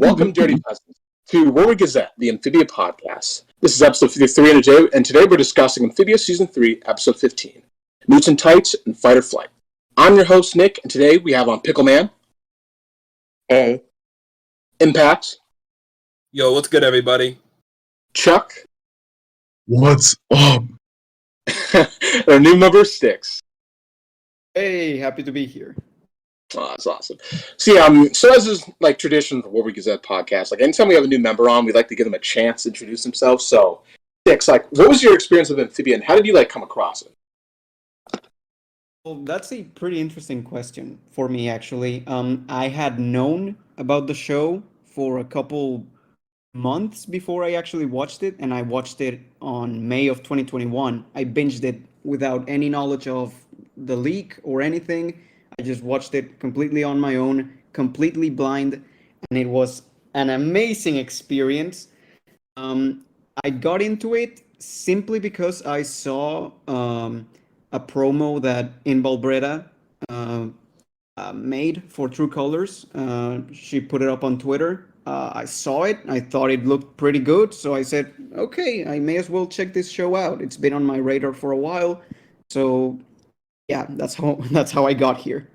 Welcome, Dirty Peasants, to Wartwood Gazette, the Amphibia podcast. This is episode 53, and today we're discussing Amphibia Season 3, episode 15, Newts and Tights and Fight or Flight. I'm your host, Nick, and today we have on Pickle Man. Hey. Impact. Yo, what's good, everybody? Chuck. What's up? Our new member, Sticks. Hey, happy to be here. Oh, that's awesome. So as is like tradition for Wartwood Gazette podcast, like anytime we have a new member on, we like to give them a chance to introduce themselves. So, Sticks, like, what was your experience with Amphibia, and how did you like come across it? Well, that's a pretty interesting question for me, actually. I had known about the show for a couple months before I actually watched it, and I watched it on May of 2021. I binged it without any knowledge of the leak or anything. I just watched it completely on my own, completely blind, and it was an amazing experience. I got into it simply because I saw a promo that Inbal Breda made for True Colors. She put it up on Twitter. I saw it. I thought it looked pretty good, so I said, okay, I may as well check this show out. It's been on my radar for a while, so yeah, that's how I got here.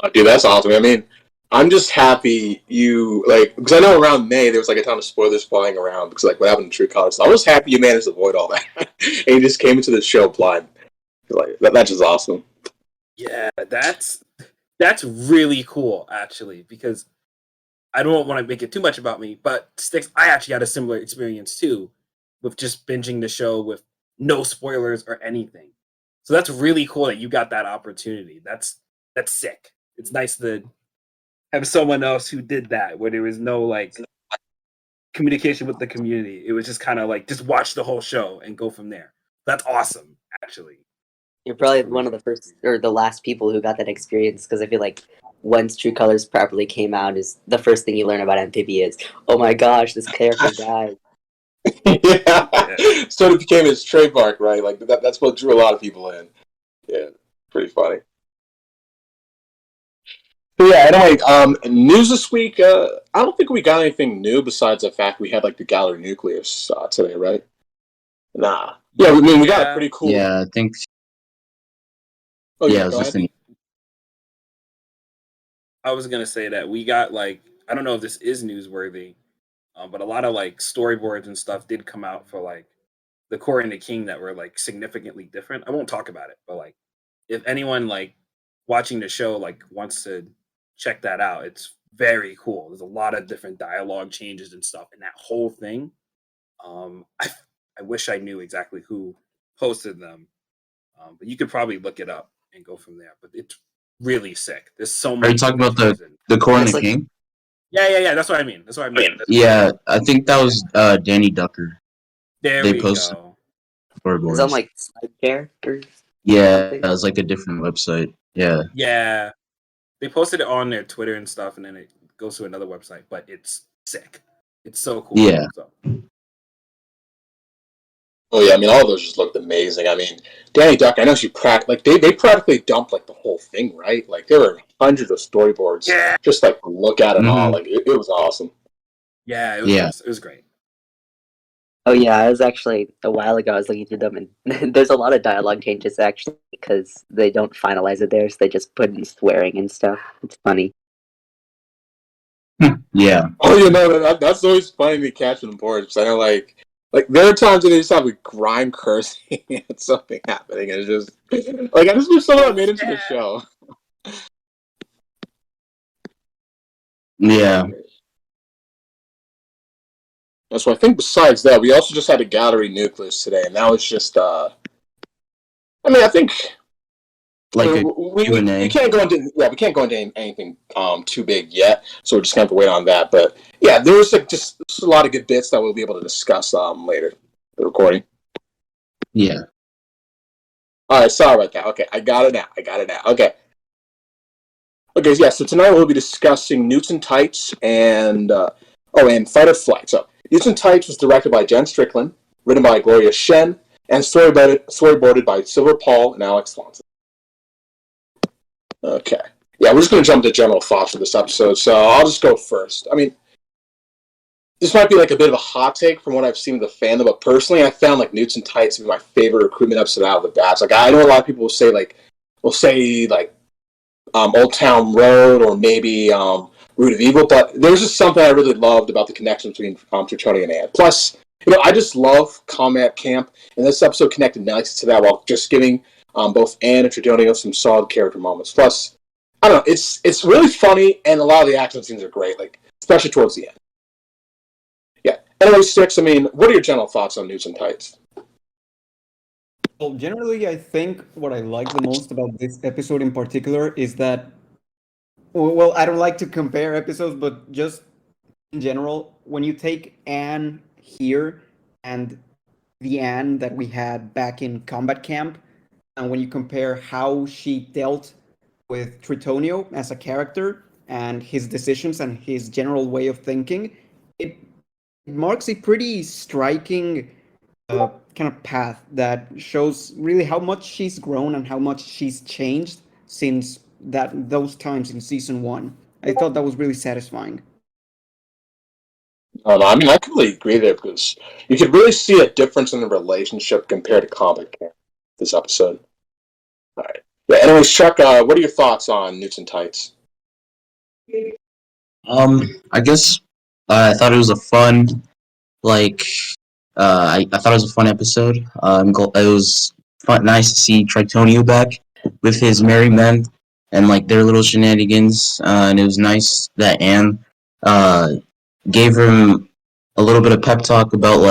Oh, dude, that's awesome. I mean, I'm just happy you, like, because I know around May there was like a ton of spoilers flying around because like what happened in True Colors. So I was happy you managed to avoid all that and you just came into the show blind. Like that's just awesome. Yeah, that's really cool, actually, because I don't want to make it too much about me, but Sticks, I actually had a similar experience too with just binging the show with no spoilers or anything. So that's really cool that you got that opportunity. That's sick. It's nice to have someone else who did that, where there was no like communication with the community. It was just kind of like just watch the whole show and go from there. That's awesome, actually. You're probably one of the first or the last people who got that experience, because I feel like once True Colors properly came out, is the first thing you learn about Amphibia is, oh my gosh, this character died. Yeah. Sort of became his trademark, right? Like that's what drew a lot of people in. Yeah, pretty funny. But yeah, anyway, news this week, I don't think we got anything new besides the fact we had like the gallery Nucleus today, right? Nah. Yeah, I mean, we got a pretty cool... Yeah, I think... Oh, yeah, I was just thinking... I was going to say that we got like, I don't know if this is newsworthy, but a lot of like storyboards and stuff did come out for like the Core and the King that were like significantly different. I won't talk about it, but like if anyone like watching the show like wants to check that out, it's very cool. There's a lot of different dialogue changes and stuff, and that whole thing. I wish I knew exactly who posted them, but you could probably look it up and go from there. But it's really sick. There's so much. Are you talking about the Core and the King? Yeah. That's what I mean. Yeah, I think that was Danny Ducker. They posted Is that like side characters? Yeah, that was like a different website. Yeah. Yeah. They posted it on their Twitter and stuff, and then it goes to another website, but it's sick. It's so cool. Yeah. So. Oh yeah, I mean, all of those just looked amazing. I mean, Danny Duck, I know she they practically dumped like the whole thing, right? Like there were hundreds of storyboards. Yeah. Just like look at it all. Like it was awesome. Yeah, it was great. Oh yeah, I was actually a while ago. I was looking through them, and there's a lot of dialogue changes actually because they don't finalize it there, so they just put in swearing and stuff. It's funny. Yeah. Oh, you know that's always funny to catch in boards. Because I know like there are times when they just have like grime cursing and something happening, and it's just like I just wish someone made it to the show. Yeah. So I think besides that, we also just had a gallery Nucleus today, and that was just I mean, I think like we can't go into anything too big yet, so we're just gonna have to wait on that. But yeah, there's like just a lot of good bits that we'll be able to discuss later in the recording. Yeah. All right, sorry about that. Okay, I got it now. Okay, yeah. So tonight we'll be discussing Newts and Tights and Fight or Flight. So Newts and Tights was directed by Jen Strickland, written by Gloria Shen, and storyboarded by Silver Paul and Alex Swanson. Okay. Yeah, we're just going to jump to general thoughts for this episode, so I'll just go first. I mean, this might be like a bit of a hot take from what I've seen with the fandom, but personally, I found like Newts and Tights to be my favorite recruitment episode out of the bat. Like I know a lot of people will say Old Town Road or maybe Root of Evil, but there's just something I really loved about the connection between Tritonio and Anne. Plus, I just love Combat Camp, and this episode connected nicely to that while just giving both Anne and Tritonio some solid character moments. Plus, I don't know, it's really funny, and a lot of the action scenes are great, like especially towards the end. Yeah. Anyway, Sticks, what are your general thoughts on Newts and Tights? Well, generally, I think what I like the most about this episode in particular is that, well, I don't like to compare episodes, but just in general, when you take Anne here and the Anne that we had back in Combat Camp, and when you compare how she dealt with Tritonio as a character and his decisions and his general way of thinking, it marks a pretty striking kind of path that shows really how much she's grown and how much she's changed since those times in season 1. I thought that was really satisfying. No, I completely agree there because you could really see a difference in the relationship compared to Combat Camp this episode. All right. Yeah. Anyways, Chuck, what are your thoughts on Newts and Tights? I guess I thought it was a fun, I thought it was a fun episode. It was nice to see Tritonio back with his merry men and their little shenanigans. And it was nice that Anne gave him a little bit of pep talk about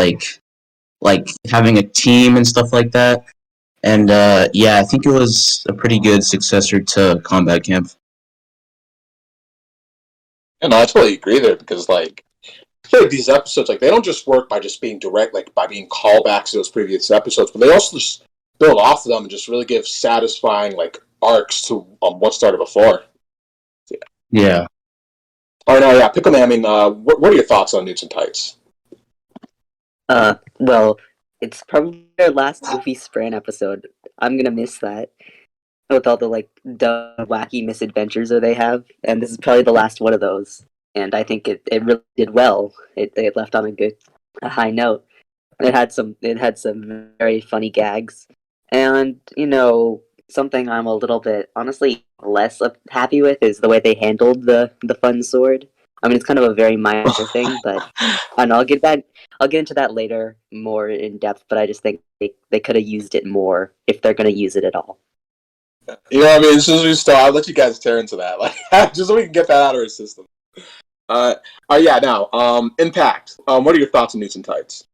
having a team and stuff like that. And I think it was a pretty good successor to Combat Camp. And I totally agree there because I feel like these episodes, they don't just work by just being direct, by being callbacks to those previous episodes, but they also just build off of them and just really give satisfying, arcs to what started before. Yeah. Oh, no, yeah, Pickle Man, what are your thoughts on Newts and Tights? Well, it's probably their last Goofy Spran episode. I'm gonna miss that. With all the, dumb, wacky misadventures that they have. And this is probably the last one of those. And I think it really did well. It left on a high note. It had some very funny gags. And, something I'm a little bit, honestly, less happy with is the way they handled the fun sword. It's kind of a very minor thing, but I don't know, I'll get into that later more in depth, but I just think they could have used it more if they're going to use it at all. As soon as we start, I'll let you guys tear into that, just so we can get that out of our system. Impact. What are your thoughts on Newts and Tights?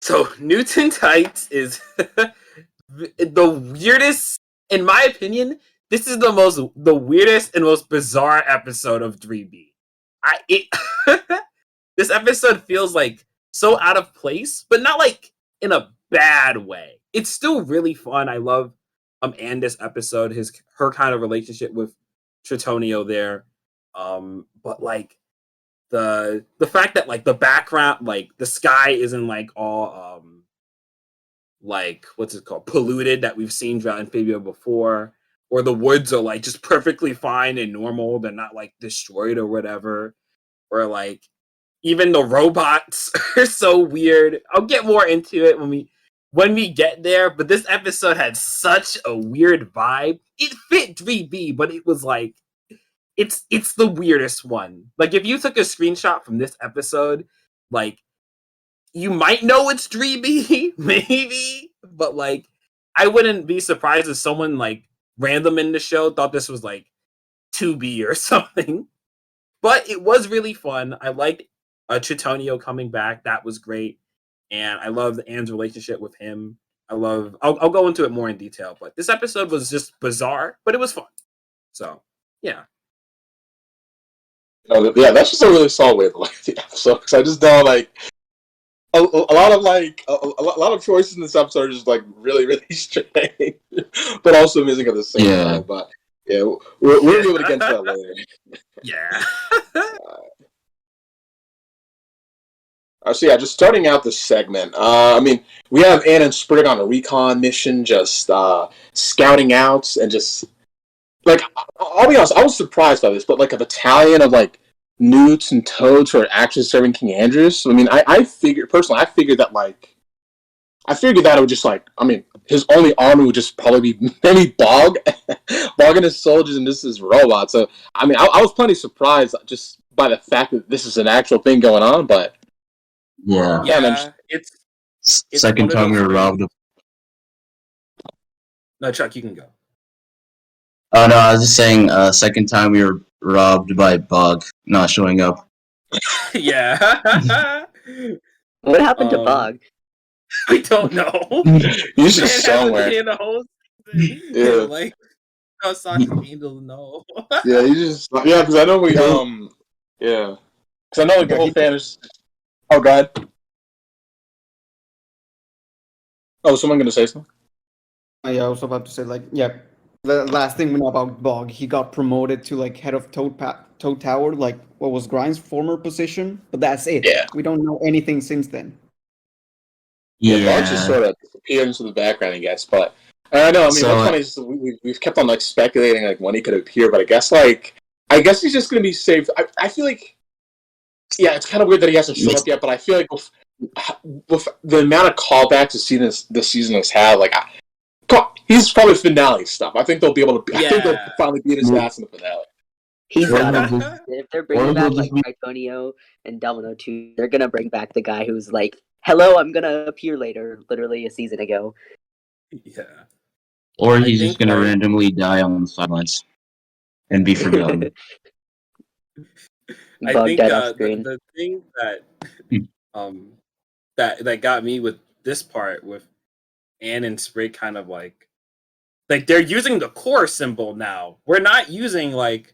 So, Newts and Tights is the weirdest, in my opinion, this is the weirdest and most bizarre episode of 3B. This episode feels so out of place, but not in a bad way. It's still really fun. I love and this episode, her kind of relationship with Tritonio there. But the fact that the background, the sky isn't all what's it called, polluted, that we've seen throughout Amphibia before, or the woods are just perfectly fine and normal, they're not destroyed or whatever, or even the robots are so weird. I'll get more into it when we get there, but this episode had such a weird vibe. It fit 3B, but it was it's the weirdest one. If you took a screenshot from this episode, you might know it's 3B, maybe, but I wouldn't be surprised if someone random in the show thought this was 2B or something. But it was really fun. I liked Tritonio coming back. That was great. And I love Anne's relationship with him. I'll go into it more in detail, but this episode was just bizarre, but it was fun. So, yeah. Yeah, that's just a really solid way to like the episode, because I just know a lot of choices in this episode are just really, really strange, but also amazing at the same time. But yeah, we'll be able to get into that later. Yeah. So yeah, just starting out this segment. We have Anne and Sprig on a recon mission, just scouting out and just I'll be honest, I was surprised by this, but a battalion of newts and toads who are actually serving King Andrews. I mean, I figured that like. I figured that it would just like, I mean, his only army would just probably be maybe Bog and his soldiers and this is robots. So, I mean, I was plenty surprised just by the fact that this is an actual thing going on, but Yeah. Yeah, it's Second one of time we those were robbed. No, Chuck, you can go. Oh no, I was just saying. Second time we were robbed by Bug not showing up. Yeah. What happened to Um, Bog? We don't know. he's just somewhere. In a whole Yeah. like how Sonic Angels know. Yeah, because I know because I know like the whole fan is. Oh, God. Oh, is someone gonna say something? Yeah, I was about to say, like, yeah, the last thing we know about Bog, he got promoted to, like, head of Toad Tower, like, what was Grind's former position, but that's it. Yeah. We don't know anything since then. Yeah, Bug just sort of disappeared into the background, I guess. But I know. I mean, what's funny is we've kept on like speculating like when he could appear, but I guess he's just gonna be saved. I feel like, yeah, it's kind of weird that he hasn't shown up yet, but I feel like with the amount of callbacks this season has had, like, he's probably finale stuff. I think they'll be able to. I think they'll finally beat his ass in the finale. He's Or got they'll it. If they're bringing back like Tritonio and Domino too, they're gonna bring back the guy who's like, "Hello, I'm gonna appear later," literally a season ago. Yeah. Or I he's just think, gonna like- randomly die on the sidelines and be forgotten. I Bug think dead off screen. the thing that got me with this part with Anne and Sprig kind of like they're using the core symbol now. We're not using like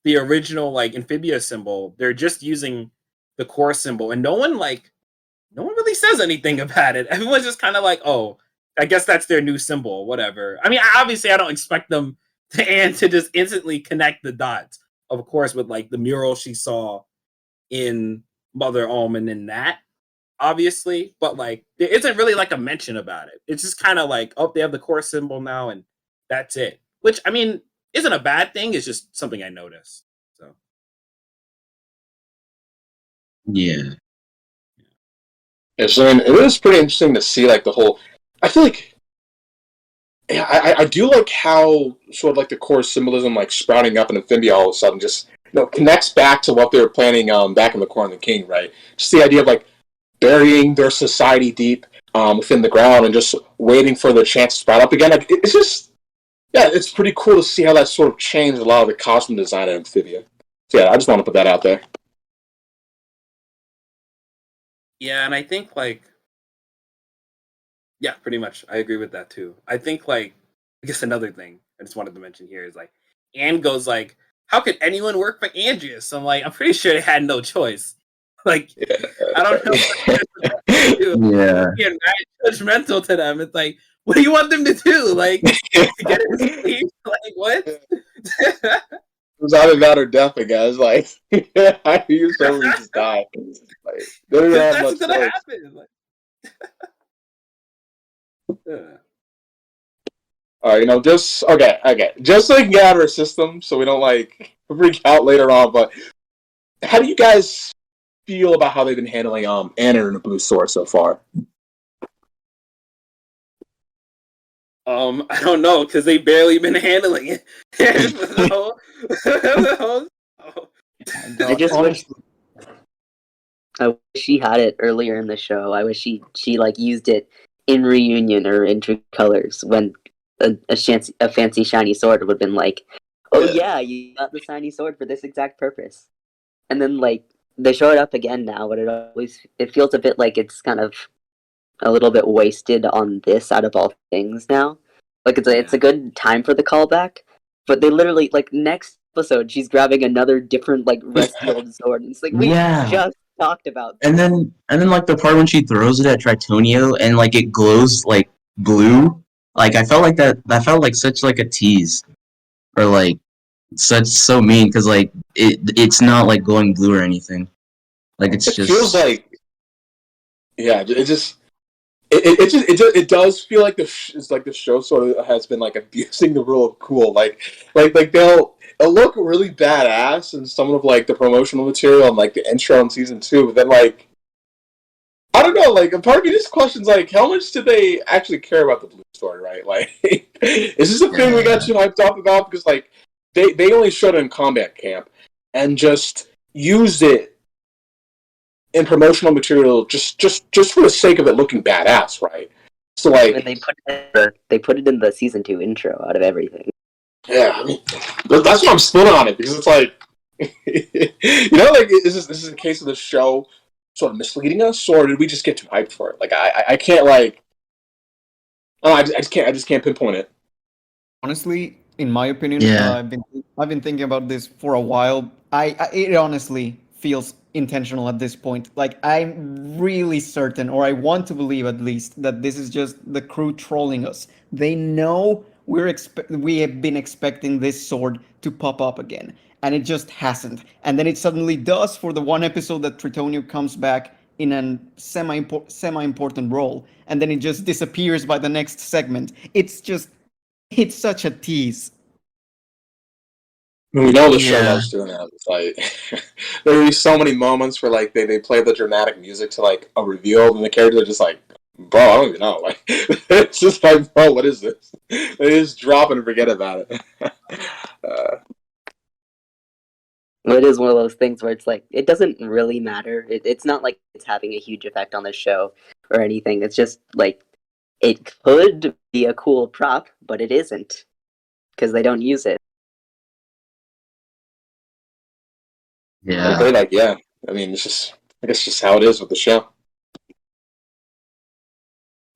the original like Amphibia symbol. They're just using the core symbol, and no one really says anything about it. Everyone's just kind of like, oh, I guess that's their new symbol, whatever. I mean, obviously, I don't expect them to just instantly connect the dots, of course, with like the mural she saw in Mother Almond and that, obviously, but like there isn't really like a mention about it. It's just kind of like, oh, they have the core symbol now, and that's it. Which I mean, isn't a bad thing. It's just something I noticed. So Yeah. Yeah, so I mean, it is pretty interesting to see like the whole. I feel like, yeah, I do like how sort of like the core symbolism like sprouting up in Amphibia all of a sudden just connects back to what they were planning back in the Corn of the King, right? Just the idea of like burying their society deep within the ground and just waiting for the chance to sprout up again. Like it's just, yeah, it's pretty cool to see how that sort of changed a lot of the costume design in Amphibia. So yeah, I just want to put that out there. yeah, and I think like, yeah, pretty much, I agree with that too. I think like, I guess another thing I just wanted to mention here is like, Anne goes like, "How could anyone work for Andreas?" I'm like, I'm pretty sure they had no choice. Like, Yeah, I don't know. Yeah. Being very judgmental to them. It's like, what do you want them to do? Like, to get in his sleep? Like, what? It was either that or death, guys. Like, I used to just die. Like, they don't have That's much what's gonna choice. happen. Like, yeah. All right, just okay, just so we can get out of our system, so we don't like freak out later on. But how do you guys feel about how they've been handling Anna and the Blue Sword so far? I don't know, because they barely been handling it. I just wish she had it earlier in the show. I wish she like used it in Reunion or in True Colors when a fancy shiny sword would have been like, oh yeah, you got the shiny sword for this exact purpose. And then like they show it up again now, but it feels a bit like it's kind of a little bit wasted on this out of all things now. Like it's a good time for the callback, but they literally like next episode she's grabbing another different like rusty old sword. And it's like we just talked about this. And then like the part when she throws it at Tritonio and like it glows like blue. Like I felt like that felt like such like a tease. Or like so mean because like it's not like glowing blue or anything. Like it Feels like, yeah, it does feel like it's like the show sort of has been like abusing the rule of cool. Like they'll it looked really badass in some of like the promotional material and like the intro in season 2, but then like I don't know, like a part of me just questions like how much did they actually care about the blue story, right? Like is this a thing we got too hyped up about? Because like they only showed it in combat camp and just used it in promotional material just for the sake of it looking badass, right? So like And they put it in the season 2 intro out of everything. yeah, I mean, that's why I'm split on it because it's like, like is this a case of the show sort of misleading us, or did we just get too hyped for it? Like, I can't like, oh, I just can't pinpoint it. Honestly, in my opinion, Yeah. I've been thinking about this for a while. It honestly feels intentional at this point. Like I'm really certain, or I want to believe at least, that this is just the crew trolling us. They know we have been expecting this sword to pop up again, and it just hasn't. And then it suddenly does for the one episode that Tritonio comes back in a semi important role, and then it just disappears by the next segment. It's such a tease. I mean, we know the show Yeah. loves doing that. It's like there will be so many moments where like they play the dramatic music to like a reveal, and the characters are just like, "Bro, I don't even know." Like it's just like, "Bro, what is this?" They just drop it and forget about it. Well, it is one of those things where it's like it doesn't really matter. It's not like it's having a huge effect on the show or anything. It's just like it could be a cool prop, but it isn't because they don't use it. Yeah. They're like, yeah. I mean, it's just I guess just how it is with the show.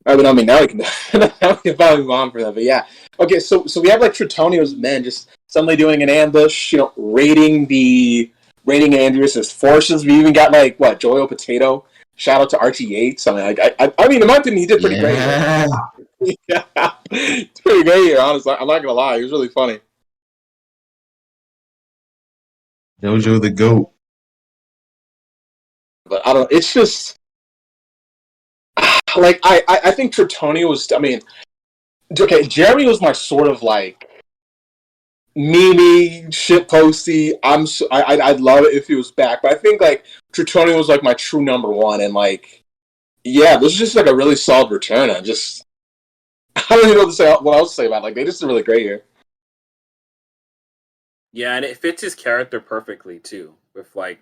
I mean, now we can now we can probably move on for that. But yeah, okay. So we have like Tritonio's men just suddenly doing an ambush. Raiding Andrews' forces. We even got like what Joyo Potato. Shout out to Archie Yates. I mean, I mean, in my opinion, he did pretty great. Yeah. Yeah, it's pretty great here. Honestly, I'm not gonna lie. He was really funny. Jojo the goat. But I don't. It's just like I think Tritonio was. I mean, okay, Jeremy was my sort of like meme shit posty. I'd love it if he was back, but I think like Tritonio was like my true number one, and like yeah, this is just like a really solid return. I don't even know what else to say about it. Like they just did really great here. Yeah, and it fits his character perfectly too, with like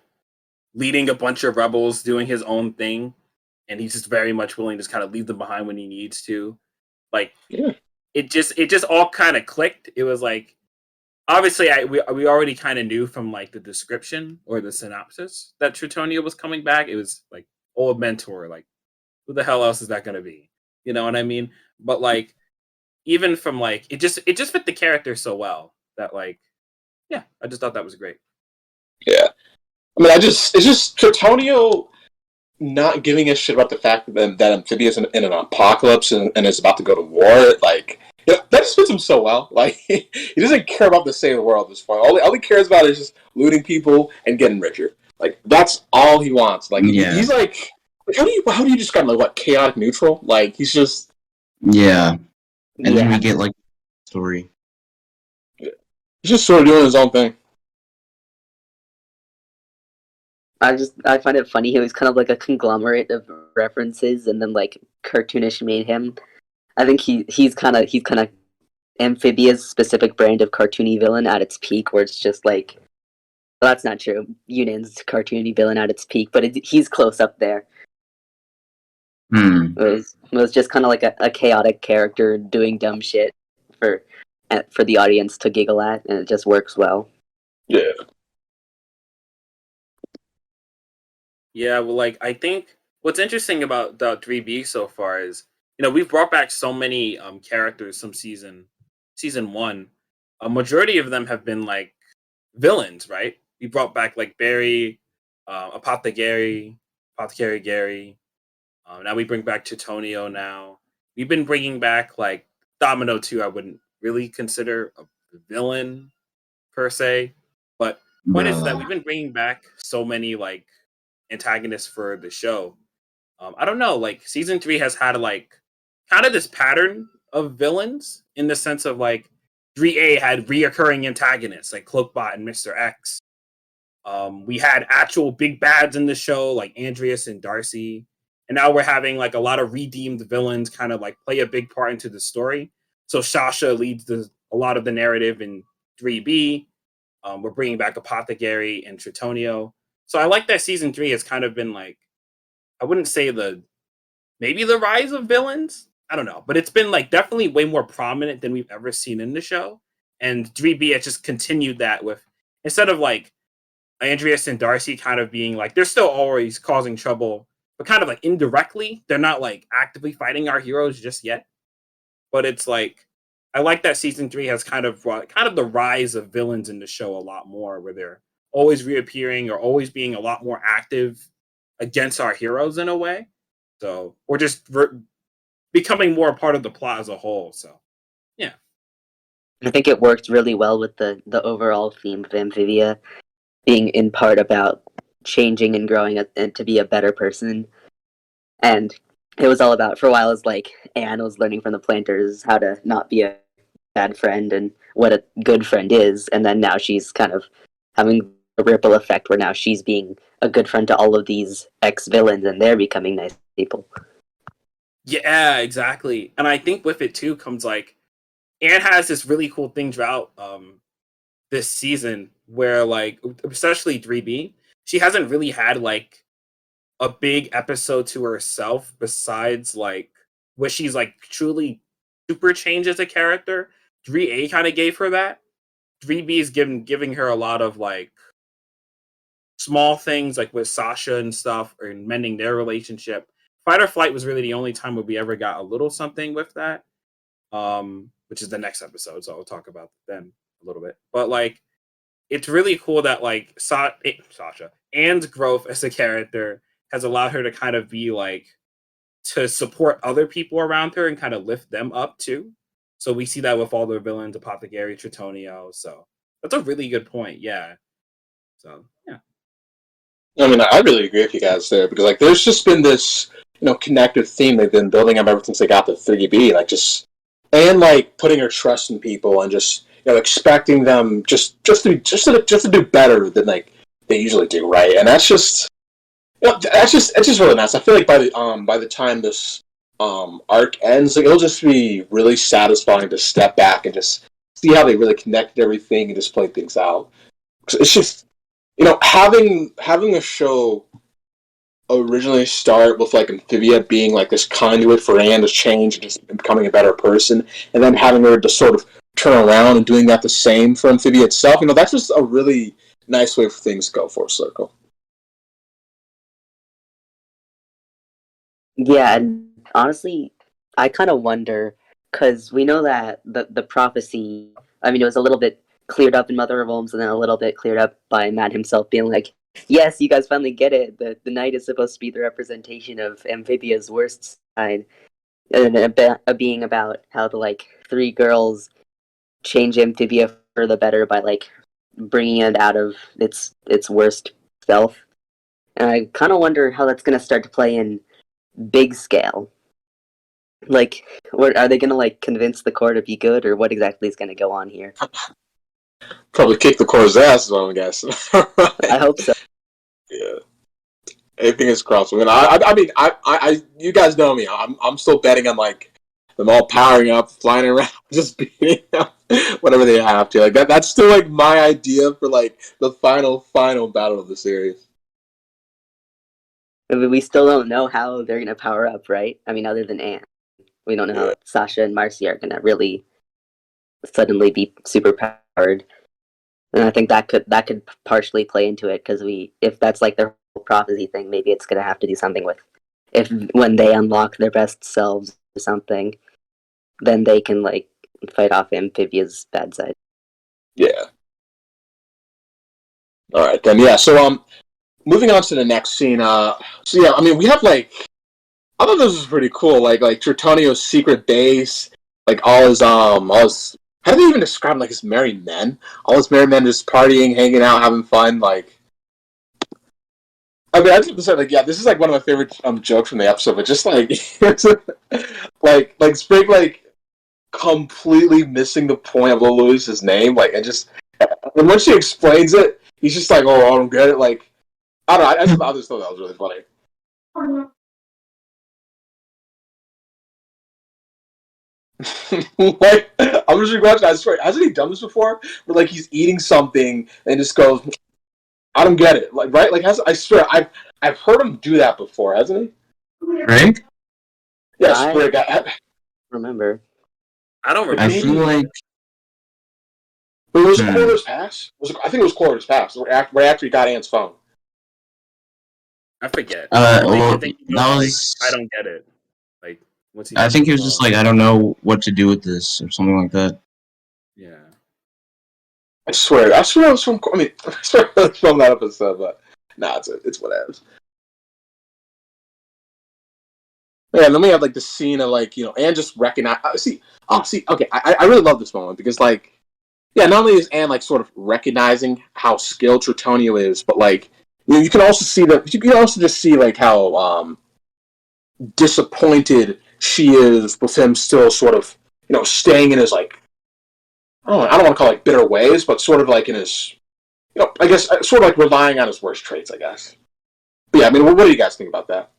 leading a bunch of rebels, doing his own thing, and he's just very much willing to just kind of leave them behind when he needs to. Like Yeah. it just all kind of clicked. It was like obviously we already kind of knew from like the description or the synopsis that Tritonio was coming back. It was like old mentor, like who the hell else is that going to be? You know what I mean? But like even from like it just fit the character so well that like yeah, I just thought that was great. Yeah. I mean, it's just Tritonio not giving a shit about the fact that Amphibia is in an apocalypse and is about to go to war. Like, that just fits him so well. Like, he doesn't care about the state of the world at this point. All he cares about is just looting people and getting richer. Like, that's all he wants. Like, Yeah. he's like, how do you describe him? Like, what, chaotic neutral? Like, he's just... Yeah. And then we Yeah. get like story. He's just sort of doing his own thing. I find it funny. He was kind of like a conglomerate of references, and then like cartoonish made him. I think he's kind of Amphibia's specific brand of cartoony villain at its peak, where it's just like, well, that's not true. Union's cartoony villain at its peak, but he's close up there. It was just kind of like a chaotic character doing dumb shit for the audience to giggle at, and it just works well. Yeah. Yeah, well, like I think what's interesting about the 3B so far is we've brought back so many characters from season one. A majority of them have been like villains, right? We brought back like Barry, Apothecary Gary. Now we bring back Titonio. Now we've been bringing back like Domino 2. I wouldn't really consider a villain per se, but point is that we've been bringing back so many like antagonists for the show. I don't know, like season 3 has had like kind of this pattern of villains in the sense of like 3A had reoccurring antagonists like Cloakbot and Mr. X. We had actual big bads in the show like Andreas and Darcy. And now we're having like a lot of redeemed villains kind of like play a big part into the story. So Sasha leads a lot of the narrative in 3B. We're bringing back Apothecary and Tritonio. So I like that season 3 has kind of been like, I wouldn't say maybe the rise of villains. I don't know, but it's been like definitely way more prominent than we've ever seen in the show. And 3B has just continued that with, instead of like Andreas and Darcy kind of being like, they're still always causing trouble, but kind of like indirectly, they're not like actively fighting our heroes just yet. But it's like, I like that season 3 has kind of brought kind of the rise of villains in the show a lot more, where they're always reappearing or always being a lot more active against our heroes in a way. So, or just becoming more a part of the plot as a whole. So, yeah. I think it worked really well with the overall theme of Amphibia being in part about changing and growing and to be a better person. And it was all about, for a while, it was like Anne was learning from the Planters how to not be a bad friend and what a good friend is. And then now she's kind of having a ripple effect where now she's being a good friend to all of these ex-villains and they're becoming nice people. Yeah, exactly. And I think with it too comes like, Anne has this really cool thing throughout this season where like, especially 3B, she hasn't really had like a big episode to herself besides like where she's like truly super changed as a character. 3A kind of gave her that. 3B is giving her a lot of like small things like with Sasha and stuff or mending their relationship. Fight or Flight was really the only time where we ever got a little something with that. Which is the next episode, so I'll talk about them a little bit. But like, it's really cool that like Sasha Anne's growth as a character has allowed her to kind of be like to support other people around her and kind of lift them up too. So we see that with all the villains, Apothecary, Tritonio. So that's a really good point. Yeah. So yeah. I mean, I really agree with you guys there because like there's just been this connective theme they've been building up ever since they got the 3B, like just. And like putting her trust in people and just expecting them just to do better than like they usually do, right? And that's just it's just really nice. I feel like by the time this arc ends, like it'll just be really satisfying to step back and just see how they really connected everything and just play things out. It's just having a show originally start with like Amphibia being like this conduit for Anne to change and just becoming a better person, and then having her to sort of turn around and doing that the same for Amphibia itself, that's just a really nice way for things to go for Circle. Yeah, and honestly, I kind of wonder, because we know that the prophecy, I mean, it was a little bit cleared up in Mother of Olms and then a little bit cleared up by Matt himself being like, yes, you guys finally get it. The knight is supposed to be the representation of Amphibia's worst side, and being about how the like 3 girls change Amphibia for the better by like bringing it out of its worst self. And I kind of wonder how that's going to start to play in big scale. Like, are they going to like convince the core to be good, or what exactly is going to go on here? Probably kick the core's ass, is what I'm guessing. I hope so. Yeah. Everything is crossed. I mean, you guys know me. I'm still betting on like them all powering up, flying around, just beating up whatever they have to. Like that's still like my idea for like the final battle of the series. But we still don't know how they're going to power up, right? I mean, other than Anne, we don't know how Sasha and Marcy are going to really suddenly be super powered. And I think that could partially play into it, because if that's like their whole prophecy thing, maybe it's gonna have to do something with when they unlock their best selves or something, then they can like fight off Amphibia's bad side. Yeah. All right then. Yeah. So moving on to the next scene. So yeah, I mean we have like I thought this was pretty cool. Like Tritonio's secret base, like all his how do they even describe like his merry men? All his merry men just partying, hanging out, having fun. Like, I mean, I just say like, yeah, this is like one of my favorite jokes from the episode. But just like, like Sprig, like completely missing the point of Louis's name. Like, and when she explains it, he's just like, "Oh, I don't get it." Like, I don't know. I just thought that was really funny. Like, I'm just watching. I swear, hasn't he done this before? Where like he's eating something and just goes, "I don't get it." Like, right? Like, I swear, I've heard him do that before, hasn't he? Right? Yeah, I Sprig. remember. I don't remember. I feel like But it was quarters past. I think it was quarters past. Right after he got Anne's phone. I forget. well, I think that was. I don't get it. Like, what's he? I think he was just like, I don't know what to do with this or something like that. Yeah. I swear it was from. I mean, I swear it was from that episode, but nah, it's whatever. Yeah, and then we have like the scene of like Anne just recognize. Okay, I really love this moment because like, yeah, not only is Anne like sort of recognizing how skilled Tritonio is, but like you can also see that you can also just see like how disappointed she is with him still sort of staying in his like I don't want to call it like bitter ways, but sort of like in his I guess sort of like relying on his worst traits, I guess. But yeah, I mean, what do you guys think about that?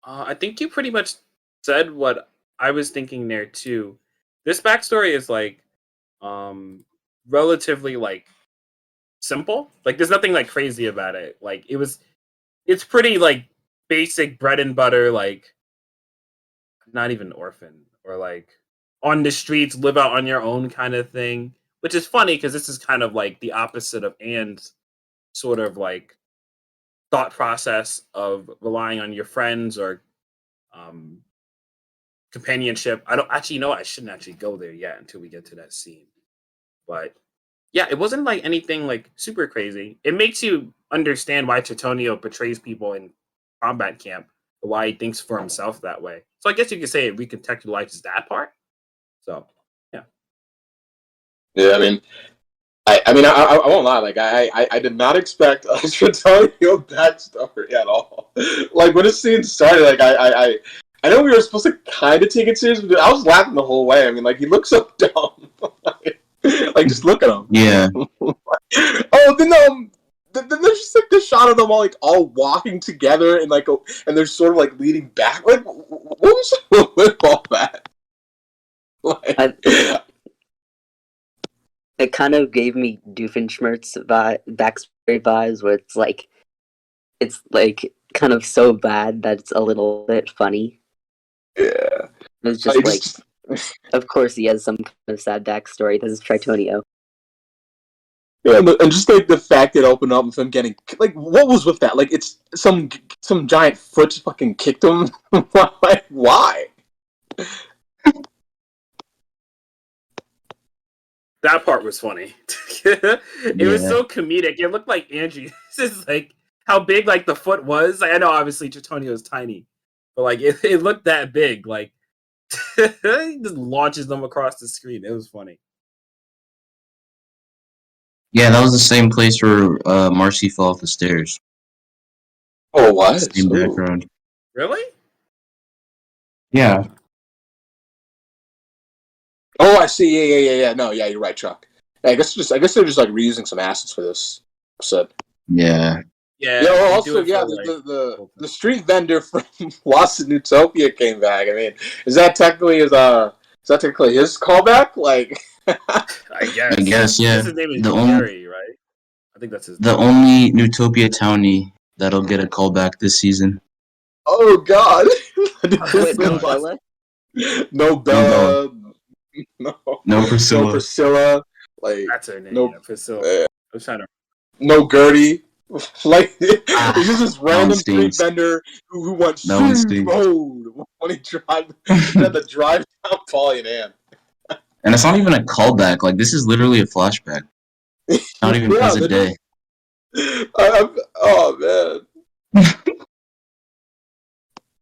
I think you pretty much said what I was thinking there too. This backstory is like relatively like simple. Like there's nothing like crazy about it. Like it's pretty like basic bread and butter, like not even orphan or like on the streets, live out on your own kind of thing. Which is funny because this is kind of like the opposite of Anne's sort of like thought process of relying on your friends or companionship. I don't actually know. I shouldn't actually go there yet until we get to that scene. But yeah, it wasn't like anything like super crazy. It makes you understand why Tritonio betrays people in combat camp, or why he thinks for himself that way. So I guess you could say it recontextualizes that part. So yeah. Yeah, I mean, I won't lie. Like, I did not expect a Tritonio backstory at all. Like when the scene started, like I know we were supposed to kind of take it serious, but I was laughing the whole way. I mean, like he looks so dumb. Like just look at him. Yeah. Oh, then there's just like this shot of them all walking together and and they're sort of like leaning back. Like what was with all that? Like, It kind of gave me Doofenshmirtz backstory vibes, where it's like kind of so bad that it's a little bit funny. yeah. It's just of course he has some kind of sad backstory. This is Tritonio. Yeah, and just like the fact it opened up with him getting like, what was with that? Like, it's some giant foot just fucking kicked him. Like, why? That part was funny. It was so comedic. It looked like Angie. This is like how big like the foot was. Like, I know obviously Tritonio is tiny, but like it looked that big. Like he just launches them across the screen. It was funny. Yeah, that was the same place where Marcy fell off the stairs. Oh, what? Same background. Really? Yeah. Oh, I see. Yeah. No, yeah, you're right, Chuck. Yeah, I guess they're just like reusing some assets for this episode. Yeah. Yeah. Yeah. Well, also, yeah, the street vendor from Lost in Newtopia came back. I mean, is that technically his callback? Like, I guess. Yeah. His name is Jerry, right? I think that's his name. The only Newtopia townie that'll get a callback this season. Oh God! Wait, no Bella? No Bella. No Priscilla. No Priscilla. Like, that's her name. No, yeah, Priscilla. I was trying to. No Gertie. Like it's just this random street vendor who went road when he had to drive down Polly and Ann. And it's not even a callback. Like this is literally a flashback. Not even present day. Oh man.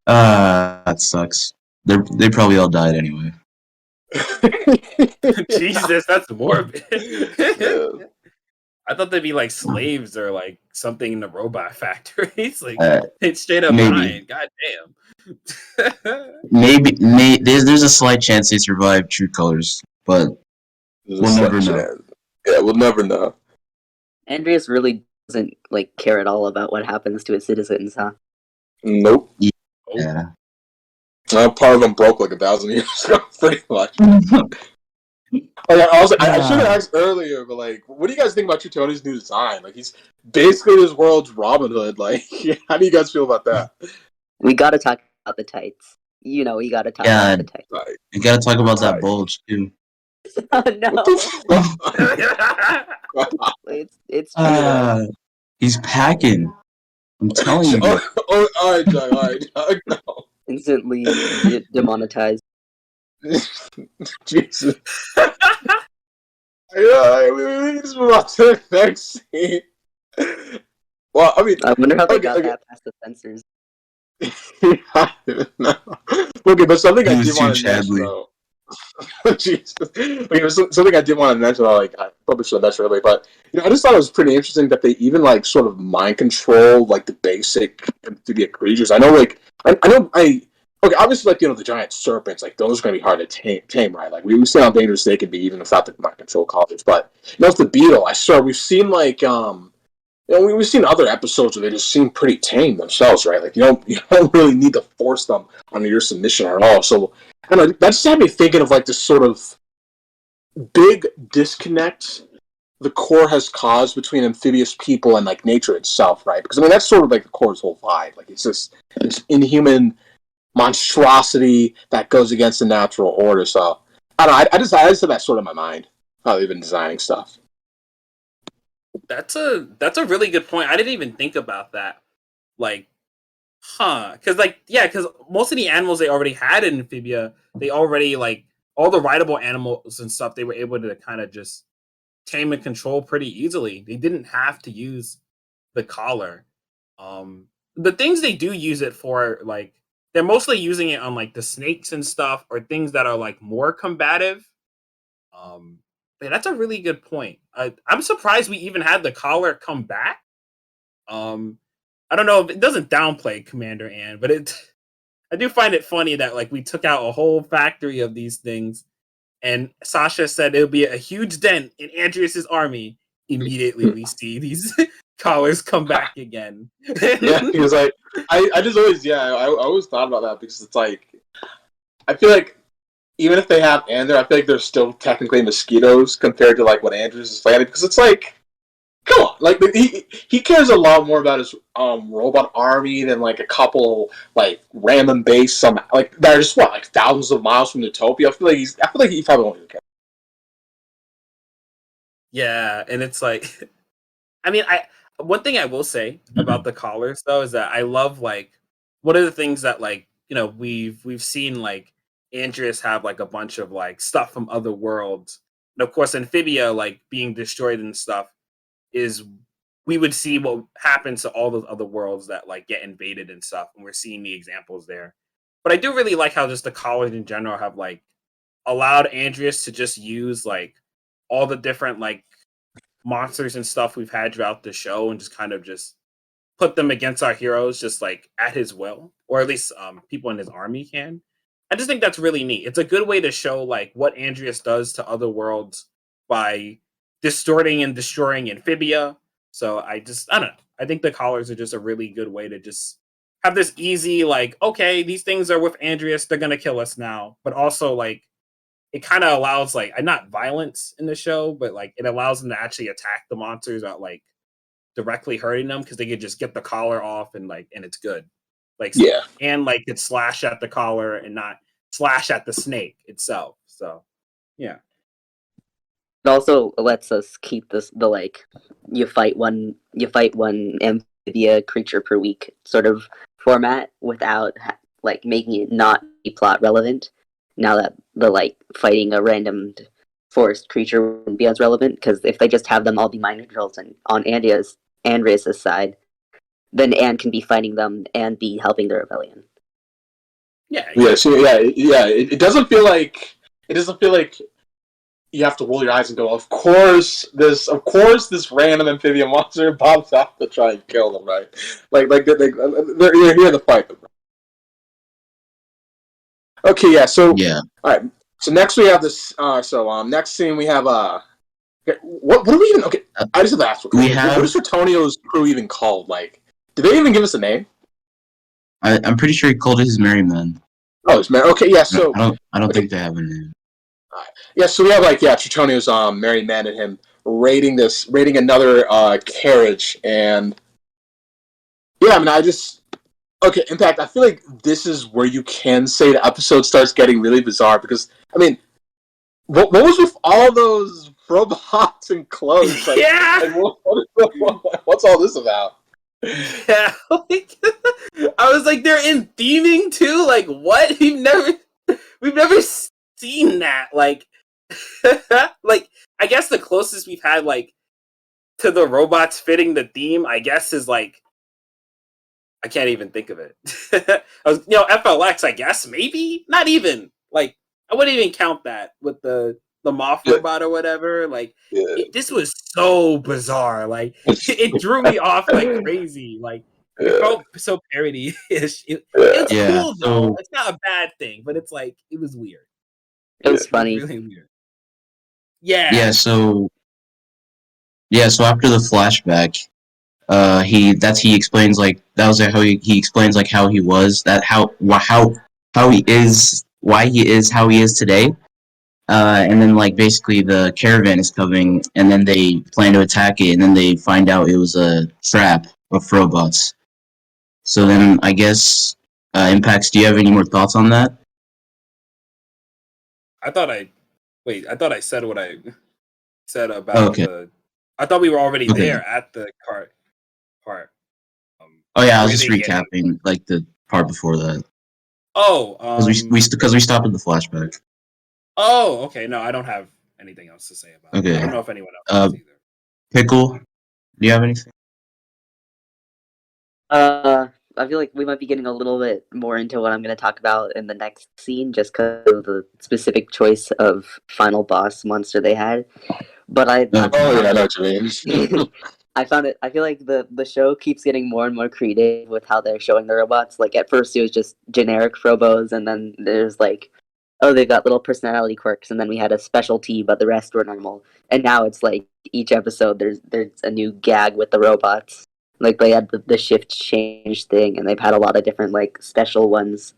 That sucks. They probably all died anyway. Jesus, that's morbid. I thought they'd be like slaves or like something in the robot factories. Like Uh, it's straight up maybe. dying. God damn. There's a slight chance they survive true colors, but we'll never know. Yeah, we'll never know. Andreas really doesn't like care at all about what happens to his citizens, huh? Nope. Yeah. Part of them broke like 1,000 years ago, pretty much. I should have asked earlier, but like, what do you guys think about Tritoni's new design? Like, he's basically this world's Robin Hood. Like, how do you guys feel about that? We gotta talk about the tights. You know, we gotta talk about the tights. Like, You gotta talk about that bulge too. Oh no! It's true. He's packing. I'm telling you. All right, Doug. No. Instantly demonetized. Jesus. Yeah, we can just move on to the next scene. Well, I mean, I wonder how they got that past the censors. No. Okay, but something I was did too want to mention, Chadley. though. Jesus. Okay, but something I did want to mention, like, I probably should have mentioned earlier, but I just thought it was pretty interesting that they even like sort of mind control like the basic Amphibia creatures. I know, like, okay, obviously, like, the giant serpents, like, those are going to be hard to tame, right? Like, we've seen how dangerous they can be even without the mind control collars. But, with the beetle, I swear, we've seen, like, we've seen other episodes where they just seem pretty tame themselves, right? Like, you don't really need to force them under your submission at all. So, I don't know, that just had me thinking of, like, this sort of big disconnect the core has caused between amphibious people and, like, nature itself, right? Because, I mean, that's sort of, like, the core's whole vibe. Like, it's just this inhuman monstrosity that goes against the natural order. So I don't know. I just had that sort of in my mind how they've been designing stuff. That's a really good point. I didn't even think about that. Like, because most of the animals they already had in Amphibia, they already like all the rideable animals and stuff. They were able to kind of just tame and control pretty easily. They didn't have to use the collar. The things they do use it for, like, they're mostly using it on like the snakes and stuff, or things that are like more combative. That's a really good point. I'm surprised we even had the collar come back. I don't know if it doesn't downplay Commander Ann, but I do find it funny that like we took out a whole factory of these things, and Sasha said it'll be a huge dent in Andreas's army. Immediately we see these collars come back again. Yeah, because like I just always I always thought about that, because it's like I feel like even if they have Ander, I feel like they're still technically mosquitoes compared to like what Andrews is fighting, because it's like, come on, like he cares a lot more about his robot army than like a couple like random base that are just like thousands of miles from Utopia. I feel like he probably won't even care. Yeah, and it's like, I mean, one thing I will say about the collars though is that I love, like, one of the things that, like, we've seen like Andreas have like a bunch of like stuff from other worlds, and of course Amphibia like being destroyed and stuff is we would see what happens to all those other worlds that like get invaded and stuff, and we're seeing the examples there. But I do really like how just the collars in general have like allowed Andreas to just use like all the different like monsters and stuff we've had throughout the show, and just kind of just put them against our heroes just like at his will, or at least people in his army can. I just think that's really neat. It's a good way to show like what Andreas does to other worlds by distorting and destroying Amphibia. So I don't know. I think the collars are just a really good way to just have this easy, like, okay, these things are with Andreas, they're gonna kill us now. But also like it kind of allows like not violence in the show, but like it allows them to actually attack the monsters without like directly hurting them, because they could just get the collar off and it's good. Like, Yeah, and like it slash at the collar and not slash at the snake itself. So yeah. It also lets us keep the like you fight one amphibia creature per week sort of format without like making it not be plot relevant. Now that the like fighting a random forest creature wouldn't be as relevant, because if they just have them all be mind controls and on Andreas' side, then Anne can be fighting them and be helping the rebellion. Yeah. Yeah. So it doesn't feel like you have to roll your eyes and go, of course this random amphibian monster pops out to try and kill them, right? They're here to fight them. Okay, yeah. So Yeah. all right. So next we have this. Next scene we have okay, what do we even? Okay, I just have to ask. We have. What is Tritonio's crew even called? Like, did they even give us a name? I'm pretty sure he called it his merry men. Oh, his merry. Okay, yeah. So I don't think they have a name. Yeah, so we have Tritonio's merry men and him raiding another carriage, and yeah, I mean, in fact, I feel like this is where you can say the episode starts getting really bizarre because I mean, what was with all those robots and clothes? Like, Yeah. What's all this about? Yeah, I was like, they're in theming too. Like, what? We've never seen that. Like, like I guess the closest we've had like to the robots fitting the theme, I guess, is like I can't even think of it. FLX, I guess, maybe not even like I wouldn't even count that with the moth robot or whatever. Like this was so bizarre. Like it drew me off like crazy. Like it felt so parody-ish. It's cool though. It's not a bad thing, but it's like it was weird. It was funny. Really weird. Yeah. Yeah. So after the flashback, he explains like that was how he explains like how he was how he is why he is how he is today. And then, like, basically the caravan is coming, and then they plan to attack it, and then they find out it was a trap of robots. So then, I guess, Impacts, do you have any more thoughts on that? I thought I said what I said about I thought we were already there at the part. I was just recapping, like, the part before that. Because we stopped at the flashback. Oh, okay. No, I don't have anything else to say about it. I don't know if anyone else does either. Pickle, do you have anything? I feel like we might be getting a little bit more into what I'm going to talk about in the next scene, just because of the specific choice of final boss monster they had. But I know what you mean. I feel like the show keeps getting more and more creative with how they're showing the robots. Like at first it was just generic Frobos, and then there's like, oh, they've got little personality quirks, and then we had a specialty, but the rest were normal. And now it's like each episode there's a new gag with the robots. Like they had the shift change thing, and they've had a lot of different like special ones.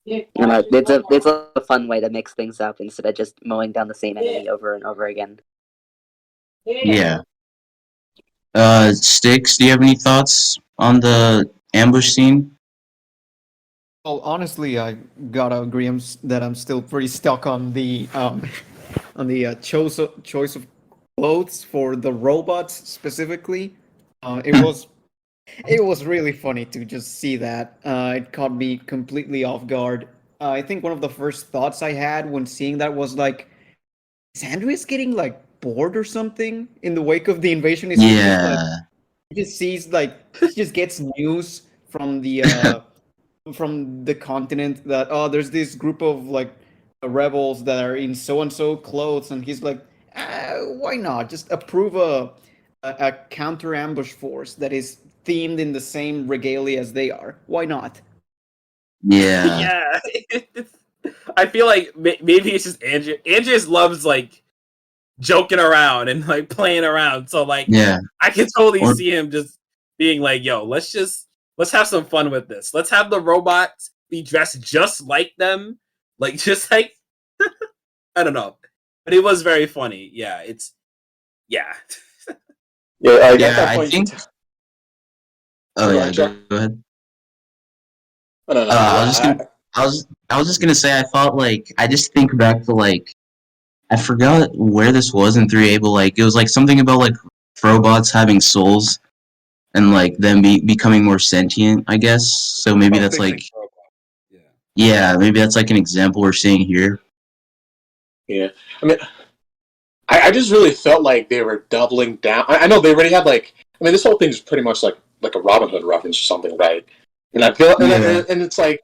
And it's a fun way to mix things up instead of just mowing down the same enemy over and over again. Yeah. Sticks, do you have any thoughts on the ambush scene? Well, honestly, I gotta agree that I'm still pretty stuck on the choice of clothes for the robots specifically. It was really funny to just see that. It caught me completely off guard. I think one of the first thoughts I had when seeing that was like, is Andreas getting like bored or something in the wake of the invasion? He just gets news from the from the continent that there's this group of like rebels that are in so and so clothes, and he's like, why not just approve a counter ambush force that is themed in the same regalia as they are? Why not? Yeah. Yeah. I feel like maybe it's just Andreas. Andreas loves like joking around and like playing around. So like, I can totally see him just being like, "Yo, let's have some fun with this. Let's have the robots be dressed just like them, like just like I don't know." But it was very funny. Yeah, it's yeah. I think. Oh yeah, go ahead. No. I was just gonna say I thought like I just think back to like I forgot where this was in 3A, but like it was like something about like robots having souls and like them becoming more sentient, I guess. So maybe that's like maybe that's like an example we're seeing here. Yeah, I mean, I just really felt like they were doubling down. I know they already had like, I mean, this whole thing's pretty much like a Robin Hood reference or something, right? And I feel, and it's like,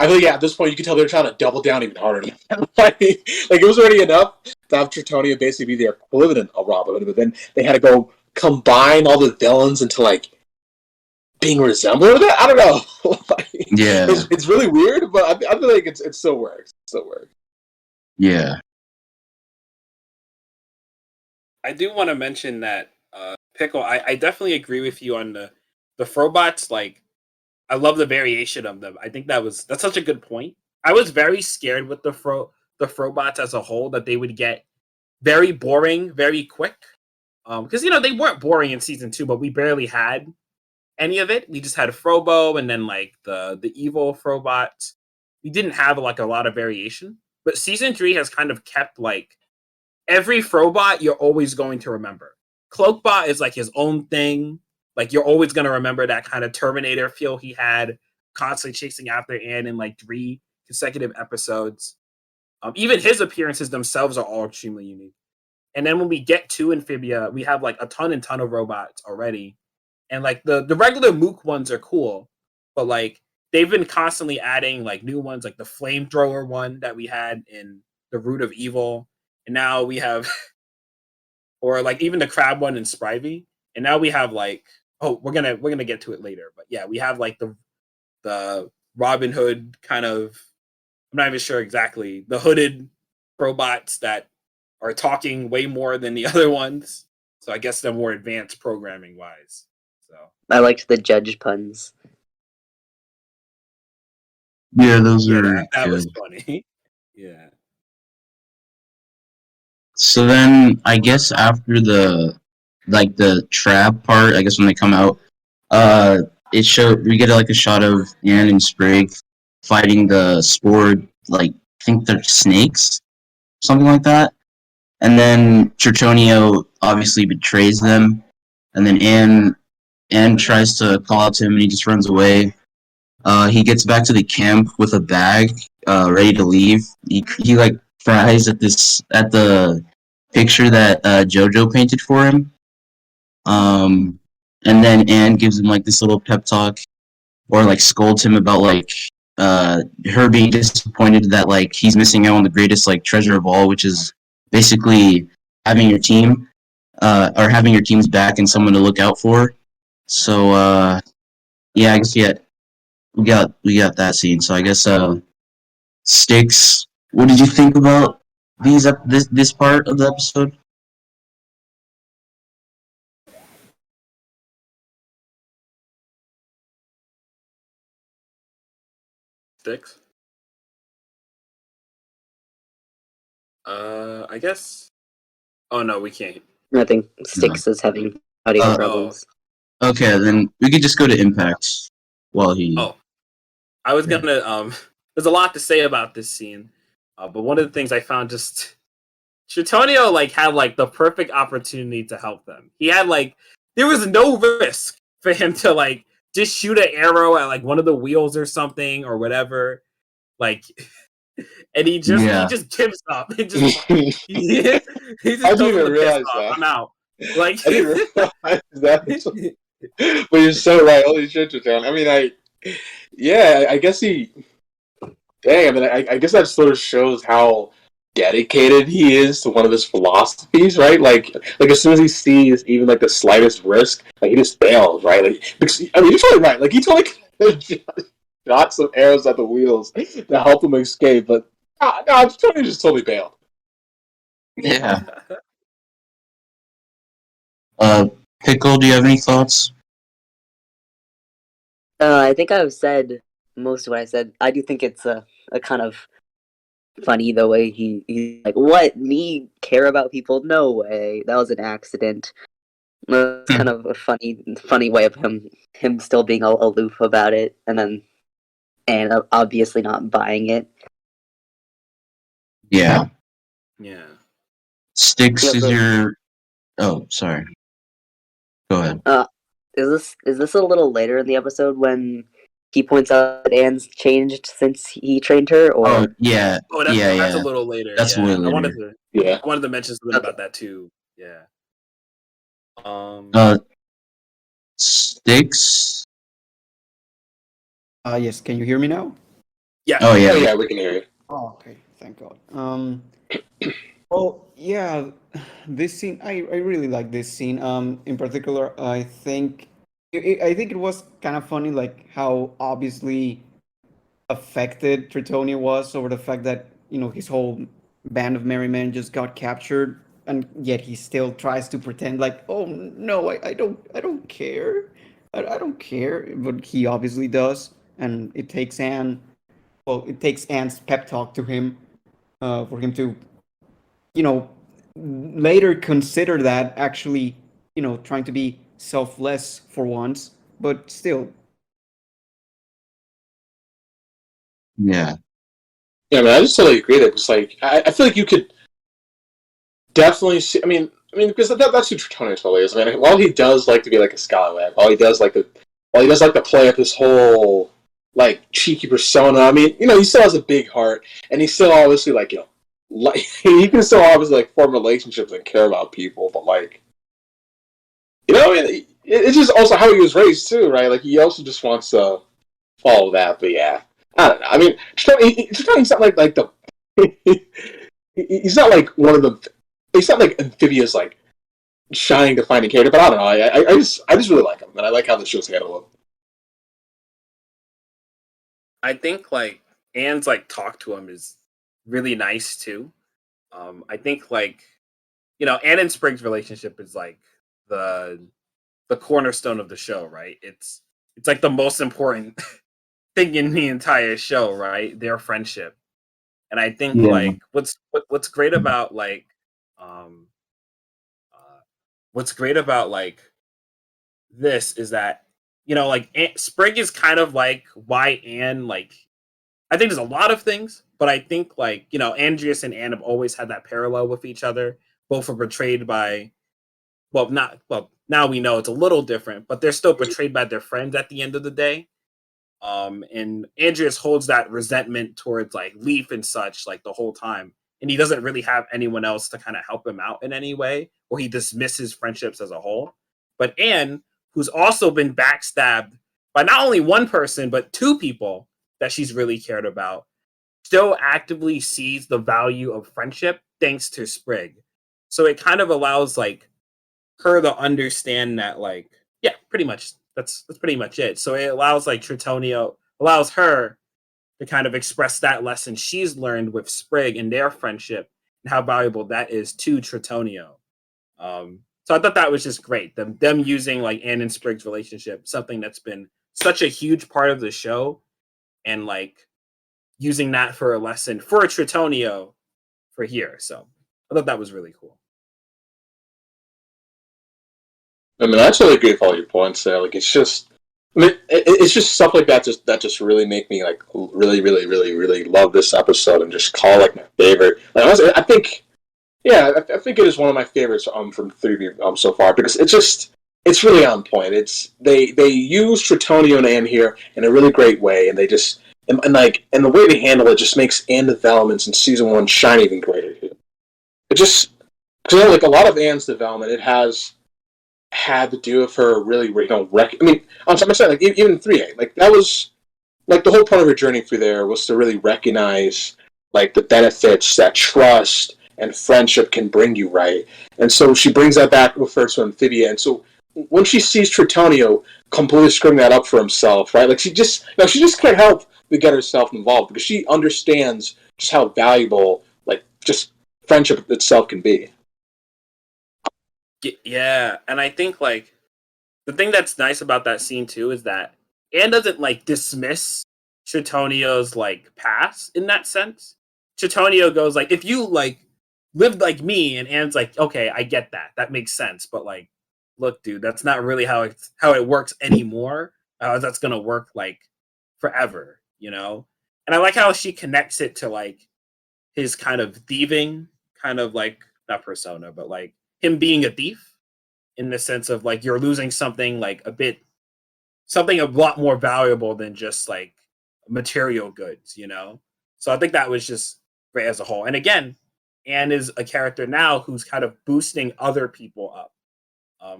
I feel at this point you can tell they're trying to double down even harder. Like it was already enough to have Tritonia basically be their equivalent of Robin Hood, but then they had to go combine all the villains into like being resemblant of that. I don't know. Like, Yeah. it's really weird, but I feel like it still works. It still works. Yeah. I do want to mention that Pickle. I definitely agree with you on the Frobots. Like, I love the variation of them. I think that's such a good point. I was very scared with the Frobots as a whole that they would get very boring very quick. Because they weren't boring in season 2, but we barely had any of it. We just had Frobo and then like the evil Frobots. We didn't have like a lot of variation. But season 3 has kind of kept like every Frobot you're always going to remember. Cloakbot is like his own thing. Like you're always going to remember that kind of Terminator feel he had, constantly chasing after Anne in like 3 consecutive episodes. Even his appearances themselves are all extremely unique. And then when we get to Amphibia, we have like a ton of robots already. And like the regular Mook ones are cool, but like they've been constantly adding like new ones, like the flamethrower one that we had in the Root of Evil. And now we have or like even the crab one in Sprivey. And now we have like we're gonna get to it later. But yeah, we have like the Robin Hood kind of, I'm not even sure exactly, the hooded robots that are talking way more than the other ones. So I guess they're more advanced programming wise. So I liked the judge puns. Yeah, those yeah, are that was good. funny. Yeah. So then I guess after the trap part, I guess when they come out, we get like a shot of Anne and Sprig fighting the spore, like I think they're snakes, something like that. And then Tritonio obviously betrays them, and then Anne tries to call out to him, and he just runs away. He gets back to the camp with a bag, ready to leave. He like fries at the picture that JoJo painted for him. And then Anne gives him like this little pep talk, or like scolds him about like her being disappointed that like he's missing out on the greatest like treasure of all, which is basically having your team, or having your team's back and someone to look out for. So yeah, I guess we got that scene. So I guess Sticks. What did you think about this part of the episode? Sticks. I guess. Oh no, we can't. I think Styx is having audio Uh, problems. Okay, then we could just go to Impact while he. Oh, I was gonna. There's a lot to say about this scene, but one of the things I found just Tritonio like had like the perfect opportunity to help them. He had like there was no risk for him to like just shoot an arrow at like one of the wheels or something or whatever. Like, and he Yeah. just gives up. He just he just I didn't tells him even to piss realize off. that. I'm out. Like, I didn't realize that. But you're so right. Holy shit, Triton. I mean, I guess he. Dang, I mean, I guess that sort of shows how dedicated he is to one of his philosophies, right? Like as soon as he sees even like the slightest risk, like he just fails, right? Like, because, I mean, you're totally right. Like he totally shot some arrows at the wheels to help him escape, but no, Tony just totally bailed. Yeah. Pickle, do you have any thoughts? I think I've said most of what I said. I do think it's a kind of funny the way he's like, what, me care about people? No way, that was an accident. It's kind of a funny way of him still being aloof about it, and obviously not buying it. Yeah. yeah. Sticks Yeah, is so- your. Oh, sorry. Go ahead. Is this a little later in the episode when he points out that Anne's changed since he trained her, or Oh, yeah. Oh, that's Yeah. a little later. That's yeah, way later. Yeah. I wanted to mention something Okay. about that too. Yeah. Sticks. Yes, can you hear me now? Yeah. Oh Oh yeah. yeah, we can hear you. Oh, okay. Thank God. Well, yeah, this scene, I really like this scene. In particular, I think it was kind of funny, like how obviously affected Tritonia was over the fact that his whole band of merry men just got captured, and yet he still tries to pretend like, oh no, I don't care, I don't care, but he obviously does, and it takes Anne's pep talk to him, for him to you know later consider that actually trying to be selfless for once, but still. Yeah. Yeah, man, I just totally agree that it's like I feel like you could definitely see. Because that's who Tritonia totally is. I mean, while he does like to be like a scallywag, while he does like to play up his whole like cheeky persona. I mean, he still has a big heart, and he's still obviously like like he can still obviously like form relationships and care about people, but like I mean, it's just also how he was raised too, right? Like he also just wants to follow that, but yeah. I don't know. I mean, Tritonia, not like the. He's not like one of the. He's not like Amphibia's like shining defining character, but I don't know. I just really like him, and I like how the show's handled him. I think like Anne's like talk to him is really nice too. I think like Anne and Sprig's relationship is like the cornerstone of the show, right? It's like the most important thing in the entire show, right? Their friendship. And I think Yeah. like what's great about like um what's great about like this is that like Sprig is kind of like why Anne like I think there's a lot of things, but I think like Andreas and Anne have always had that parallel with each other. Both are portrayed by not now we know it's a little different, but they're still portrayed by their friends at the end of the day. And Andreas holds that resentment towards like Leif and such like the whole time, and he doesn't really have anyone else to kind of help him out in any way, or he dismisses friendships as a whole. But Anne, who's also been backstabbed by not only one person but two people that she's really cared about, still actively sees the value of friendship thanks to Sprig. So it kind of allows like her to understand that like yeah, pretty much that's pretty much it. So it allows like Tritonio allows her to kind of express that lesson she's learned with Sprig and their friendship and how valuable that is to Tritonio. So I thought that was just great. Them using like Anne and Sprig's relationship, something that's been such a huge part of the show, and like using that for a lesson for Tritonio for here. So I thought that was really cool. I mean, I totally agree with all your points there. Like, it's just, it's just stuff like that that just really make me like really, really, really, really love this episode and just call it, like my favorite. Like, honestly, I think, yeah, I think it is one of my favorites from 3B so far because it's really on point. They use Tritonio and Anne here in a really great way, and they just and the way they handle it just makes Anne developments in season 1 shine even greater. It just because like a lot of Anne's development, it has had to do with her really, I mean, I'm saying like even 3A, like that was like the whole point of her journey through there was to really recognize like the benefits that trust and friendship can bring you, right? And so she brings that back with her to Amphibia, and so when she sees Tritonio completely screwing that up for himself, right? Like she just can't help but get herself involved because she understands just how valuable like just friendship itself can be. Yeah, and I think like the thing that's nice about that scene too is that Anne doesn't like dismiss Tritonio's like past in that sense. Tritonio goes like, if you like lived like me, and Anne's like, okay, I get that. That makes sense. But like, look, dude, that's not really how it works anymore. That's gonna work like forever, you know? And I like how she connects it to like his kind of thieving, kind of like not persona, but like him being a thief in the sense of like you're losing something like something a lot more valuable than just like material goods, you know? So I think that was just great as a whole. And again, Anne is a character now who's kind of boosting other people up.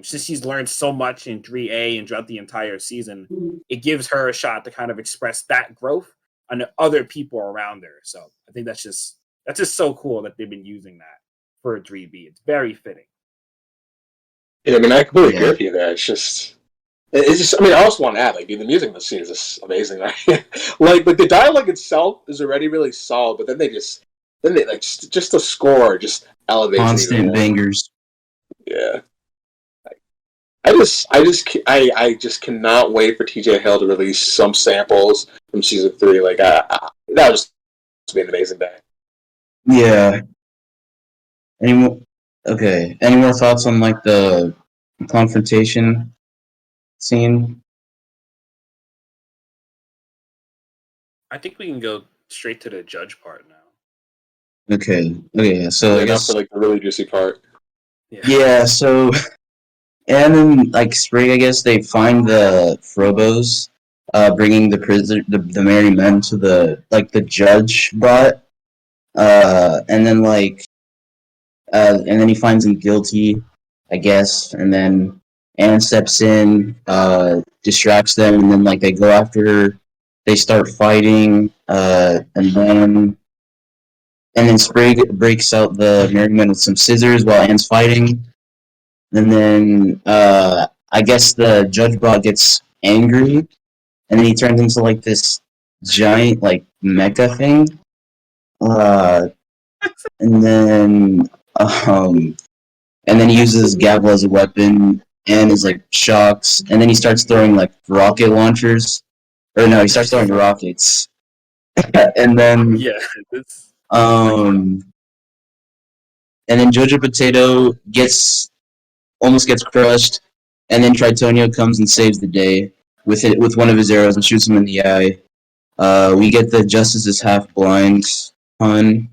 Since she's learned so much in 3A and throughout the entire season, it gives her a shot to kind of express that growth on other people around her. So I think that's just so cool that they've been using that for a 3B. It's very fitting. Yeah, I mean, I completely agree with you there. It's just, I mean, I also want to add, like, the music in the scene is just amazing. Right? like the dialogue itself is already really solid, but then they like just the score just elevates constant bangers. Yeah. I just cannot wait for TJ Hill to release some samples from season 3. Like, that was just be an amazing day. Yeah. Any more thoughts on like the confrontation scene? I think we can go straight to the judge part now. Okay. So I guess for like the really juicy part. Yeah. So and then like Spring, I guess they find the Frobos, bringing the prisoner, the merry men to the judge brought, and then and then he finds him guilty, I guess, and then Anne steps in, distracts them, and then they go after her. They start fighting, and then Sprague breaks out the Merryman with some scissors while Anne's fighting. And then I guess the judge bot gets angry, and then he turns into this giant mecha thing. And then he uses gavel as a weapon, and is shocks, and then he starts throwing rocket launchers. Or no, he starts throwing rockets. And then and then Jojo Potato almost gets crushed, and then Tritonio comes and saves the day with one of his arrows and shoots him in the eye. We get the Justice is half blind pun,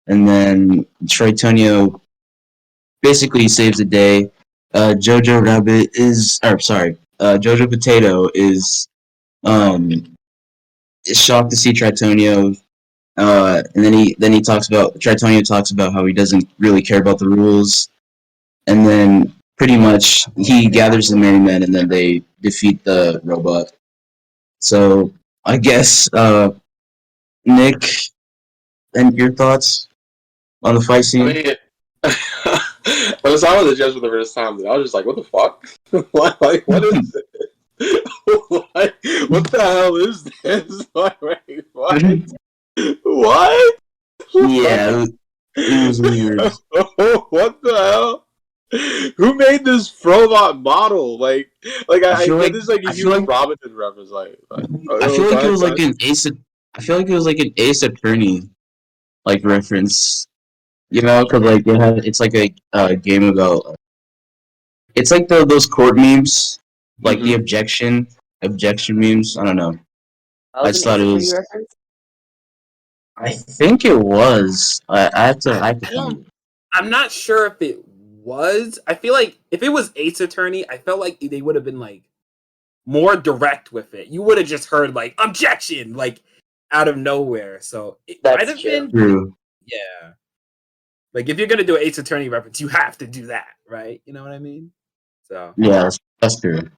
and then Tritonio basically saves the day. Jojo Potato is shocked to see Tritonio, and then Tritonio talks about how he doesn't really care about the rules, and then pretty much he gathers the Merry Men, and then they defeat the robot. So I guess Nick, and your thoughts on the fight scene? I mean, when I saw the judge for the first time, I was just like, "What the fuck? what is it? What the hell is this? What? What? Yeah, it was weird. What the hell? Who made this robot model? I get this a human Robinson reference. I feel like it was like an Ace. I feel like it was like an Ace Attorney reference. Because it's like a game about. It's like those court memes, the objection memes. I don't know. I just thought it was. Reference? I think it was. I have to. I'm not sure if it was. I feel like if it was Ace Attorney, I felt like they would have been more direct with it. You would have just heard objection out of nowhere. So it might have been true. Yeah. If you're gonna do an Ace Attorney reference, you have to do that, right? You know what I mean? So yeah, that's true.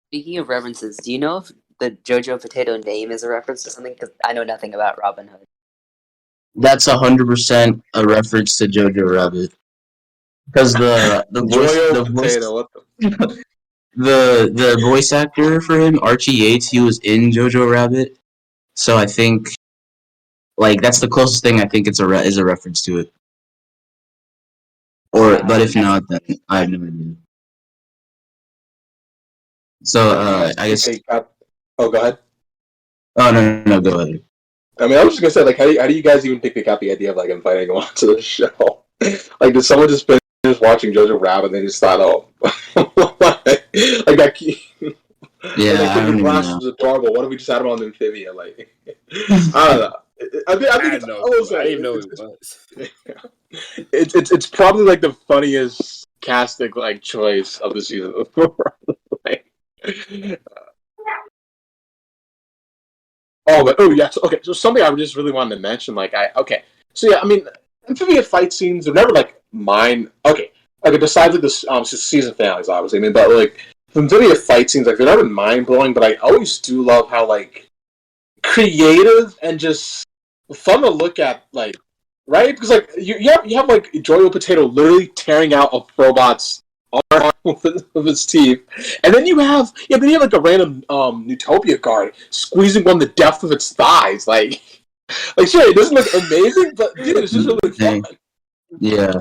Speaking of references, do you know if the Jojo Potato name is a reference to something? Because I know nothing about Robin Hood. That's 100% a reference to Jojo Rabbit. Because the voice actor for him, Archie Yates, he was in Jojo Rabbit. So I think that's the closest thing I think is a reference to it. But if not, then I have no idea. So I guess. Oh, go ahead. Oh no, go ahead. I mean, I was just gonna say, how do you guys even think they got the idea of inviting him onto the show? Did someone just finish watching Jojo Rabbit and they just thought, oh, that key? Yeah, I don't know. Was adorable. What if we just had him on Amphibia? I don't know. I think it's. I didn't know it was. It's probably the funniest casting choice of the season. Okay. So something I just really wanted to mention, So yeah, I mean, Amphibia fight scenes are never mine. Okay, besides the season finales, obviously. I mean, but Amphibia fight scenes, they're never mind blowing. But I always do love how creative and just fun to look at, like, right? Because like you have like Joey Potato literally tearing out a robot's arm with his teeth, and then you have like a random Newtopia guard squeezing one the depth of its thighs, like sure, it doesn't look amazing, but dude, it's just really fun. Yeah.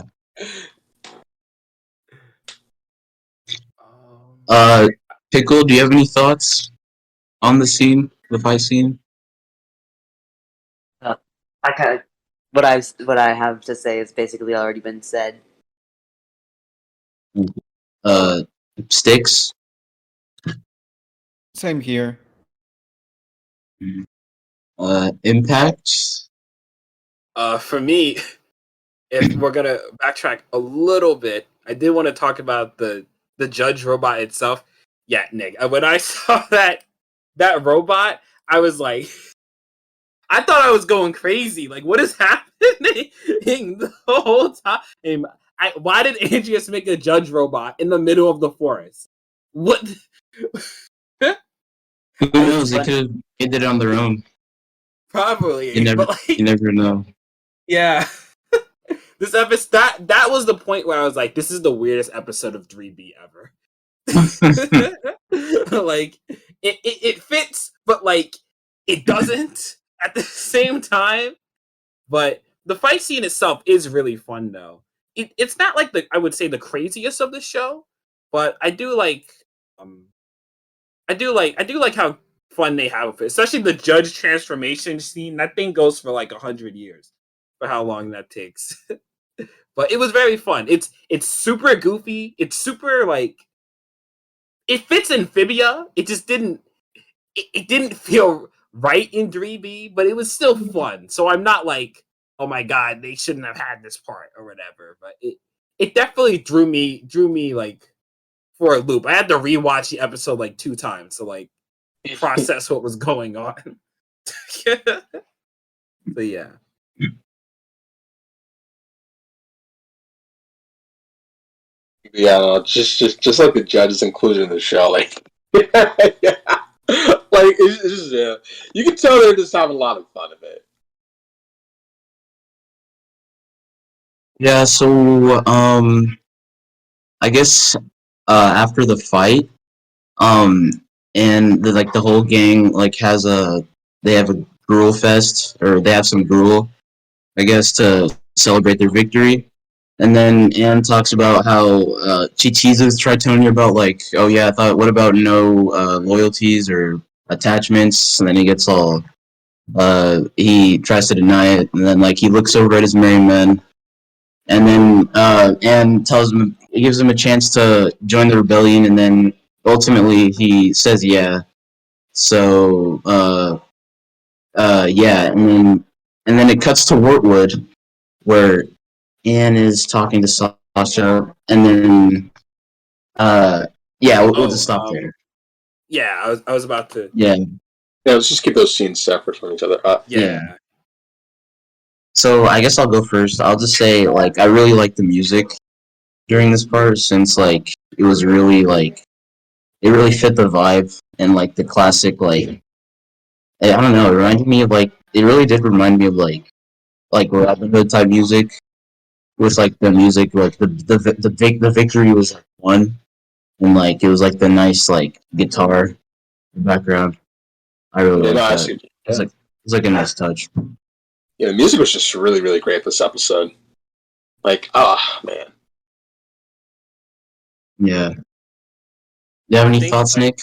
Pickle, do you have any thoughts on the scene, the fight scene? I kind of what I have to say has basically already been said. Sticks. Same here. Impact. For me, if we're gonna backtrack a little bit, I did want to talk about the judge robot itself. Yeah, Nick. When I saw that robot, I was like, I thought I was going crazy. Like, what is happening the whole time? Why did Andreas make a judge robot in the middle of the forest? What? Who knows? They could have did it on their own. Probably. You never, but like, you never know. Yeah. This episode, that was the point where I was like, this is the weirdest episode of 3B ever. Like, it fits, but like, it doesn't at the same time. But the fight scene itself is really fun, though. It's not like I would say the craziest of the show, but I do like how fun they have with it, especially the judge transformation scene. That thing goes for like 100 years for how long that takes. But it was very fun. It's super goofy. It's super like, it fits Amphibia. It just didn't. It didn't feel right in 3B, but it was still fun. So I'm not like, oh my god, they shouldn't have had this part or whatever. But it definitely drew me like for a loop. I had to rewatch the episode like 2 times to like process what was going on. So yeah. Yeah, no, just like the judge's inclusion in the show, like, yeah. Like it's just, yeah, you can tell they're just having a lot of fun of it. Yeah. So I guess after the fight, and the whole gang like they have a gruel fest, or they have some gruel, I guess, to celebrate their victory. And then Anne talks about how she teases Tritonia about like, oh yeah, what about no loyalties or attachments? And then he gets all he tries to deny it, and then like he looks over at his merry men, and then Anne gives him a chance to join the rebellion, and then ultimately he says yeah. So yeah, and then it cuts to Wartwood, where Anne is talking to Sasha, and then yeah, we'll just stop there. Yeah, I was about to. Yeah, let's just keep those scenes separate from each other. Yeah. So I guess I'll go first. I'll just say like I really like the music during this part, since like it was really like it really fit the vibe and like the classic like I don't know, it reminded me of like it really did remind me of like Robin Hood type music, with like the music like the victory was like won, and like it was like the nice like guitar background. I really like that. It was like a nice touch. Yeah, the music was just really, really great this episode. Like, man. Yeah. Do you have any thoughts, Nick?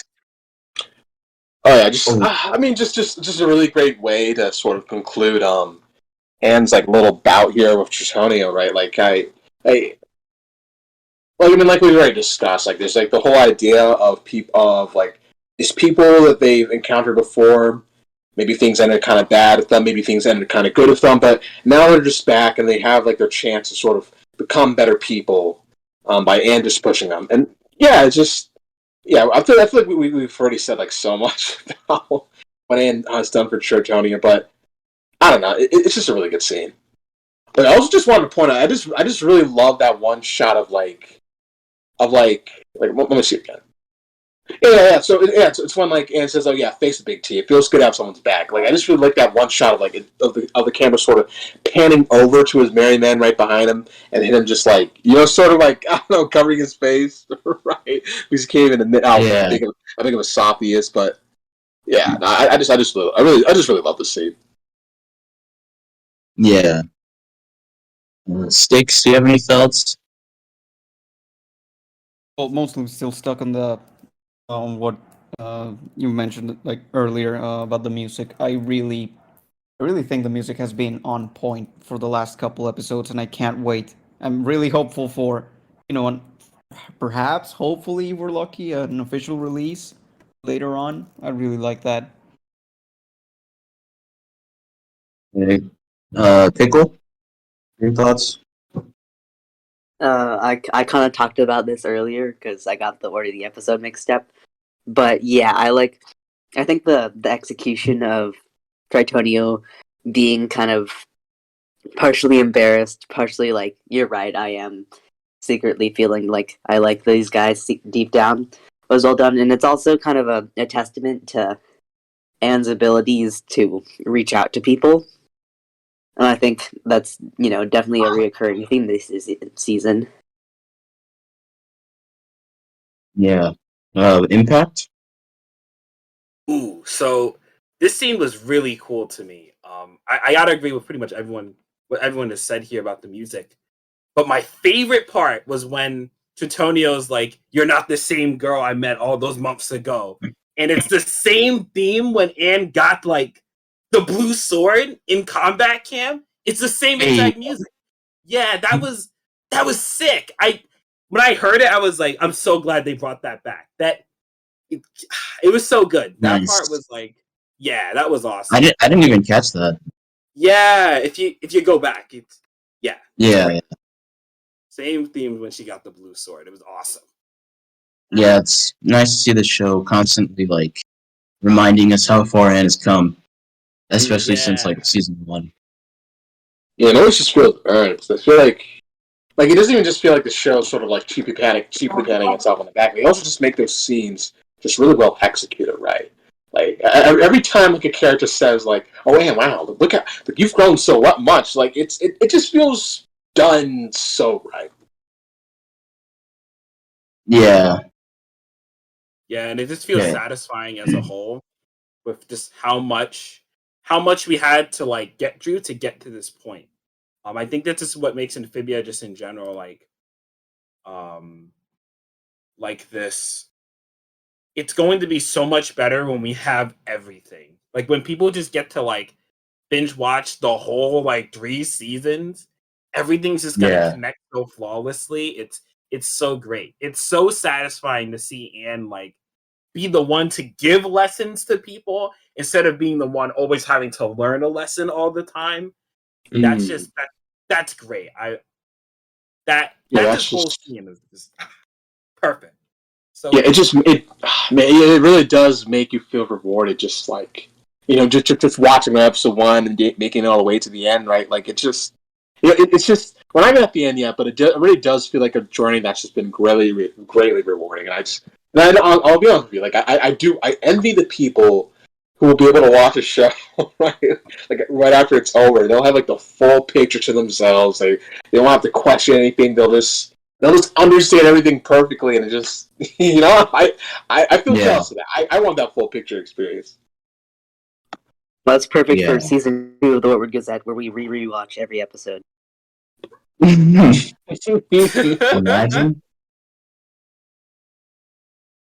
Oh yeah, I mean, just a really great way to sort of conclude Anne's like little bout here with Tritonia, right? Like like we've already discussed, like there's like the whole idea of like these people that they've encountered before. Maybe things ended kind of bad with them, maybe things ended kind of good with them, but now they're just back and they have like their chance to sort of become better people by Anne just pushing them. And yeah, it's just, yeah, I feel like we've already said like so much about what Anne has done for Tritonia, but I don't know, it's just a really good scene. But I also just wanted to point out, I just really love that one shot of let me see it again. Yeah. So it's one like, and it says, "Oh yeah, face a big T." It feels good to have someone's back. Like I just really like that one shot of like of the camera sort of panning over to his merry man right behind him, and him just like sort of like I don't know, covering his face, right? Because he can't even admit how Yeah, big of a sop he is. But yeah, no, I just really love the scene. yeah. Sticks, do you have any thoughts? Well, mostly still stuck on the on what you mentioned like earlier about the music. I really think the music has been on point for the last couple episodes, and I can't wait. I'm really hopeful for perhaps, hopefully, we're lucky, an official release later on. I really like that. Okay. Pickle, your thoughts? I kind of talked about this earlier because I got the order of the episode mixed up. But yeah, I think the execution of Tritonio being kind of partially embarrassed, partially like, you're right, I am secretly feeling like I like these guys deep down was well done. And it's also kind of a testament to Anne's abilities to reach out to people. And I think that's, definitely a reoccurring theme this season. Yeah. Impact? Ooh, so this scene was really cool to me. I gotta agree with pretty much what everyone has said here about the music. But my favorite part was when Tritonio's like, "You're not the same girl I met all those months ago," and it's the same theme when Anne got like the blue sword in combat camp. It's the same Hey, exact music. Yeah, that was sick. When I heard it, I was like, I'm so glad they brought that back. It, it was so good. That part nice. was like, yeah, that was I awesome. didn't. I didn't even catch that. Yeah, if you go back, it's Yeah, great. Same theme when she got the blue sword. It was awesome. yeah. It's nice to see the show constantly like reminding us how far Anne has come, especially since Yeah. like season 1. Yeah, it always just feels earned. I feel like it doesn't even just feel like the show sort of like cheaply patting itself on the back. They also just make those scenes just really well executed, right? Like every time like a character says like, "Oh man, wow, look you've grown so much." Like it just feels done so right. Yeah. Yeah, and it just feels Okay. satisfying as a whole with just how much we had to like get through to get to this point. I think that's just what makes Amphibia just in general um like this. It's going to be so much better when we have everything. Like when people just get to like binge watch the whole like 3 seasons, everything's just gonna Yeah. connect so flawlessly. It's so great. It's so satisfying to see Anne like be the one to give lessons to people instead of being the one always having to learn a lesson all the time. That's Mm. just that's great. That Yeah, this that's whole just scene is just perfect. So yeah. It good. just man, it really does make you feel rewarded. Just like just watching episode 1 and making it all the way to the end, right? Like it's just it's just we're not even at the end yet, but it really does feel like a journey that's just been greatly rewarding. I'll be honest with you, like I envy the people who will be able to watch a show right like right after it's over. They'll have like the full picture to themselves. They don't have to question anything. They'll just understand everything perfectly, and it just I feel Yeah. jealous of that. I want that full picture experience. Well, that's perfect Yeah. for season 2 of the Wartwood Gazette, where we rewatch every episode. Imagine.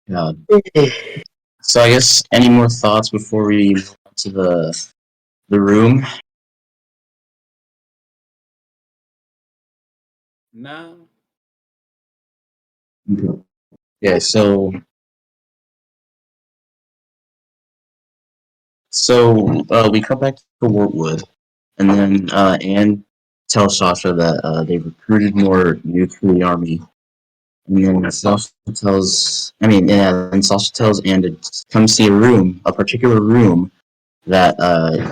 God. So I guess any more thoughts before we move on to the room? No. Yeah. So we come back to Wartwood, and then Anne tells Sasha that they recruited more Newts for the army. And then Sasha and Sasha tells Anne to come see a particular room that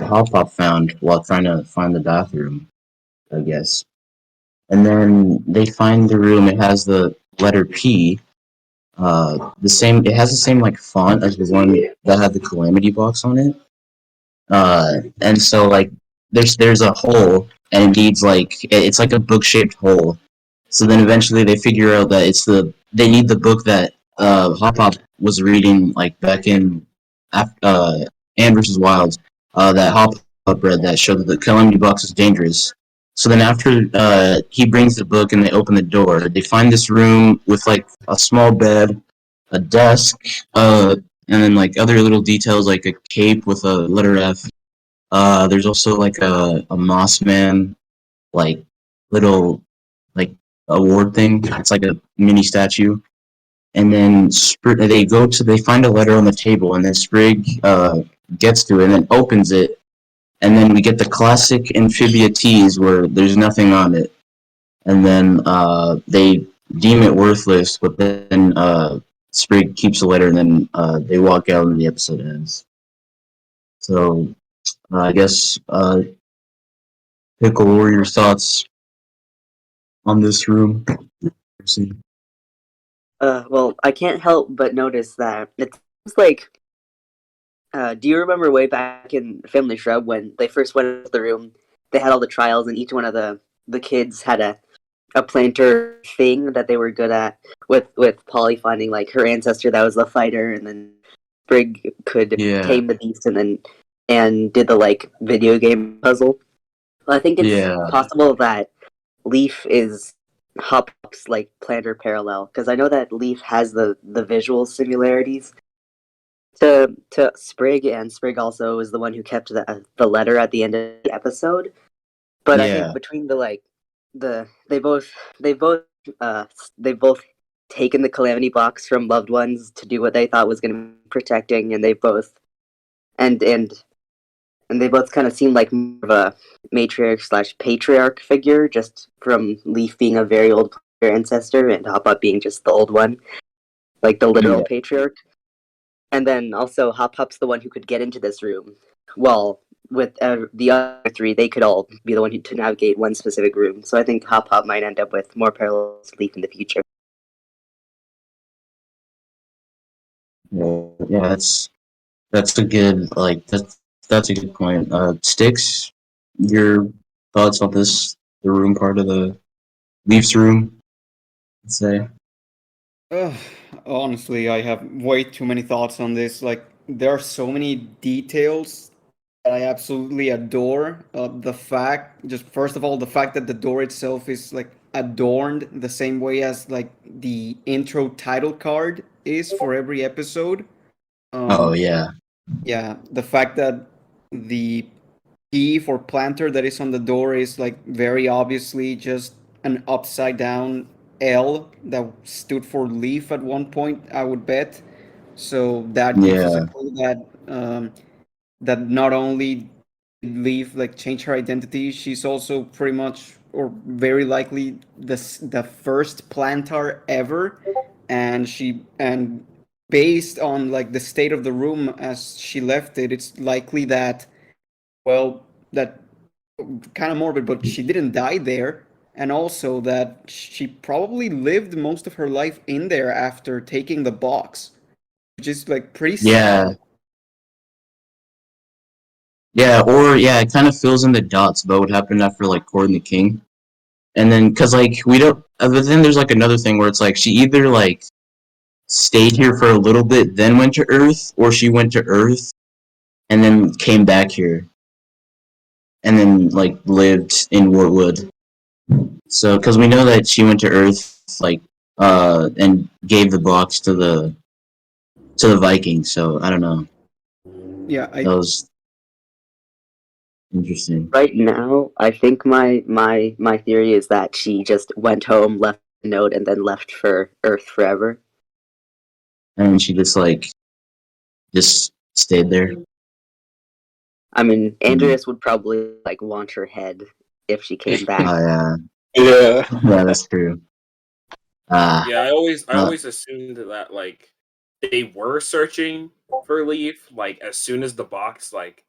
Hop Pop found while trying to find the bathroom, I guess. And then they find the room. It has the letter P. the same. It has the same like font as the one that had the Calamity box on it. And so like there's a hole, and it needs like it's like a book shaped hole. So then eventually they figure out that they need the book that Hop Hop was reading like back in Ant vs. Wild, that Hop Hop read that showed that the Calamity box is dangerous. So then after he brings the book and they open the door, they find this room with like a small bed, a desk, and then like other little details like a cape with a letter F. There's also like a Moss Man like little like award thing. It's like a mini statue. And then they find a letter on the table, and then Sprig gets to it and then opens it, and then we get the classic Amphibia tease where there's nothing on it, and then they deem it worthless, but then Sprig keeps the letter, and then they walk out, and the episode ends. So I guess Pickle, what were your thoughts on this room? Well, I can't help but notice that it seems like. Do you remember way back in Family Shrub when they first went into the room? They had all the trials, and each one of the kids had a planter thing that they were good at. With Polly finding like her ancestor that was the fighter, and then Sprig could tame the beast, and did the like video game puzzle. Well, I think it's possible that Leif is Hop's like planter parallel, because I know that Leif has the visual similarities to Sprig, and Sprig also is the one who kept the letter at the end of the episode. But I think between they've both taken the Calamity box from loved ones to do what they thought was going to be protecting, and they both and they both kind of seem like more of a matriarch / patriarch figure, just from Leif being a very old ancestor and Hop Hop being just the old one, like the literal patriarch. And then also Hop Hop's the one who could get into this room. Well, with the other three, they could all be the one to navigate one specific room. So I think Hop Hop might end up with more parallels to Leif in the future. Well, yeah, that's a good that's a good point. Sticks, your thoughts on the room part of the Leafs room? Let's say. Honestly, I have way too many thoughts on this. Like, there are so many details that I absolutely adore. Just first of all, the fact that the door itself is like adorned the same way as like the intro title card is for every episode. Oh yeah. Yeah, the fact that the P for planter that is on the door is like very obviously just an upside down L that stood for leaf at one point, I would bet. So that gives us a clue that that not only did Leaf like change her identity, she's also pretty much or very likely the first plantar ever, and based on like the state of the room as she left it, it's likely that well that kind of morbid, but she didn't die there, and also that she probably lived most of her life in there after taking the box, which is like pretty sad. It kind of fills in the dots about what happened after like Court the King, and then because like we don't. But then there's like another thing where it's like she either like stayed here for a little bit, then went to Earth, or she went to Earth and then came back here, and then like lived in Wartwood. So because we know that she went to Earth like and gave the box to the Vikings. So I don't know. Yeah, that was interesting. Right now, I think my theory is that she just went home, left a note, and then left for Earth forever. And she just stayed there. I mean, Andreas would probably like want her head if she came back. Yeah, that's true. I always assumed that like they were searching for Leaf like as soon as the box like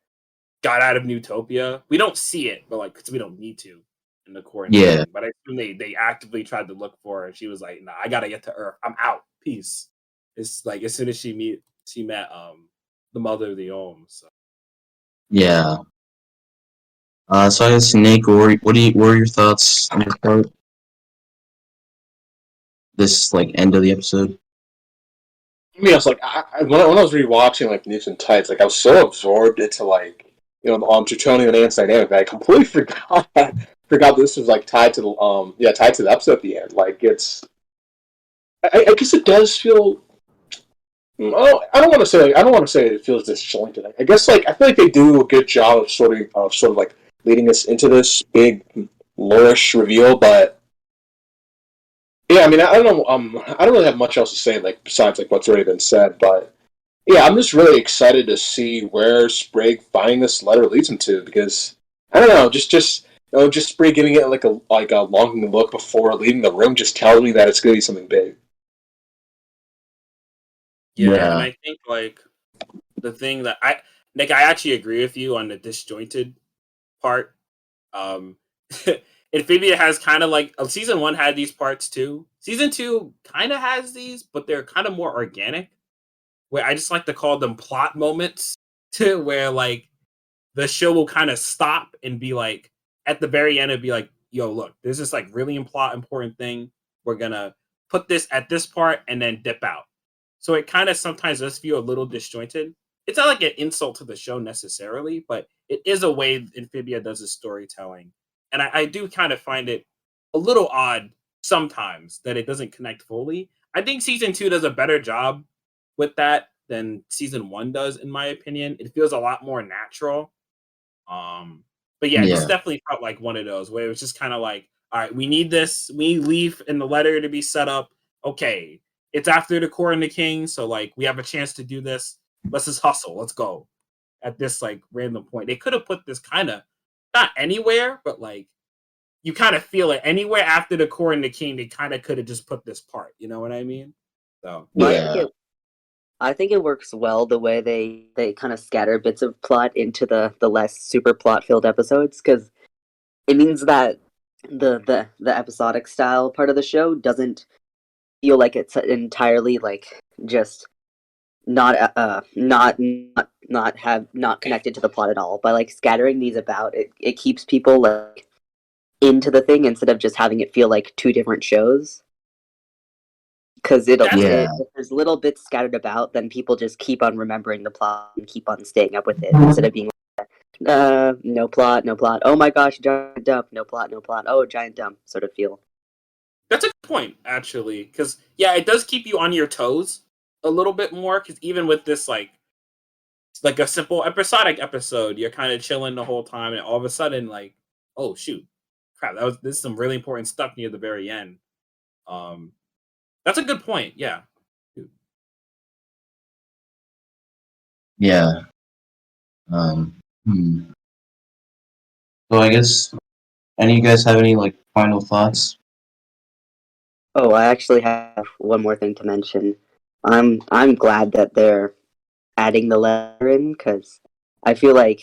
got out of Newtopia. We don't see it, but like because we don't need to in the core. But I assume they actively tried to look for her, and she was like, "Nah, I gotta get to Earth. I'm out. Peace." It's like as soon as she met the mother of the Ohm. So Yeah. So I guess Nick, what are your thoughts on this like end of the episode? I mean, I was like, when I was rewatching like Newts and Tights, like I was so absorbed into like Tritonium and Ant's dynamic that I completely forgot this was like tied to the episode at the end. Like I guess it does feel. Oh, I don't want to say it feels disjointed. I guess like I feel like they do a good job of sort of like leading us into this big lorish reveal, but yeah, I mean I don't know. I don't really have much else to say like besides like what's already been said, but yeah, I'm just really excited to see where Sprague finding this letter leads him to because I don't know, just Sprague giving it like a longing look before leaving the room just tells me that it's gonna be something big. yeah, and I think like the thing that Nick, I actually agree with you on the disjointed part. Um, Amphibia has kind of like season 1 had these parts too. Season 2 kind of has these, but they're kind of more organic. Where I just like to call them plot moments, to where like the show will kind of stop and be like at the very end, it'd be like, "Yo, look, there's this like really important thing. We're gonna put this at this part and then dip out." So it kind of sometimes does feel a little disjointed. It's not like an insult to the show necessarily, but it is a way Amphibia does its storytelling. And I do kind of find it a little odd sometimes that it doesn't connect fully. I think season 2 does a better job with that than season 1 does, in my opinion. It feels a lot more natural. But yeah, this Yeah. definitely felt like one of those where it was just kind of like, all right, we need this. We need Leif in the letter to be set up. Okay, it's after the core and the king, so like we have a chance to do this. Let's just hustle. Let's go at this like random point. They could have put this kind of not anywhere, but like you kind of feel it anywhere after the core and the king. They kind of could have just put this part. You know what I mean? So But I think it works well the way they kind of scatter bits of plot into the less super plot filled episodes because it means that the episodic style part of the show doesn't feel like it's entirely like just not not connected to the plot at all. By like scattering these about, it keeps people like into the thing instead of just having it feel like two different shows. Because if there's little bits scattered about, then people just keep on remembering the plot and keep on staying up with it instead of being like, no plot, no plot. Oh my gosh, giant dump, no plot, no plot. Oh, giant dump, sort of feel. that's a good point, actually, because yeah, it does keep you on your toes a little bit more. Because even with this, like a simple episodic episode, you're kind of chilling the whole time, and all of a sudden, like, oh shoot, crap, this is some really important stuff near the very end. Um, that's a good point. Yeah. Yeah. So I guess any of you guys have any like final thoughts? Oh, I actually have one more thing to mention. I'm glad that they're adding the letter in because I feel like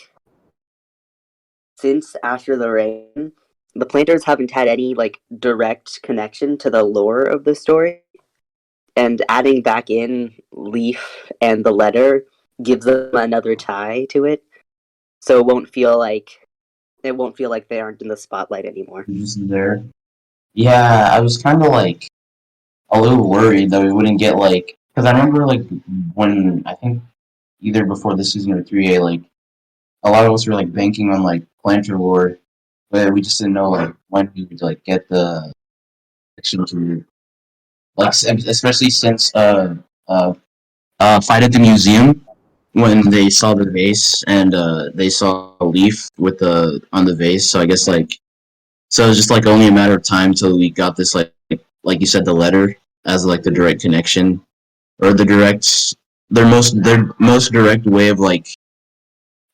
since After the Rain, the planters haven't had any like direct connection to the lore of the story, and adding back in Leif and the letter gives them another tie to it, so it won't feel like they aren't in the spotlight anymore. Just there. Yeah, I was kind of like a little worried that we wouldn't get like because I remember like when I think either before the season or 3A like a lot of us were like banking on like Planter War, but we just didn't know like when we would like get the action to like especially since fight at the museum when they saw the vase and they saw a leaf with the on the vase. So I guess like so it was just like only a matter of time till we got this like you said the letter as like the direct connection or their most direct way of like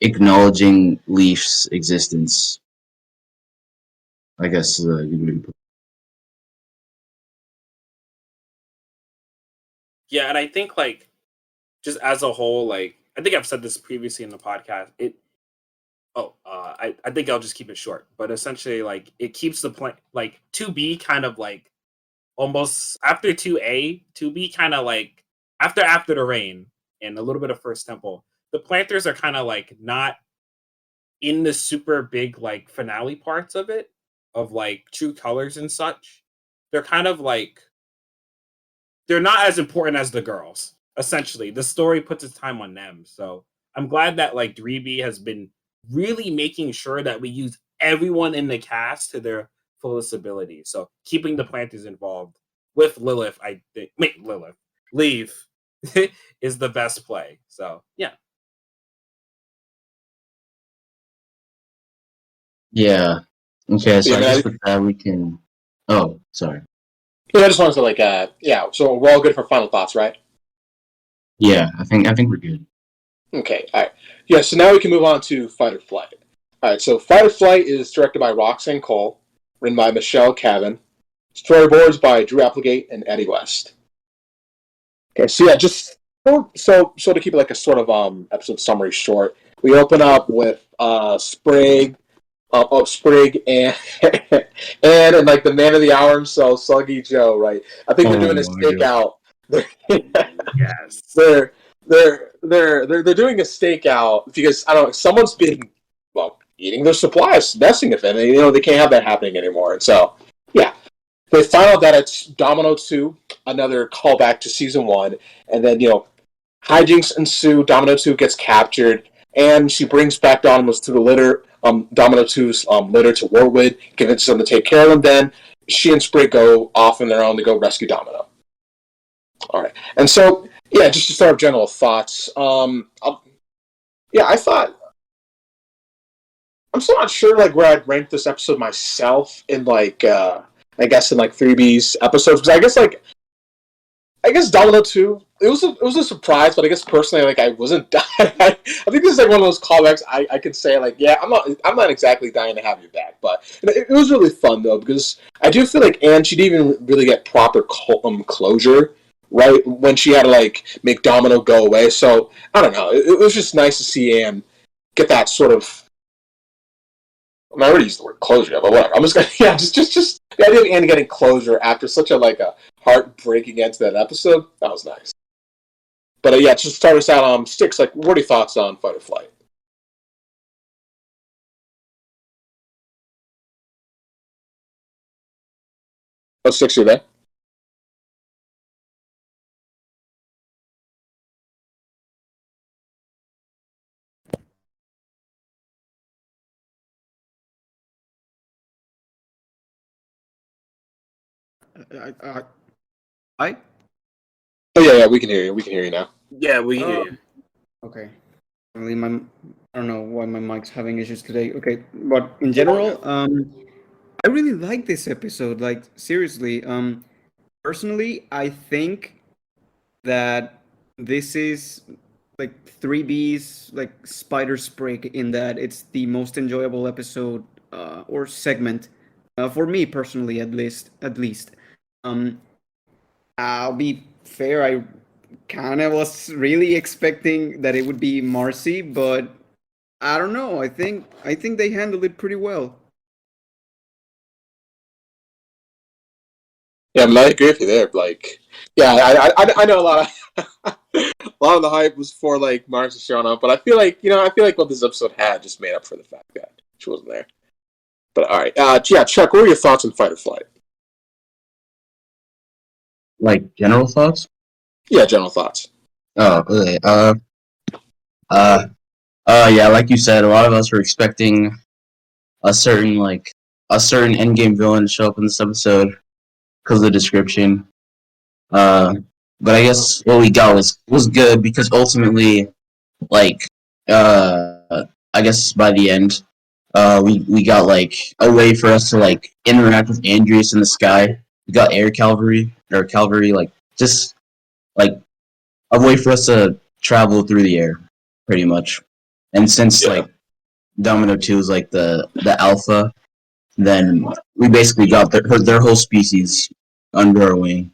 acknowledging Leaf's existence. I guess Yeah, and I think like just as a whole, like I think I've said this previously in the podcast. I think I'll just keep it short. But essentially, like it keeps the plan like 2B kind of like almost after 2A, 2B kind of like after the rain and a little bit of First Temple, the planters are kind of like not in the super big like finale parts of it, of like true colors and such. They're kind of like they're not as important as the girls. Essentially, the story puts its time on them. So I'm glad that like 3B has been really making sure that we use everyone in the cast to their fullest ability. So keeping the planters involved with Lilith, I think. Wait, Leif is the best play. So yeah. Yeah. Okay, so Yeah, I man, guess with that we can. Oh, sorry. I just wanted to like, yeah. So we're all good for final thoughts, right? Yeah, I think we're good. Okay, all right. Yeah, so now we can move on to Fight or Flight. All right, so Fight or Flight is directed by Roxanne Cole, written by Michelle Cavan, storyboards by Drew Applegate and Eddie West. Okay, so yeah, just so to keep it like a sort of episode summary short, we open up with Sprig, Sprig and like the man of the hour himself, Soggy Joe. Right? I think they're doing a stakeout. Yes. They're doing a stakeout because I don't know, someone's been eating their supplies, messing with them, and they can't have that happening anymore. And so yeah, they find out that it's Domino 2, another callback to season 1, and then hijinks ensue. Domino 2 gets captured, and she brings back Domino to the litter. Domino 2's litter to Wartwood, convinces them to take care of them. Then she and Sprig go off on their own to go rescue Domino. All right, and so yeah, just to start with general thoughts. I thought I'm still not sure like where I'd rank this episode myself in like I guess in like 3B's episodes, because I guess Domino 2 it was a surprise, but I guess personally like I wasn't dying. I think this is like one of those callbacks I could say like, yeah, I'm not exactly dying to have you back, but it was really fun though, because I do feel like Anne, she didn't even really get proper closure right when she had to like make Domino go away. So I don't know, it was just nice to see Anne get that sort of, I already used the word closure, but whatever. I'm just gonna, just the idea of Anne getting closure after such a heartbreaking end to that episode. That was nice. But yeah, just start us out. Sticks. Like, what are your thoughts on Fight or Flight? Oh, Sticks, you there? I Oh yeah, we can hear you. We can hear you now. Yeah, we hear you. okay. Really, I don't know why my mic's having issues today. Okay, but in general, I really like this episode. Like seriously, personally, I think that this is like 3B's like Spider Sprig in that it's the most enjoyable episode or segment for me personally, at least. Um, I'll be fair. I kind of was really expecting that it would be Marcy, but I don't know. I think they handled it pretty well. Yeah, I agree with you there. Like, yeah, I know a lot of a lot of the hype was for like Marcy showing up, but I feel like what this episode had just made up for the fact that she wasn't there. But all right, yeah, Chuck, what were your thoughts on Fight or Flight? Like general thoughts? Yeah, general thoughts. Oh, okay. Yeah, like you said, a lot of us were expecting a certain endgame villain to show up in this episode because of the description. But I guess what we got was good because ultimately, like, I guess by the end, we got like a way for us to like interact with Andreas in the sky. We got air cavalry or cavalry, like just like a way for us to travel through the air, pretty much. And since like Domino 2 is like the alpha, then we basically got their whole species under our wing.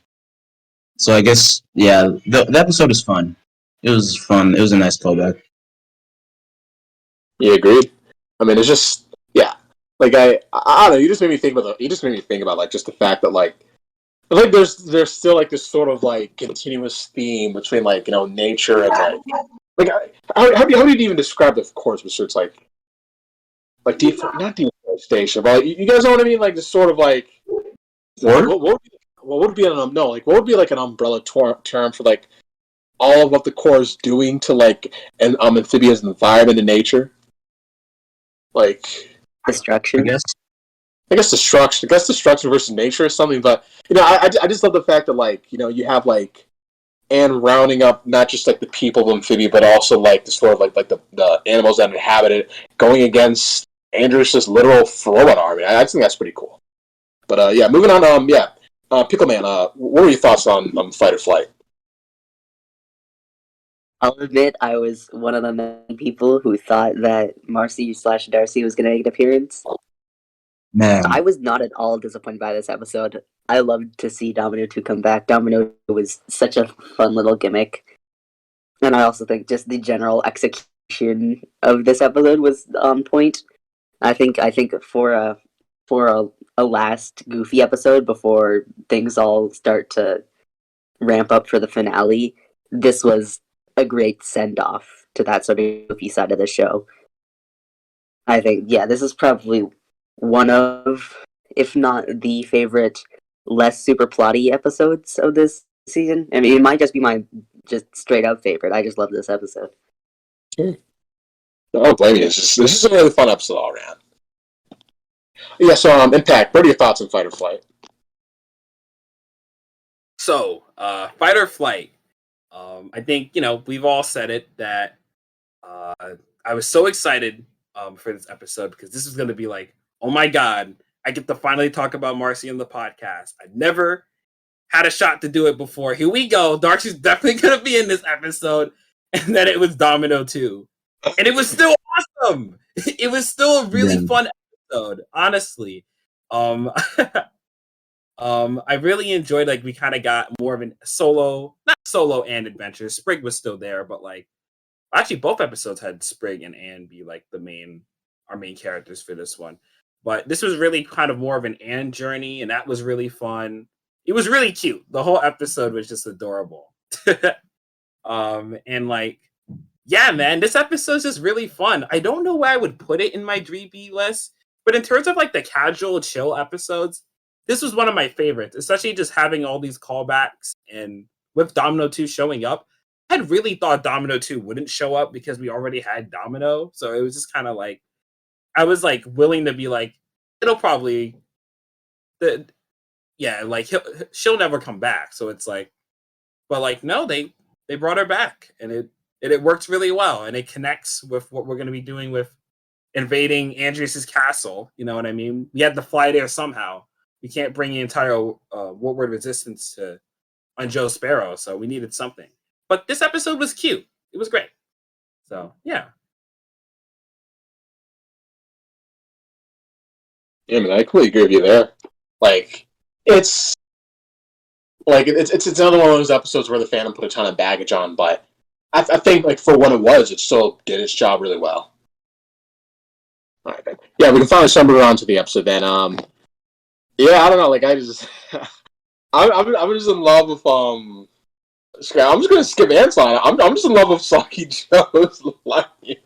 So I guess the episode is fun. It was fun. It was a nice callback. You agreed? I mean, it's just like I don't know. You just made me think about like just the fact that like like there's still like this sort of like continuous theme between like nature and like how do you even describe the course? So it's like not deforestation, but like, you guys know what I mean? Like this sort of like what would be what would be like an umbrella term for like all of what the core is doing to like an amphibious environment and nature? Like Destruction. I guess destruction. I guess destruction versus nature or something. But I just love the fact that like you have like Anne rounding up not just like the people of Amphibia, but also like the sort of like the animals that inhabit it, going against Andrew's literal throwing army. I think that's pretty cool. But yeah, moving on. Pickle Man. What were your thoughts on Fight or Flight? I'll admit I was one of the many people who thought that Marcy/Darcy was going to make an appearance. Man, I was not at all disappointed by this episode. I loved to see Domino 2 come back. Domino was such a fun little gimmick. And I also think just the general execution of this episode was on point. I think for a last goofy episode before things all start to ramp up for the finale, this was a great send-off to that sort of goofy side of the show. I think, yeah, this is probably one of, if not the favorite, less super plotty episodes of this season. I mean, it might just be my just straight up favorite. I just love this episode. I don't blame you. This is a really fun episode all around. Yeah, so Impact, what are your thoughts on Fight or Flight? So, Fight or Flight. I think, we've all said it that I was so excited for this episode because this is going to be like, oh my God, I get to finally talk about Marcy on the podcast. I never had a shot to do it before. Here we go. Darcy's definitely going to be in this episode. And then it was Domino 2. And it was still awesome. It was still a really fun episode, honestly. I really enjoyed, like, we kind of got more of an not solo and adventure. Sprig was still there, but like, actually both episodes had Sprig and Anne be like our main characters for this one. But this was really kind of more of an Anne journey, and that was really fun. It was really cute. The whole episode was just adorable. And like, yeah, man, this episode's just really fun. I don't know where I would put it in my Dreamy list, but in terms of like the casual chill episodes, this was one of my favorites, especially just having all these callbacks and with Domino 2 showing up. I had really thought Domino 2 wouldn't show up because we already had Domino. So it was just kind of like, I was like willing to be like, it'll probably, like she'll never come back. So it's like, but like, no, they brought her back and it works really well. And it connects with what we're going to be doing with invading Andreas's castle. You know what I mean? We had to fly there somehow. We can't bring the entire Wartwood resistance on Joe Sparrow. So we needed something. But this episode was cute. It was great. So, yeah. Yeah, man, I completely agree with you there. Like, it's another one of those episodes where the fandom put a ton of baggage on, but I think like for what it was, it still did its job really well. All right, then. Yeah, we can finally stumble around to the episode then. Yeah, I don't know. Like, I just, I'm just in love with I'm just gonna skip Anne's line. I'm just in love with Saki Joe's line here.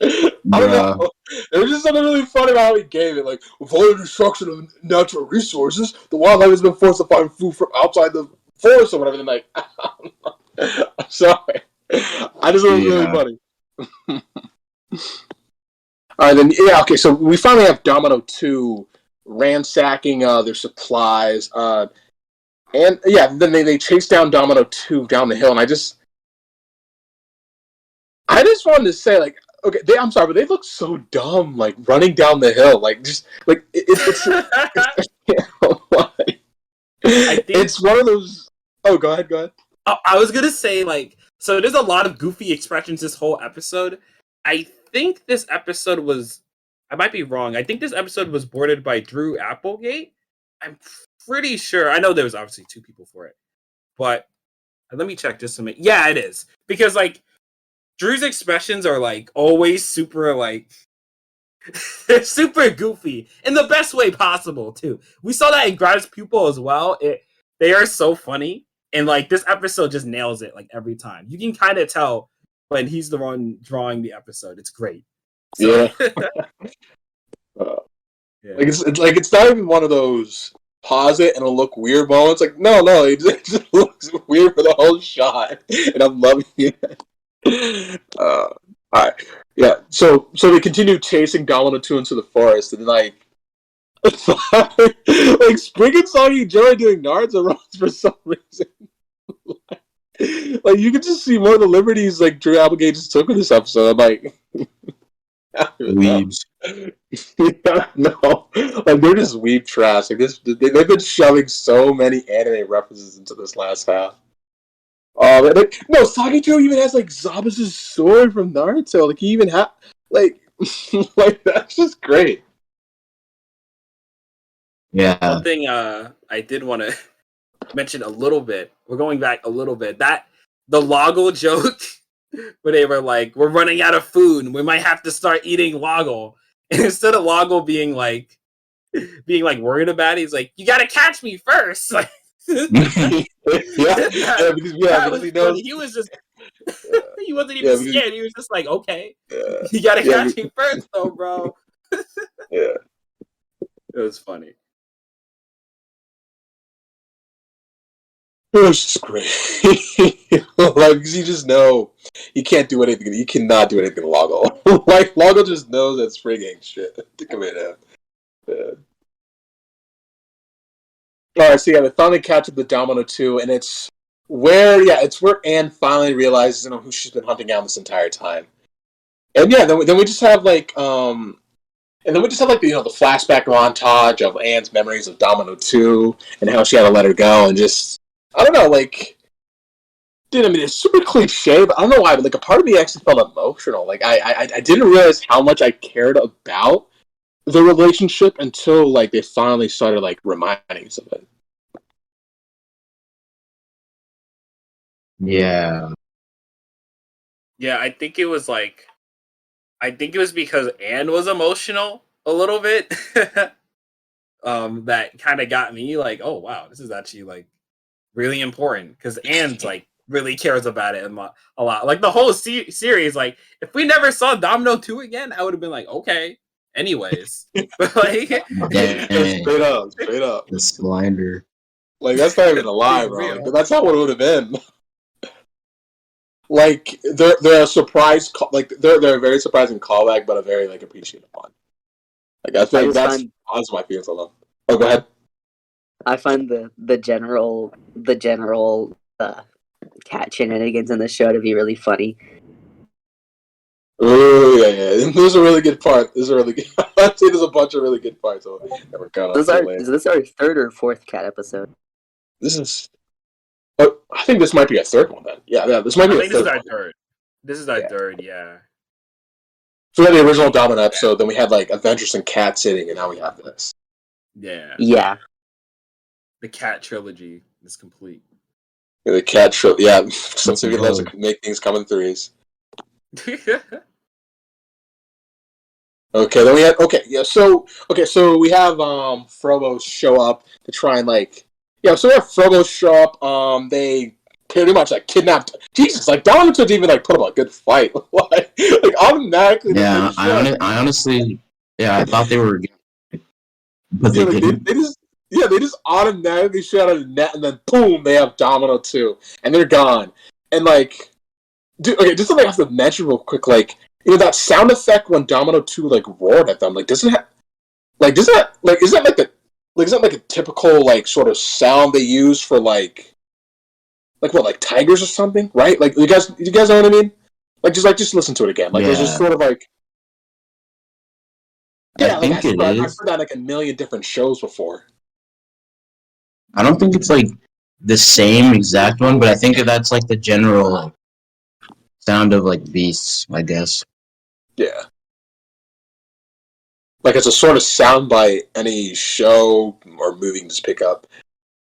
I don't know. There was just something really funny about how he gave it. Like, with all the destruction of natural resources, the wildlife has been forced to find food from outside the forest or whatever. And like, I'm sorry. I just thought it was really funny. All right, then. Yeah, okay. So we finally have Domino 2 ransacking their supplies. And yeah, then they chase down Domino 2 down the hill, and I just wanted to say, like, okay, I'm sorry, but they look so dumb, like running down the hill, like just like it's it's one of those. Oh, go ahead. I was gonna say, like, so there's a lot of goofy expressions this whole episode. I think this episode was, I might be wrong. I think this episode was boarded by Drew Applegate. I'm pretty sure. I know there was obviously 2 people for it, but let me check just a minute. Yeah, it is, because like Drew's expressions are like always super like they're super goofy in the best way possible too. We saw that in Grime's Pupil as well. They are so funny, and like this episode just nails it like every time. You can kind of tell when he's the one drawing the episode. It's great. So, Yeah. yeah. Like it's not even one of those pause it and it'll look weird moments. Like no, it just looks weird for the whole shot, and I'm loving it. All right, yeah. So they continue chasing Domino 2 into the forest, and like Spring and Soggy Joe are doing Naruto runs for some reason. Like you can just see more of the liberties like Drew Applegate just took with this episode. I'm like. Weebs. Yeah, no, like they're just weeb trash. Like this, they've been shoving so many anime references into this last half. No, Saki Joe even has like Zabuza's sword from Naruto. Like he even like, like that's just great. Yeah. One thing I did want to mention a little bit. We're going back a little bit. That the Loggle joke. Where they were like, we're running out of food and we might have to start eating Loggle. And instead of Loggle being like worried about it, he's like, you gotta catch me first. Like because he knows he was just he wasn't even scared. He was just like, okay. You gotta catch me first though, bro. Yeah. It was funny. It was just great. Like, because you just know you can't do anything. You cannot do anything to Loggle. Like, Loggle just knows that Spring ain't shit. Come in now. Yeah. Alright, so yeah, they finally catch up the Domino 2, and it's where Anne finally realizes, who she's been hunting down this entire time. And yeah, then we just have like, the flashback montage of Anne's memories of Domino 2 and how she had to let her go, and just I don't know, like, dude. I mean, it's super cliche, but I don't know why. But like, a part of me actually felt emotional. Like, I didn't realize how much I cared about the relationship until like they finally started like reminding us of it. Yeah. Yeah, I think it was because Anne was emotional a little bit. That kind of got me like, oh wow, this is actually like really important because Anne's like really cares about it a lot. Like the whole series, like if we never saw Domino 2 again, I would have been like, okay. Anyways, but like straight up, the slander. like that's not even a lie, bro. Like, that's not what it would have been. Like they're a surprise, like they're a very surprising callback, but a very like appreciated one. Like I think that's my feelings on them. Oh, go ahead. I find the general cat shenanigans in the show to be really funny. Oh yeah. There's a really good part. I'd say there's a bunch of really good parts that we're kind of. Is this our third or fourth cat episode? This is. I think this might be a third one then. Yeah. This might be. I think this is our third. This is our third. Yeah. So we had the original Domino episode, then we had like Adventures in Cat Sitting, and now we have this. Yeah. Yeah. The cat trilogy is complete. Yeah, the cat trilogy. Yeah. Since we loves to make things come in threes. Okay, then we had so we have Frobos show up to try and like so we have Frobos show up, they pretty much like kidnapped Jesus, like Domino didn't even like put up a good fight. like automatically. Yeah, I honestly I thought they were but they didn't. They just automatically shoot out of the net, and then boom, they have Domino 2, and they're gone. And like, dude, okay, just something I have to mention real quick, like, that sound effect when Domino 2 like roared at them, like, is that like a typical like sort of sound they use for like what, like tigers or something, right? Like, you guys know what I mean? Like, just listen to it again. Like, there's just sort of like. Yeah, I think it is. I've heard that like a million different shows before. I don't think it's like the same exact one, but I think that's like the general sound of like beasts, I guess. Yeah. Like it's a sort of soundbite any show or movie can just pick up.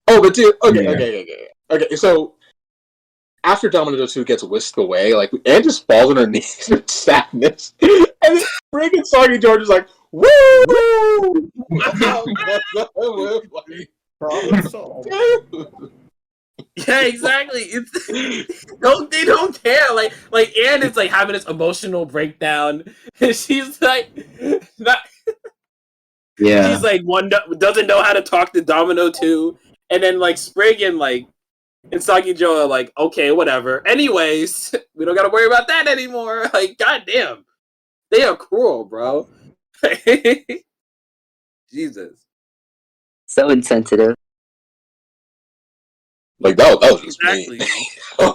Oh, but dude, okay. So after Domino 2 gets whisked away, like Anne just falls on her knees in sadness, and then freaking Soggy George is like, "Woo!" Problem solved. Yeah, exactly. It's they don't care. Like Anne is like having this emotional breakdown, and she's like, not, Yeah. she's like doesn't know how to talk to Domino too, and then like Sprig and Saki Joe are like, okay, whatever. Anyways, we don't got to worry about that anymore. Like, goddamn, they are cruel, bro. Jesus. So insensitive. Like that was just Exactly. mean.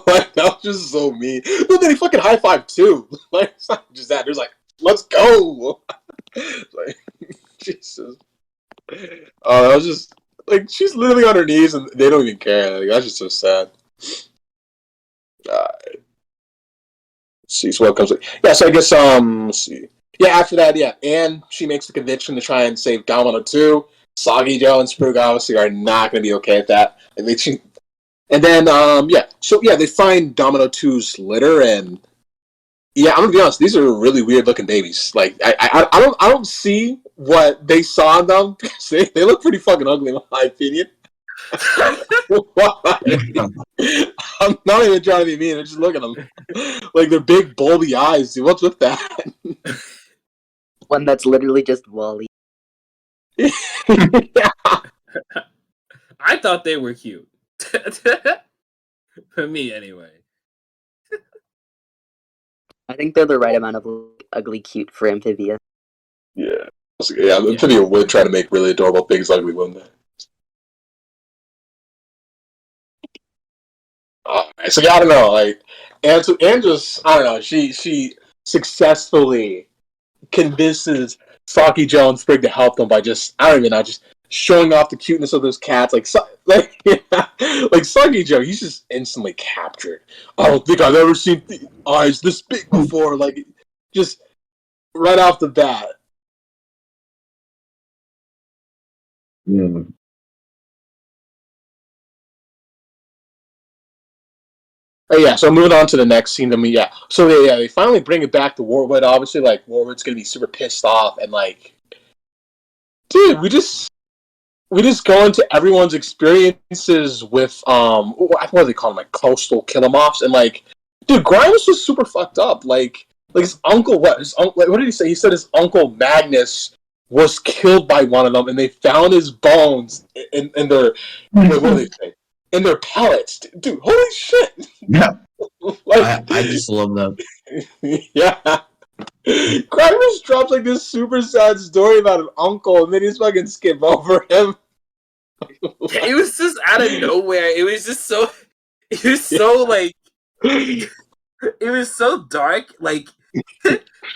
Like that was just so mean. But then he fucking high five too. Like it's not just that. There's like, let's go. Like Jesus. Oh, that was just like she's literally on her knees and they don't even care. Like, that's just so sad. Let's see, so what comes? Yeah, so I guess let's see. Yeah, after that, yeah, and she makes the conviction to try and save Domino too. Soggy Joe and Sprig obviously are not going to be okay with that. And then yeah, so yeah, they find Domino 2's litter, and yeah, I'm gonna be honest, these are really weird looking babies. Like I don't see what they saw in them because they look pretty fucking ugly in my opinion. I'm not even trying to be mean. I just look at them like they're big bulby eyes. Dude, what's with that? One that's literally just Wally. Yeah. I thought they were cute. For me, anyway. I think they're the right amount of ugly cute for Amphibia. Yeah, Amphibia would try to make really adorable things ugly, wouldn't they? So yeah, I don't know, like, and just I don't know. She successfully convinces Saki Joe and Sprig to help them by just I don't even know, just showing off the cuteness of those cats. Like like Saki Joe, he's just instantly captured. I don't think I've ever seen eyes this big before. Like just right off the bat. Yeah. Oh, yeah, so moving on to the next scene, then they finally bring it back to Wartwood. Obviously, like Wartwood's gonna be super pissed off, and like, dude, we just go into everyone's experiences with what do they call them, like coastal kill-em-offs, and like, dude, Grimes was super fucked up. Like his uncle, what did he say? He said his uncle Magnus was killed by one of them, and they found his bones in their what do they say? In their pellets, dude. Holy shit! Yeah. Like, I just love that. yeah. Grimes drops like this super sad story about an uncle, and then he's fucking skip over him. It was just out of nowhere. It was just so. It was so like. It was so dark. Like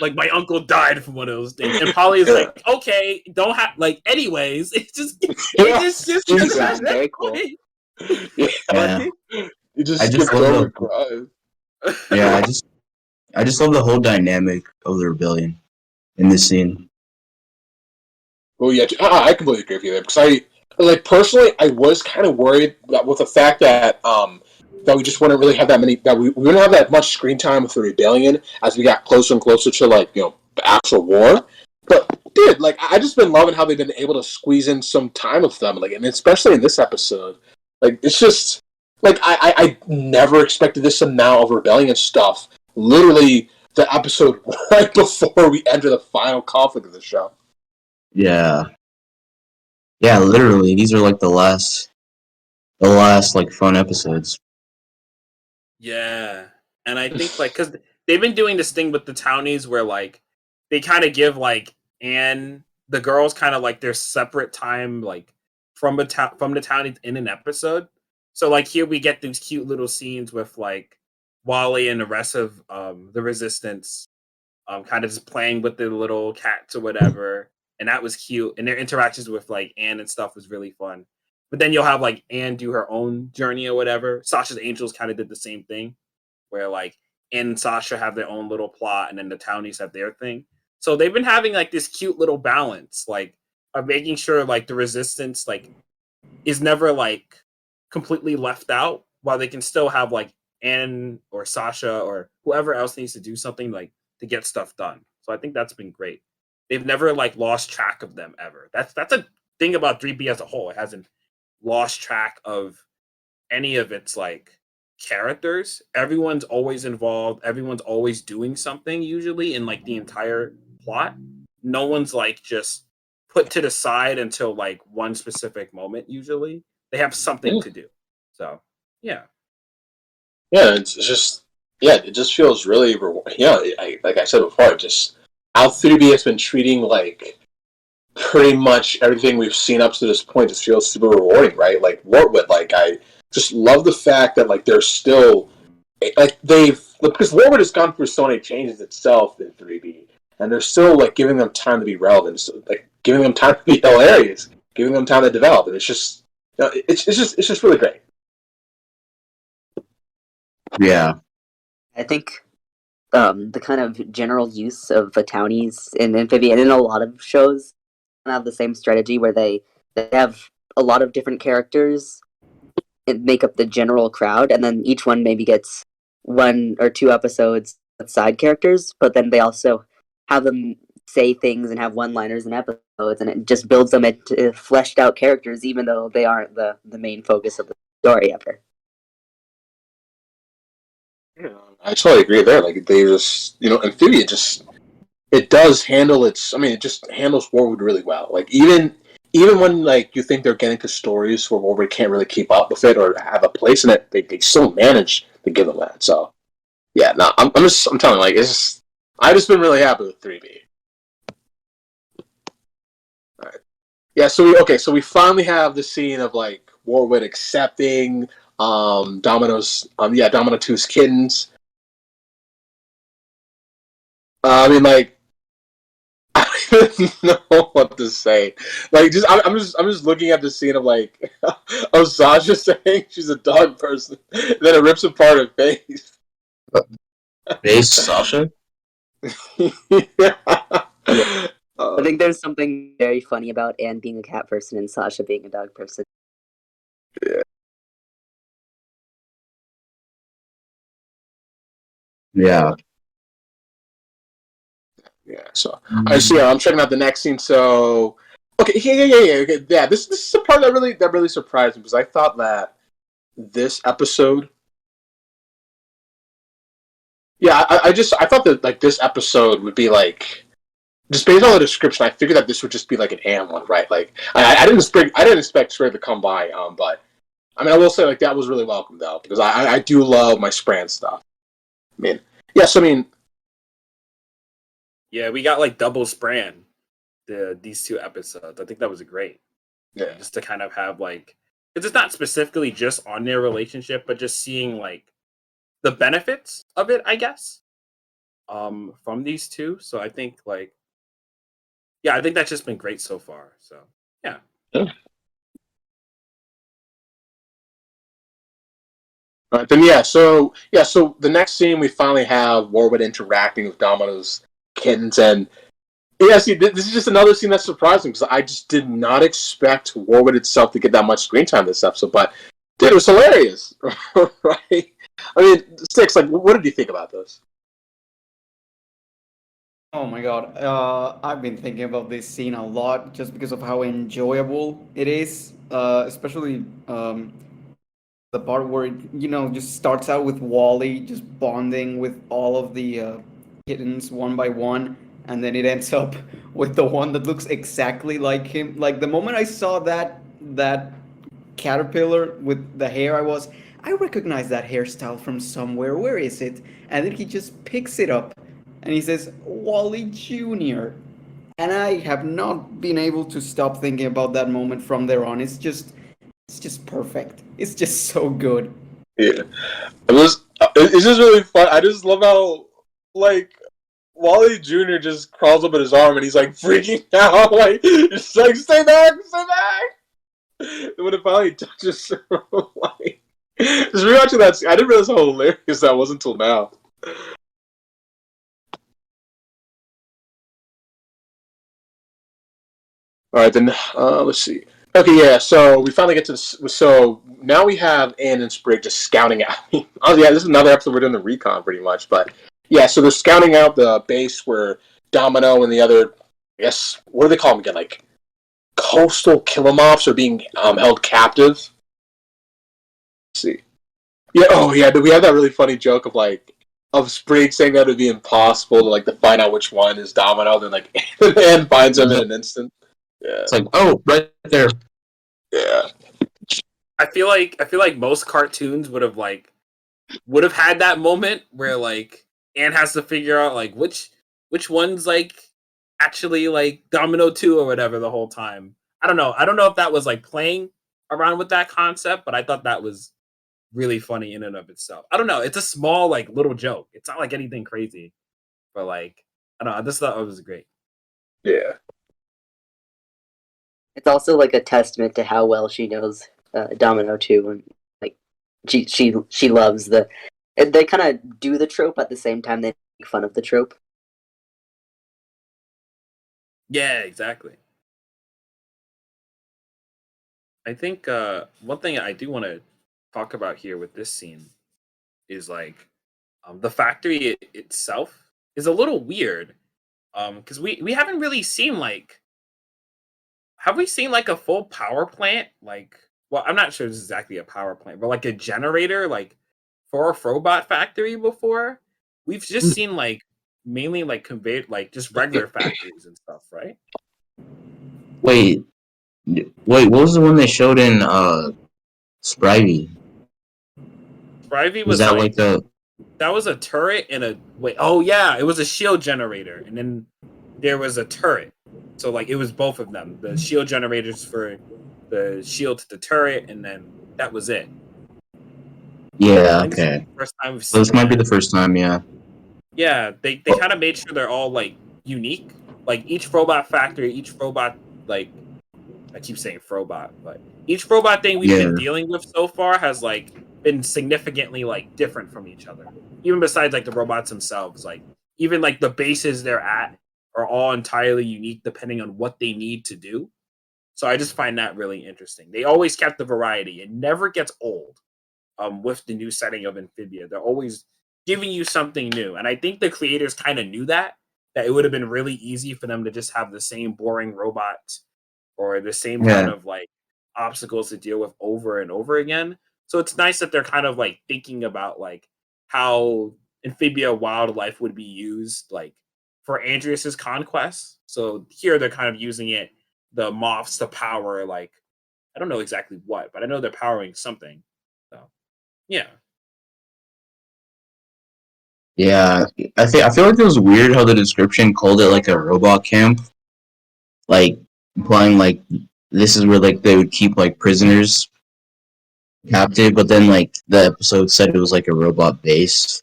my uncle died from one of those things, and Polly is like, "Okay, don't have like." Anyways, it just That's very cool. Yeah. You just I just skipped love over the- Grimes. Yeah, I just love the whole dynamic of the rebellion in this scene. Well, yeah, I completely agree with you there because personally, I was kind of worried that with the fact that that we just wouldn't really have that many that we wouldn't have that much screen time with the rebellion as we got closer and closer to the actual war. But dude, like I just been loving how they've been able to squeeze in some time with them, like and especially in this episode, like it's just like I never expected this amount of rebellion stuff. Literally, the episode right before we enter the final conflict of the show. Yeah. Yeah, literally, these are like the last like fun episodes. Yeah, and I think like because they've been doing this thing with the townies where like they kind of give like Anne the girls kind of like their separate time like from the townies in an episode. So like here we get these cute little scenes with like Wally and the rest of the Resistance kind of just playing with the little cats or whatever, and that was cute. And their interactions with like Anne and stuff was really fun. But then you'll have like Anne do her own journey or whatever. Sasha's Angels kind of did the same thing, where like Anne and Sasha have their own little plot, and then the townies have their thing. So they've been having like this cute little balance, like of making sure like the Resistance like is never like completely left out, while they can still have like Anne or Sasha or whoever else needs to do something like to get stuff done. So I think that's been great. They've never like lost track of them ever. That's a thing about 3B as a whole. It hasn't lost track of any of its like characters. Everyone's always involved. Everyone's always doing something usually in like the entire plot. No one's like just put to the side until like one specific moment. Usually they have something to do. So yeah. Yeah, it's just it just feels really like I said before, just how 3B has been treating like pretty much everything we've seen up to this point just feels super rewarding, right? Like Wartwood, like I just love the fact that like they're still like because Wartwood has gone through so many changes itself in 3B, and they're still like giving them time to be relevant, so, like giving them time to be hilarious, giving them time to develop, and it's just it's just really great. Yeah. I think the kind of general use of the townies in Amphibia and in a lot of shows have the same strategy where they have a lot of different characters and make up the general crowd, and then each one maybe gets 1 or 2 episodes with side characters, but then they also have them say things and have one-liners in episodes, and it just builds them into fleshed out characters even though they aren't the main focus of the story ever. Yeah, I totally agree there. Like they just, Amphibia just it does handle its. I mean, it just handles Warwood really well. Like even when like you think they're getting to stories where Warwood can't really keep up with it or have a place in it, they still manage to give them that. So yeah, no, I'm telling you, like it's just, I just been really happy with 3B. All right, yeah. So we finally have the scene of like Warwood accepting Domino's Domino 2's kittens. I mean, like, I don't even know what to say. Like, I'm just looking at the scene of like, of Sasha saying she's a dog person, and then it rips apart her face. Face Sasha? Yeah. I think there's something very funny about Anne being a cat person and Sasha being a dog person. Yeah. Yeah. Yeah. So I see. I'm checking out the next scene. So okay, yeah. Okay, yeah. This is the part that really surprised me because I thought that this episode. Yeah, I thought that like this episode would be like just based on the description. I figured that this would just be like an Am one, right? Like I didn't expect Spray to come by. But I mean I will say like that was really welcome though because I do love my Spran stuff. I mean yes, I mean Yeah, we got like double Spran these 2 episodes. I think that was great. yeah. Just to kind of have like, because it's not specifically just on their relationship, but just seeing like the benefits of it, I guess, from these 2. So I think like, yeah, I think that's just been great so far. So yeah. All right, then so the next scene we finally have Warwood interacting with Domino's kittens, and yeah, see, this is just another scene that's surprising because I just did not expect Warwood itself to get that much screen time this episode, but dude, it was hilarious, right? I mean, Six, like, what did you think about this? Oh my god, I've been thinking about this scene a lot just because of how enjoyable it is, especially the part where it, just starts out with Wally just bonding with all of the kittens one by one, and then it ends up with the one that looks exactly like him. Like the moment I saw that caterpillar with the hair, I recognize that hairstyle from somewhere. Where is it? And then he just picks it up and he says, Wally Jr. And I have not been able to stop thinking about that moment from there on. It's just perfect. It's just so good. Yeah, it's just really fun. I just love how like Wally Jr. just crawls up in his arm and he's like freaking out, like just like stay back. And when it finally touches, like just rewatching that scene, I didn't realize how hilarious that was until now. All right, then let's see. Okay, yeah. So we finally get to this. So now we have Anne and Sprig just scouting out. Oh yeah, this is another episode we're doing the recon pretty much, but yeah. So they're scouting out the base where Domino and the other, I guess, what do they call them again? Like coastal Killamoffs are being held captive. Let's see. Yeah, oh yeah, we had that really funny joke of like of Sprig saying that it'd be impossible to like to find out which one is Domino, then like Anne finds him in an instant. Yeah. It's like, oh, right there. Yeah. I feel like most cartoons would have had that moment where like Anne has to figure out like which one's like actually like Domino 2 or whatever the whole time. I don't know if that was like playing around with that concept, but I thought that was really funny in and of itself. I don't know. It's a small like little joke. It's not like anything crazy, but like I don't know. I just thought it was great. Yeah. It's also like a testament to how well she knows Domino too, and like she loves the. They kind of do the trope at the same time they make fun of the trope. Yeah, exactly. I think one thing I do want to talk about here with this scene is like the factory itself is a little weird because we haven't really seen like have we seen like a full power plant like well I'm not sure it's exactly a power plant but like a generator like for a Frobot factory before. We've just seen like mainly like conveyed like just regular factories and stuff, right? Wait, what was the one they showed in Spivey? Spivey Was was that like like a that was a turret and a wait. Oh yeah, it was a shield generator, and then there was a turret. So like it was both of them, the shield generators for the shield to the turret, and then that was it. yeah, I think this is okay. the first time we've So seen this might be that. the first time, yeah. Yeah, they kind of made sure they're all like unique. Like each robot factory, each robot like I keep saying Frobot, but each robot thing we've been Yeah. dealing with so far has like been significantly like different from each other. Even besides like the robots themselves, like even like the bases they're at are all entirely unique depending on what they need to do. So I just find that really interesting. They always kept the variety. It never gets old. With the new setting of Amphibia, they're always giving you something new, and I think the creators kind of knew that it would have been really easy for them to just have the same boring robots or the same kind Yeah. of like obstacles to deal with over and over again. So it's nice that they're kind of like thinking about like how Amphibia wildlife would be used like for Andreas's conquest. So here they're kind of using it the moths to power like I don't know exactly what, but I know they're powering something. So yeah. Yeah. I feel like it was weird how the description called it like a robot camp. Like implying like this is where like they would keep like prisoners captive, but then like the episode said it was like a robot base.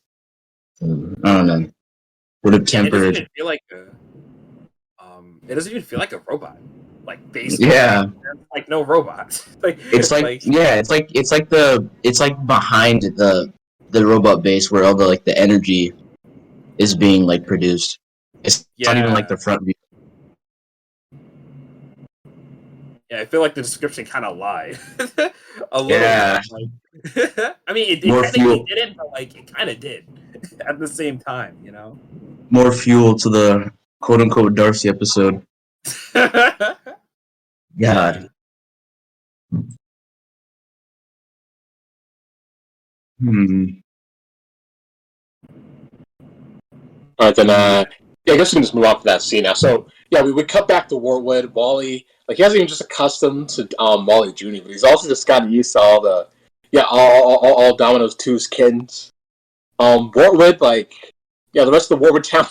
I don't know. Would have Yeah, it doesn't tempered. even feel like it doesn't even feel like a robot. Like based Yeah. on there's like no robots. like It's like yeah, it's like behind the robot base where all the like the energy is being like produced. It's not even like yeah. the front view. Yeah, I feel like the description kind of lied a little Yeah. bit. Like, I mean, it More technically fuel. didn't, but like it kind of did at the same time, you know. More fuel to the quote unquote Darcy episode. God. Hmm. All right, then. Yeah, I guess we can just move on to that scene now. So yeah, we would cut back to Wartwood. Wally, like he hasn't even just accustomed to Wally Jr., but he's also just gotten used to all the all Domino's 2's kittens. Wartwood, like yeah, the rest of the Wartwood town,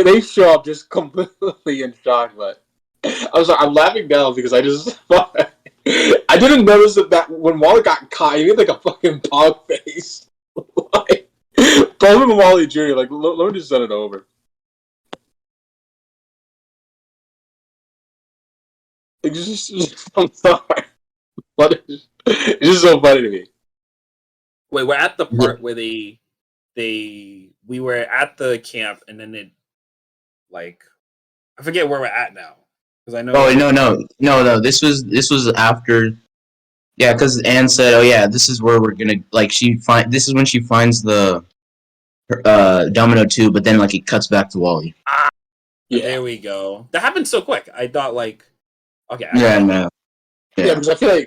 they show up just completely in shock. But I'm laughing now because I just I didn't notice that when Wally got caught, he made like a fucking pog face. Like, both of them Wally Jr. Like, let me just send it over. It's just I'm sorry, but it's just so funny to me. Wait, we're at the part where we were at the camp, and then it like I forget where we're at now because I know. Oh no! This was after. Yeah, because Anne said, "Oh yeah, this is where we're gonna like." This is when she finds the Domino 2, but then like it cuts back to Wally. Yeah. There we go. That happened so quick. I thought okay. Yeah, no. Yeah, because I feel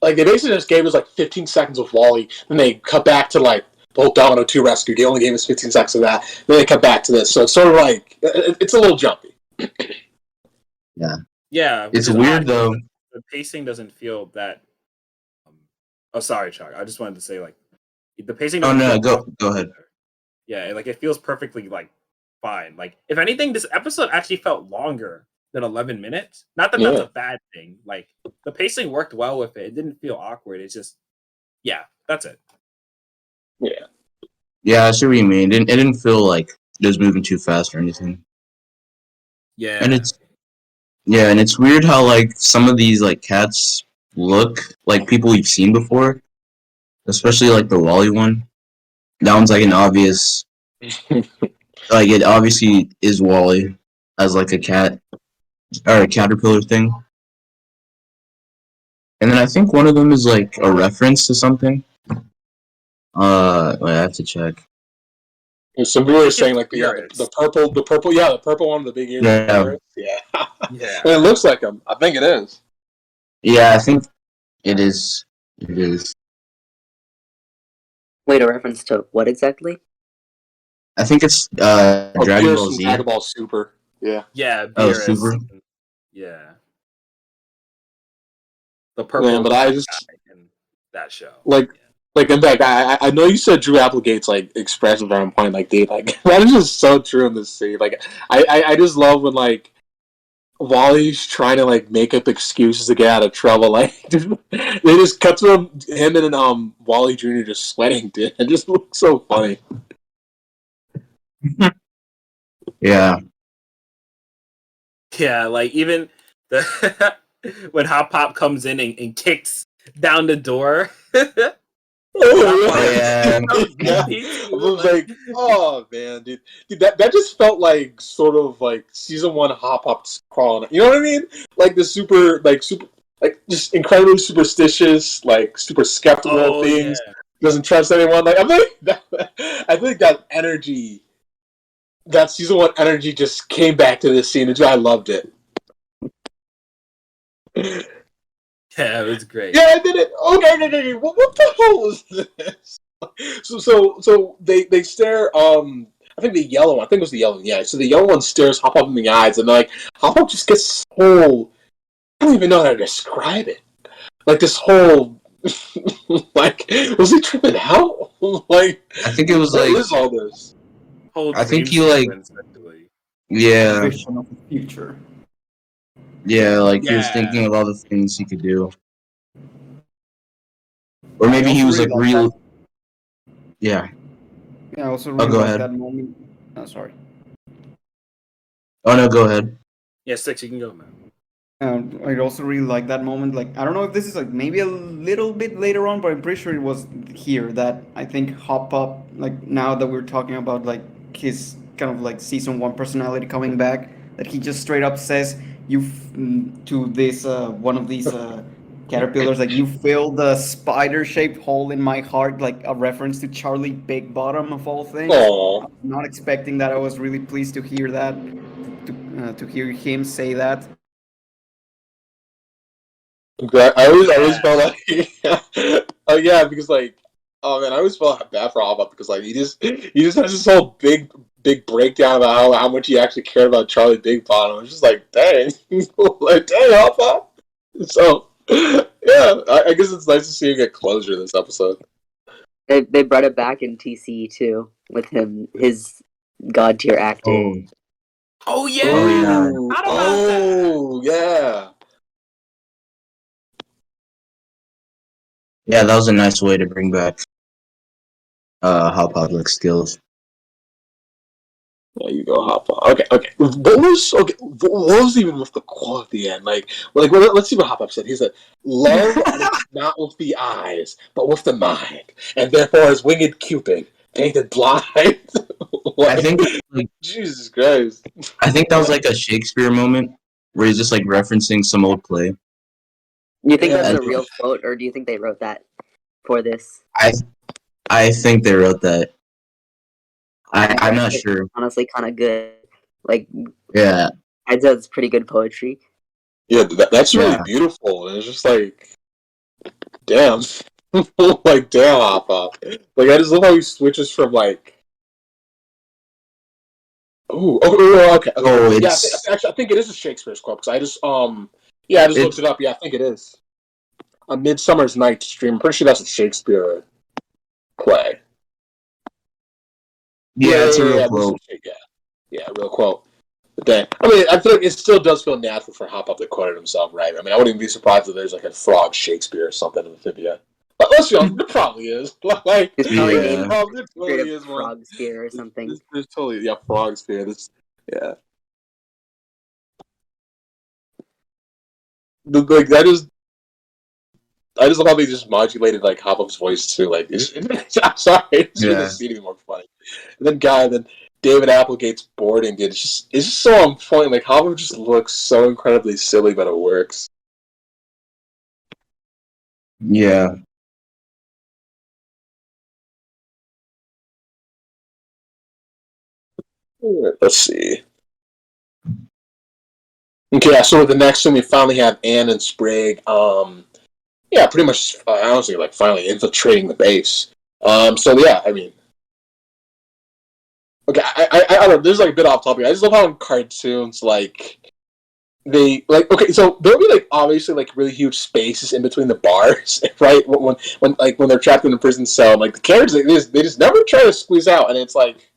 like they basically just gave us 15 seconds of Wally, then they cut back to the whole Domino 2 rescue. They only gave us 15 seconds of that. Then they cut back to this, so it's sort of it's a little jumpy. Yeah, It's which is weird odd, though. The pacing doesn't feel that. Oh, sorry, Chuck. I just wanted to say the pacing. Oh Doesn't no, feel go ahead. Yeah, it feels perfectly fine. If anything, this episode actually felt longer than 11 minutes. Not that that's a bad thing. The pacing worked well with it. It didn't feel awkward. It's just, yeah, that's it. Yeah. Yeah, I see what you mean. It didn't feel like it was moving too fast or anything. Yeah, And it's weird how some of these cats look like people we've seen before, especially the Wally one. That one's an obvious, it obviously is Wally as a cat or a caterpillar thing. And then I think one of them is a reference to something. I have to check. And some people were saying the purple, yeah, the purple one, the big ears. Yeah. yeah. And it looks like him. I think it is. Yeah, I think it is. It is. Wait, a reference to what exactly? I think it's Dragon Ball Z. Dragon Ball Super. Yeah. Yeah, Oh, BRS. Super. Yeah. The purple. Yeah, but I just in that show. in fact, I know you said Drew Applegate's expressive at one point, Dave, that is just so true in this scene. I just love when Wally's trying to make up excuses to get out of trouble. They just cut to him and Wally Jr. just sweating, dude. It just looks so funny. Yeah. Yeah, even the when Hop Pop comes in and kicks down the door. Oh, yeah. I was oh man, dude, that just felt sort of season 1 Hop Hop crawling. You know what I mean? The super just incredibly superstitious, super skeptical of things. Yeah. Doesn't trust anyone. I think that energy, that season 1 energy, just came back to this scene. I loved it. Yeah, it was great. Yeah, I did it. Okay. What the hell was this? So they stare. I think the yellow one. I think it was the yellow one. Yeah. So the yellow one stares Hop Up in the eyes, and Hop Up just gets so. I don't even know how to describe it. This whole. Was he tripping out? I think it was what is all this? Whole I think dream he sequence, actually. Yeah. Vision of the future. Yeah, he was thinking of all the things he could do. Or maybe he was real. Yeah. Yeah, I also really go like ahead. that moment. Oh, sorry. Oh no, go ahead. Yeah, Six, you can go, man. I also really like that moment. I don't know if this is maybe a little bit later on, but I'm pretty sure it was here that I think Hop Up, now that we're talking about his kind of season 1 personality coming back, that he just straight up says to this one of these caterpillars, you fill the spider-shaped hole in my heart, a reference to Charlie Big Bottom of all things. Aww. I was not expecting that. I was really pleased to hear that, to hear him say that. I always felt oh yeah, because oh man, I always felt bad for Hop Up because he just has this whole big breakdown about how much he actually cared about Charlie Big Bottom. I was just dang, dang Hop Up. So yeah, I guess it's nice to see him get closure this episode. They brought it back in TCE too with his god tier acting. Oh yeah. Oh yeah. Yeah, that was a nice way to bring back Hop Pop skills. There you go, Hop Up. Okay. What was even with the quote at the end? Let's see what Hop Up said. He said, "Love is not with the eyes, but with the mind, and therefore is winged Cupid painted blind." I think Jesus Christ. I think that was a Shakespeare moment where he's just referencing some old play. You think that's a real quote, or do you think they wrote that for this? I think they wrote that. I'm not sure. Honestly, kind of good. Yeah. I'd say it's pretty good poetry. Yeah, that's really Yeah. beautiful, and it's just like, damn, like damn, Hop. Like I just love how he switches from like, okay. Oh, Yeah, it's actually, I think it is a Shakespeare's quote because I just looked it's it up. Yeah, I think it is. A Midsummer's Night's Dream. I'm pretty sure that's a Shakespeare play. it's a real Yeah, quote. yeah, real quote. But then, I mean, I feel like it still does feel natural for Hop Up to quote it himself, right? I mean, I wouldn't even be surprised if there's like a frog Shakespeare or something in Amphibia. But let's be honest, there probably is. Like, It's probably Yeah. named there straight totally up is one. Frog Spear or something. There's totally frog spear. Yeah. Like that is. I just love how they just modulated like Hop Up's voice too. Like, I'm sorry, it's made the scene even more funny. And then David Applegate's boarding, it's just so on point. Like Hop Up just looks so incredibly silly, but it works. Yeah. Let's see. Okay, yeah, so with the next one, we finally have Anne and Sprig. Yeah, pretty much, honestly, like finally infiltrating the base. So yeah, I mean, okay, I don't know. This is like a bit off topic. I just love how in cartoons, like they like okay, so there'll be like obviously like really huge spaces in between the bars, right? When they're trapped in a prison cell, like the characters they just never try to squeeze out, and it's like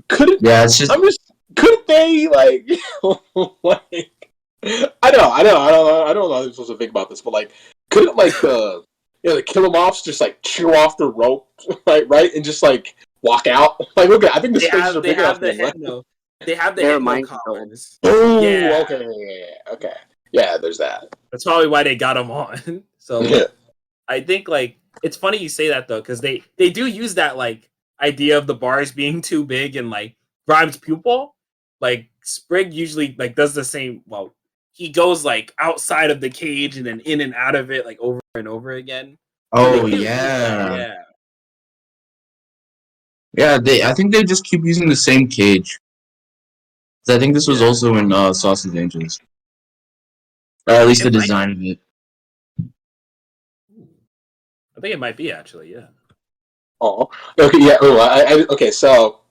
couldn't Yeah, it's just I'm just couldn't they like like I don't know how I'm supposed to think about this, but like couldn't like the kill 'em offs just like chew off the rope right and just like walk out like okay I think the spaces are They big enough have for the them, right? hypno. They have the They're hypno mind controlled. collars. Oh, Yeah. okay, yeah. There's that. That's probably why they got them on. So Yeah, I think like it's funny you say that though, because they do use that like idea of the bars being too big and like Grimes' pupil. Like Sprig usually like does the same. Well, he goes like outside of the cage and then in and out of it like over and over again. So they oh do use that, yeah. yeah. Yeah, I think they just keep using the same cage. 'Cause I think this was Yeah. also in Sausage Angels. Or at least the It might. design of it. I think it might be actually. Yeah. oh okay, yeah. Okay, so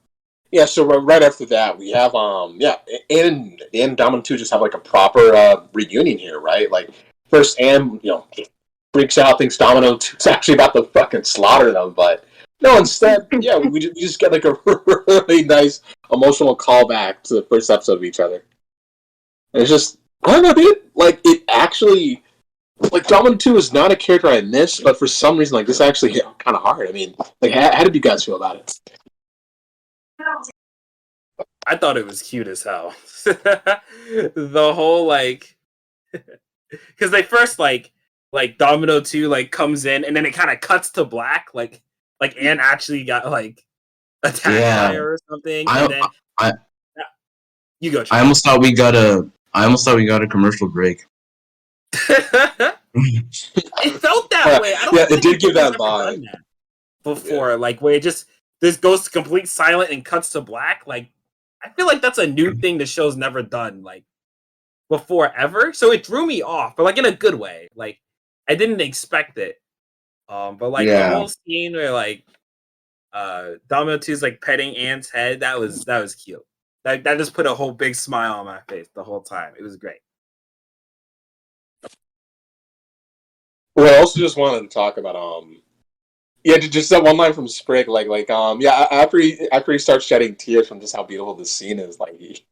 yeah, so right after that we have and Domino 2 just have like a proper reunion here, right? Like first Anne, freaks out, thinks Domino 2 is actually about to fucking slaughter them, but no, instead, yeah, we just get like a really nice emotional callback to the first episode of each other. And it's just I don't know, dude. Like it actually like Domino 2 is not a character I miss, but for some reason like this actually hit kinda hard. I mean, like how did you guys feel about it? I thought it was cute as hell. The whole like, because they first like Domino 2 like comes in and then it kind of cuts to black, like Anne actually got like attacked by Yeah. her or something, I and then I you go. I almost thought we got a commercial break. It felt that way. I don't Yeah, it think did give that ever done vibe. that before. Like where it just this goes to complete silent and cuts to black. Like I feel like that's a new thing the show's never done like before ever. So it threw me off, but like in a good way. Like I didn't expect it. But like the Yeah. whole scene where like Domino 2's like petting Anne's head, that was cute. That just put a whole big smile on my face the whole time. It was great. Well, I also just wanted to talk about just that one line from Sprig, after he starts shedding tears from just how beautiful this scene is, like he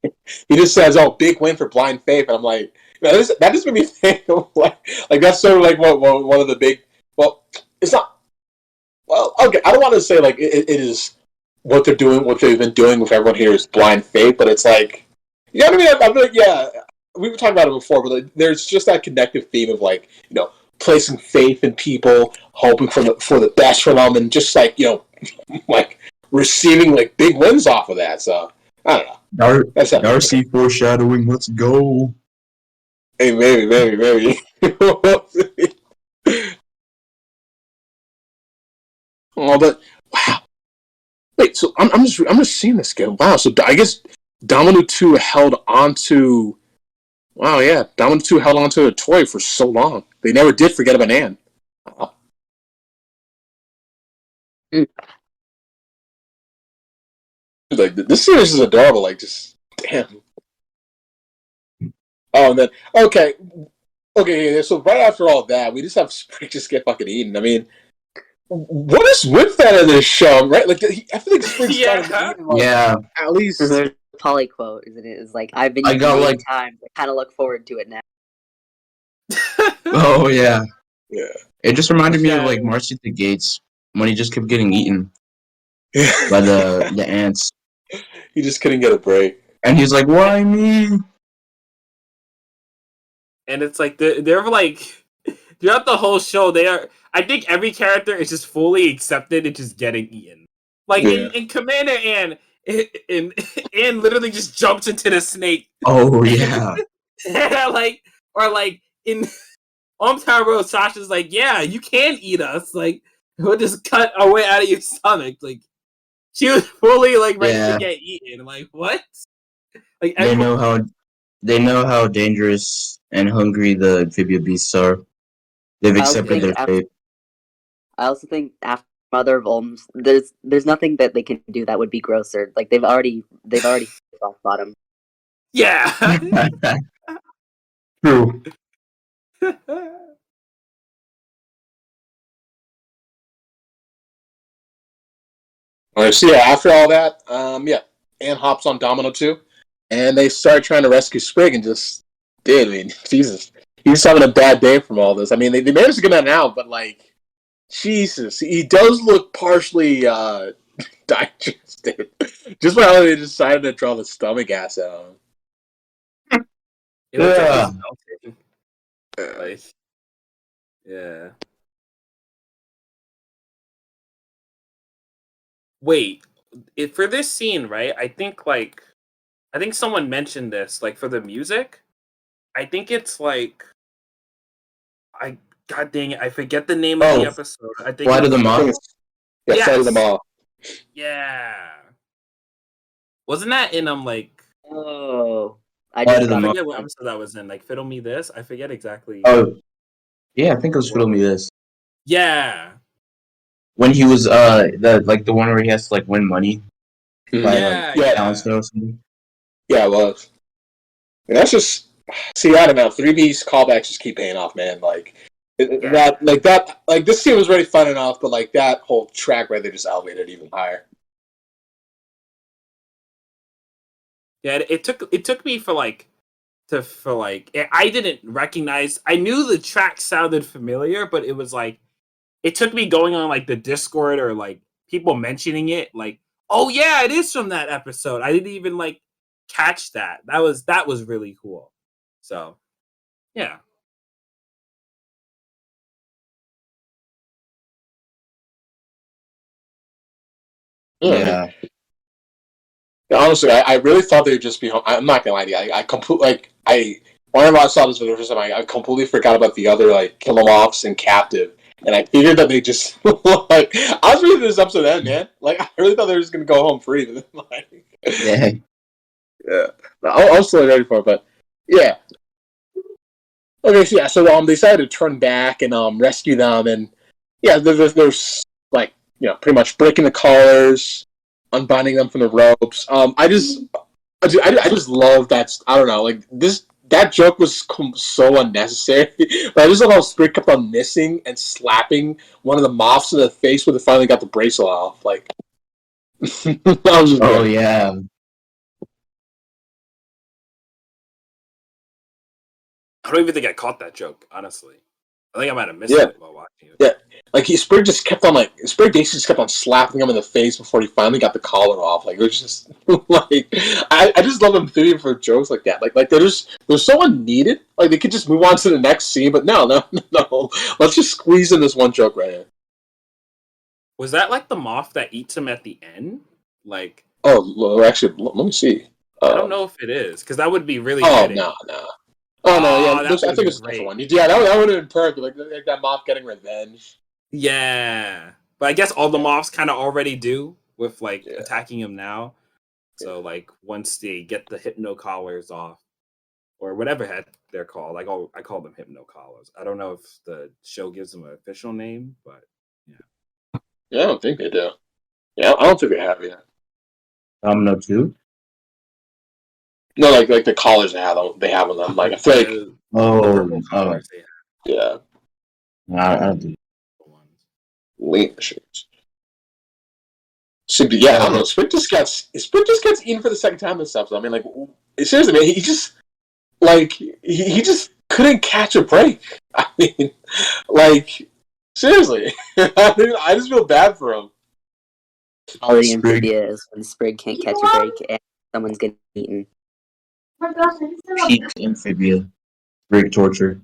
just says, "Oh, big win for Blind Faith," and I'm like, that just made me think of like that's sort of like what one of the big. Well, it's not. Well, okay, I don't want to say like it is what they're doing, what they've been doing with everyone here is Blind Faith, but it's like, you know what I mean? I'm like, yeah, we were talking about it before, but like, there's just that connective theme of like, placing faith in people, hoping for the best for them, and just like like receiving like big wins off of that. So I don't know. That's Darcy foreshadowing. Let's go. Hey, maybe. Oh, but wow. Wait, wait, so I'm just seeing this again. Wow, so I guess Domino 2 held onto. Wow, yeah, Domino 2 held onto a toy for so long. They never did forget about Anne. Wow. Like this series is adorable. Like, just damn. Oh, and then okay. So right after all that, we just have Sprig just get fucking eaten. I mean, what is with that in this show, right? Like, I feel like Sprig's Yeah. trying to eat him, like, Yeah, at least. There's a poly quote, isn't it? It's like, I've been I eaten got, many like- times. I kind of look forward to it now. oh yeah. Yeah. It just reminded me of Yeah. like Marcy the Gates when he just kept getting eaten Yeah. by the ants, He just couldn't get a break. and he's like, "Why me?" And it's like they're like throughout the whole show, they are. I think every character is just fully accepted and just getting eaten. Like Yeah. in Commander Anne, Anne literally just jumps into the snake. Oh yeah, like in Hometown Road, Sasha's like, yeah, you can eat us. Like, we'll just cut our way out of your stomach. Like, she was fully like ready Yeah. to get eaten. Like, what? Like, they know how dangerous and hungry the Amphibia beasts are. They've I also accepted think their fate. I also think after Mother of Olms, there's nothing that they can do that would be grosser. Like they've already rock bottom. yeah. True. All right, so yeah, after all that, Anne hops on Domino 2, and they start trying to rescue Sprig, and just did. I mean, Jesus, he's having a bad day from all this. I mean, they managed to get him out, but like, Jesus, he does look partially digested. Just by how they decided to draw the stomach acid on him. It looks like Yeah. he's melting. Like, yeah. Wait, for this scene, right? I think someone mentioned this, like for the music. I think it's like, God dang it, I forget the name of the Oh, episode. I think Flight it of the was- Moth. Yeah, Yes. Flight of them all. Yeah. Wasn't that in Oh, I Why just did the I got mo- forget what episode that was in. Like Fiddle Me This. I forget exactly. Oh, yeah, I think it was Fiddle Me This. Yeah. When he was the one where he has to like win money Mhm. by Yeah. like Yeah. talent show or something. Yeah, it was. And that's just see. I don't know. 3B's callbacks just keep paying off, man. Like this scene was already fun enough, but like that whole track right there just elevated even higher. Yeah, it took me I didn't recognize. I knew the track sounded familiar, but it was like it took me going on like the Discord or like people mentioning it. Like, oh yeah, it is from that episode. I didn't even like catch that. That was really cool. So, yeah. Yeah. Honestly, I really thought they would just be home. I'm not gonna lie to you. I completely whenever I saw this for the first time, I completely forgot about the other like Kill 'Em Offs and Captive, and I figured that they just like I was reading this episode then, man. Like I really thought they were just gonna go home free. Like, Yeah. yeah, I was still ready for it, but yeah. Okay, so yeah, so they decided to turn back and rescue them, and yeah, there's like pretty much breaking the collars, unbinding them from the ropes. I just love that. I don't know, like that joke was so unnecessary, but I just love how Sprig kept on missing and slapping one of the moths in the face when they finally got the bracelet off. Like, that was just Oh great. yeah. I don't even think I caught that joke, honestly. I think I might have missed Yeah. it while watching it. Yeah. Like Sprig just kept on Sprig basically just kept on slapping him in the face before he finally got the collar off. Like it was just like I just love them doing for jokes like that. Like they're so unneeded. Like they could just move on to the next scene, but no. Let's just squeeze in this one joke right here. Was that like the moth that eats him at the end? Like, Oh, well, actually, let me see. I don't know if it is, because that would be really Oh fitting. no. Oh no, yeah, that I think would've it's a been different great. one. Yeah, that would have been perfect. Like that moth getting revenge. Yeah. But I guess all the moths kind of already do. with like attacking him now. So like once they get the hypno collars off, or whatever they're called, I call them hypno collars. I don't know if the show gives them an official name, but yeah. Yeah, I don't think they do. Yeah, I don't think they have yet. Domino 2? No, like the collars they have on them. Like I feel like The Oh, collars they have. yeah, I don't think. The ones. late machines. So yeah, I don't know. Sprint just gets eaten for the second time and stuff. So I mean, like seriously, man, he just like he just couldn't catch a break. I mean, like seriously, I just feel bad for him. All the Sprig. Amphibia is when Sprig can't catch a break and someone's getting eaten. Peak Amphibia. Break torture.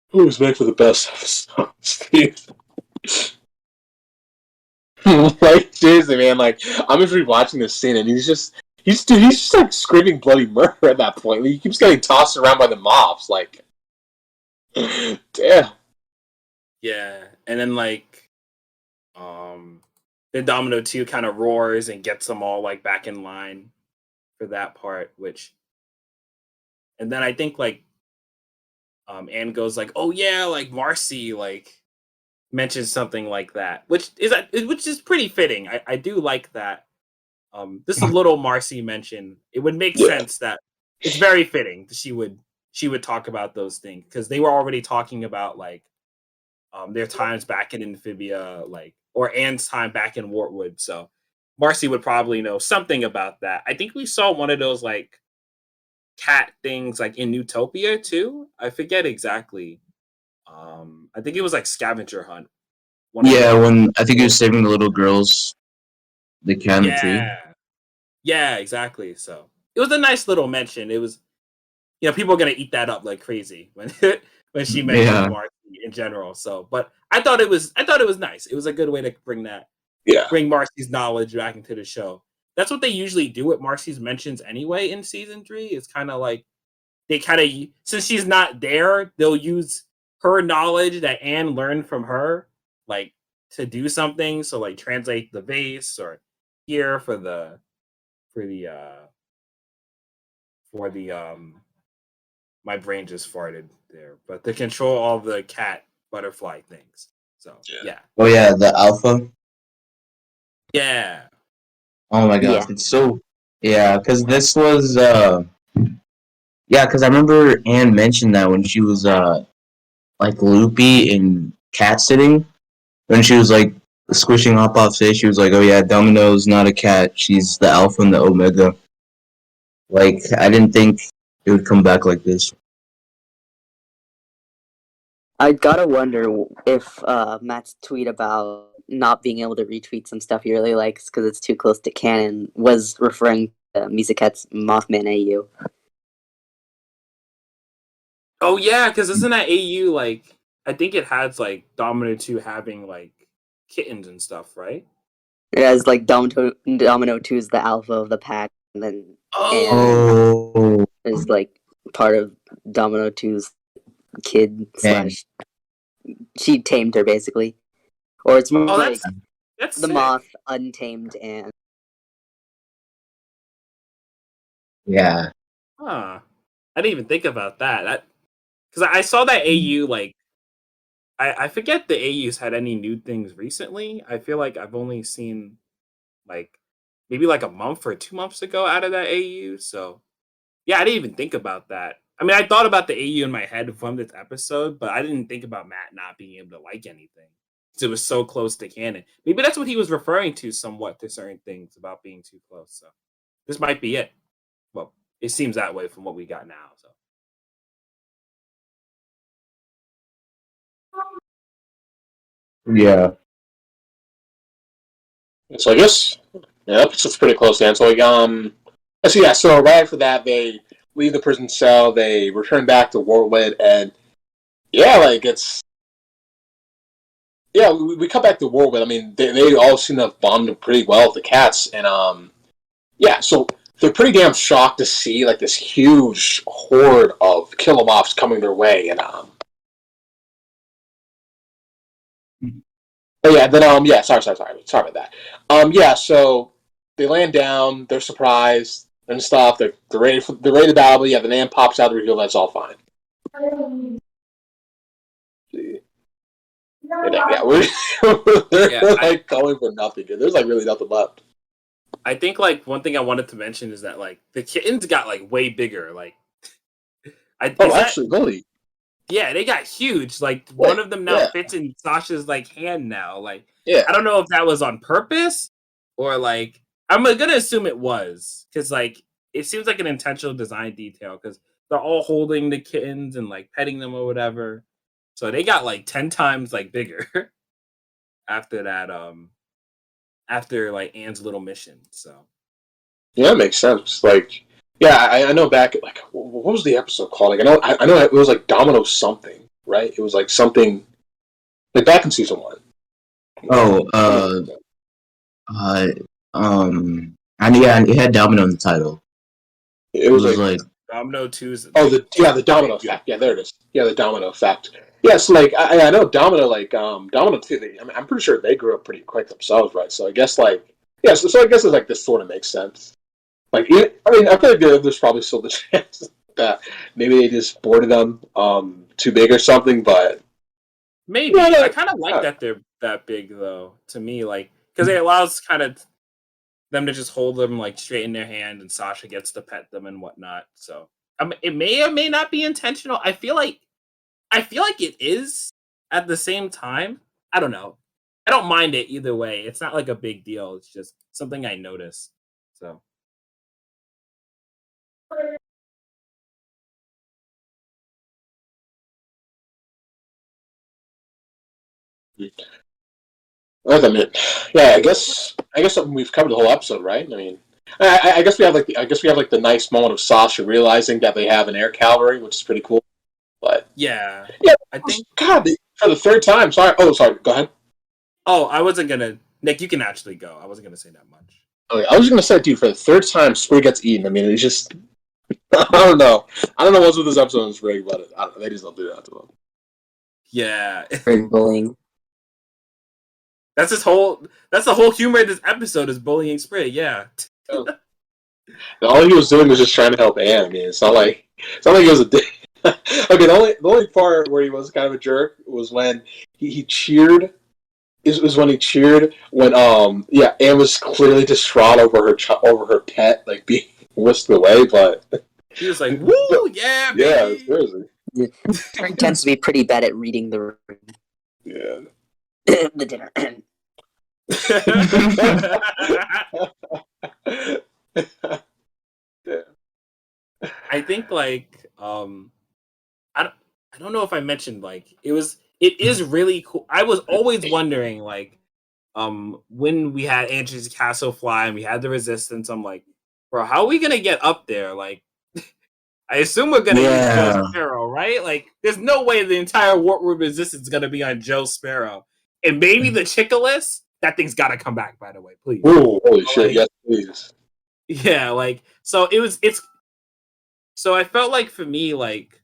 Who was made for the best Steve? Like seriously, man. Like I'm just rewatching this scene, and he's just like screaming bloody murder at that point. Like, he keeps getting tossed around by the mobs. Like, damn. Yeah, and then like, the Domino 2 kind of roars and gets them all like back in line for that part, and then I think like, Anne goes like, "Oh yeah, like Marcy like mentions something like that," which is pretty fitting. I do like that. This is a little Marcy mention. It would make sense that it's very fitting that she would talk about those things because they were already talking about like their times back in Amphibia, like, or Anne's time back in Wartwood. So Marcy would probably know something about that. I think we saw one of those like cat things like in Utopia too. I forget exactly. I think it was like scavenger hunt. When I think he was saving the little girls, the cat in the tree. Yeah, exactly. So it was a nice little mention. It was, people are gonna eat that up like crazy when when she mentioned Marcy in general. So, but I thought it was nice. It was a good way to bring Marcy's knowledge back into the show. That's what they usually do with Marcy's mentions anyway in season 3. It's kind of like they since she's not there, they'll use her knowledge that Anne learned from her, like to do something. So like translate the vase or here for the my brain just farted there, but to control all the cat butterfly things. So yeah. Oh yeah, the alpha. Yeah. Oh my gosh, it's so because this was because I remember Anne mentioned that when she was like loopy in cat sitting, when she was like squishing off fish, she was like, "Oh yeah, Domino's not a cat; she's the alpha and the omega." Like I didn't think it would come back like this. I gotta wonder if Matt's tweet about not being able to retweet some stuff he really likes because it's too close to canon was referring to Misaket's Mothman AU. Oh yeah, because isn't that AU like? I think it has like Domino 2 having like kittens and stuff, right? It has like Domino 2 is the alpha of the pack, and then Oh, is like part of Domino 2's kid slash. She tamed her basically, or it's more like that's the sick. moth untamed and. Yeah. Huh. I didn't even think about that. Because I saw that AU like I forget the AU's had any new things recently. I feel like I've only seen like maybe like a month or 2 months ago out of that AU. So yeah, I didn't even think about that. I mean, I thought about the AU in my head from this episode, but I didn't think about Matt not being able to like anything. Because it was so close to canon. Maybe that's what he was referring to somewhat to certain things about being too close. So this might be it. Well, it seems that way from what we got now. So Yeah. So I guess it's pretty close then. So so right after that they leave the prison cell, they return back to Wartwood, and we come back to Wartwood. I mean, they all seem to have bonded pretty well with the cats, and so they're pretty damn shocked to see like this huge horde of Killamoffs coming their way, and Oh yeah, then sorry about that. Yeah, so they land down, they're surprised and stuff. They're ready to battle. But yeah, the name pops out, the reveal that's all fine. See? And, we're like calling for nothing. Dude. There's like really nothing left. I think like one thing I wanted to mention is that like the kittens got like way bigger. Like, Holy. Yeah, they got huge. Like one of them now fits in Sasha's like hand now. Like, I don't know if that was on purpose or like I'm gonna assume it was because like it seems like an intentional design detail because they're all holding the kittens and like petting them or whatever. So they got like 10 times like bigger after that. After like Anne's little mission. So yeah, that makes sense. Like, yeah, I know back like what was the episode called? Like, I know it was like Domino something, right? It was like something like back in season 1. And yeah, it had Domino in the title. It was like Domino 2's. The Domino effect. Yeah, there it is. Yeah, the Domino effect. Yeah, so like I know Domino like Domino 2. I'm pretty sure they grew up pretty quick themselves, right? So I guess like so I guess it's like this sort of makes sense. Like I mean, I feel like there's probably still the chance that maybe they just boarded them too big or something, but maybe I kind of like that they're that big though. To me, like because it allows kind of them to just hold them like straight in their hand, and Sasha gets to pet them and whatnot. So it may or may not be intentional. I feel like it is at the same time. I don't know. I don't mind it either way. It's not like a big deal. It's just something I notice. So. I mean, yeah, I guess we've covered the whole episode, right? I mean, I guess we have like the nice moment of Sasha realizing that they have an air cavalry, which is pretty cool. But yeah, I think God for the third time. Sorry. Go ahead. Oh, I wasn't gonna. Nick, you can actually go. I wasn't gonna say that much. Okay, I was gonna say, dude, for the third time, Sprig gets eaten. I mean, it's just I don't know what's with this episode of Sprig, but they just don't do that to him. Yeah, bullying. That's the whole humor of this episode is bullying Sprig. Yeah. All he was doing was just trying to help Anne. I mean, it's not like he was a dick. Okay, the only part where he was kind of a jerk was when he cheered. It was when he cheered when Anne was clearly distraught over her pet like being whisked away, but he was like, "Woo, yeah, baby." Yeah, seriously. Sprig tends to be pretty bad at reading the room. Yeah. The dinner. I think like I don't know if I mentioned like it is really cool. I was always wondering like when we had Andrew's Castle fly and we had the resistance, I'm like, bro, how are we gonna get up there? Like I assume we're gonna use Joe Sparrow, right? Like there's no way the entire Wartwood resistance is gonna be on Joe Sparrow. And maybe the Chickalis, that thing's gotta come back, by the way, please. Ooh, holy shit, yes, please. Yeah, like so so I felt like for me, like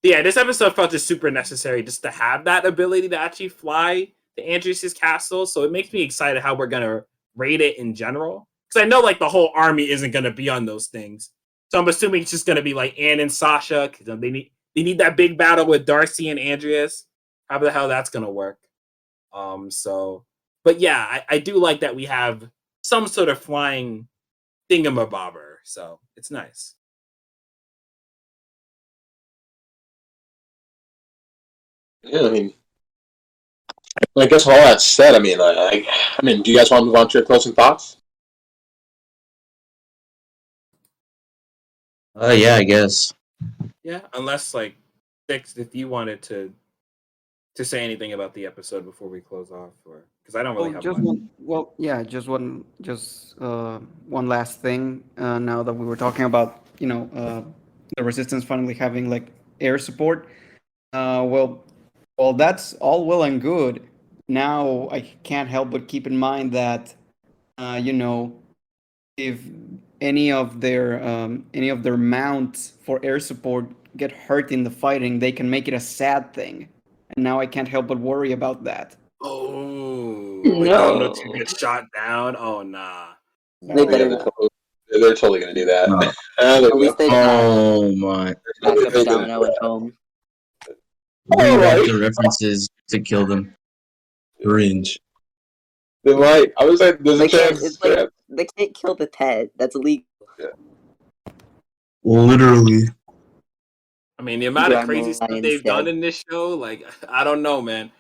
this episode felt just super necessary just to have that ability to actually fly to Andrews' castle. So it makes me excited how we're gonna rate it in general. Because I know like the whole army isn't gonna be on those things. So I'm assuming it's just gonna be like Anne and Sasha, because they need that big battle with Darcy and Andreas. How the hell that's gonna work? But yeah, I do like that we have some sort of flying thingamabobber, so it's nice. Yeah, I mean, I guess all that said, I mean, do you guys want to move on to your closing thoughts? Yeah, I guess. Yeah, unless like Six, if you wanted to say anything about the episode before we close off, or because I don't really have much. Just one last thing. Now that we were talking about, the resistance finally having like air support. Well, that's all well and good. Now I can't help but keep in mind that, if any of their mounts for air support get hurt in the fighting, they can make it a sad thing. And now I can't help but worry about that. Oh, like No. Domino 2 gets shot down. Oh nah. They better yeah, not. they're totally gonna do that. Oh, At least they have oh my. backup Domino at home. Rewrite the references to kill them. Cringe. They might. I was like, there's a They can't. chance. It's like they can't kill the pet. That's illegal. Literally. I mean, the amount of crazy Grandma stuff they've done instead. in this show, like I don't know, man.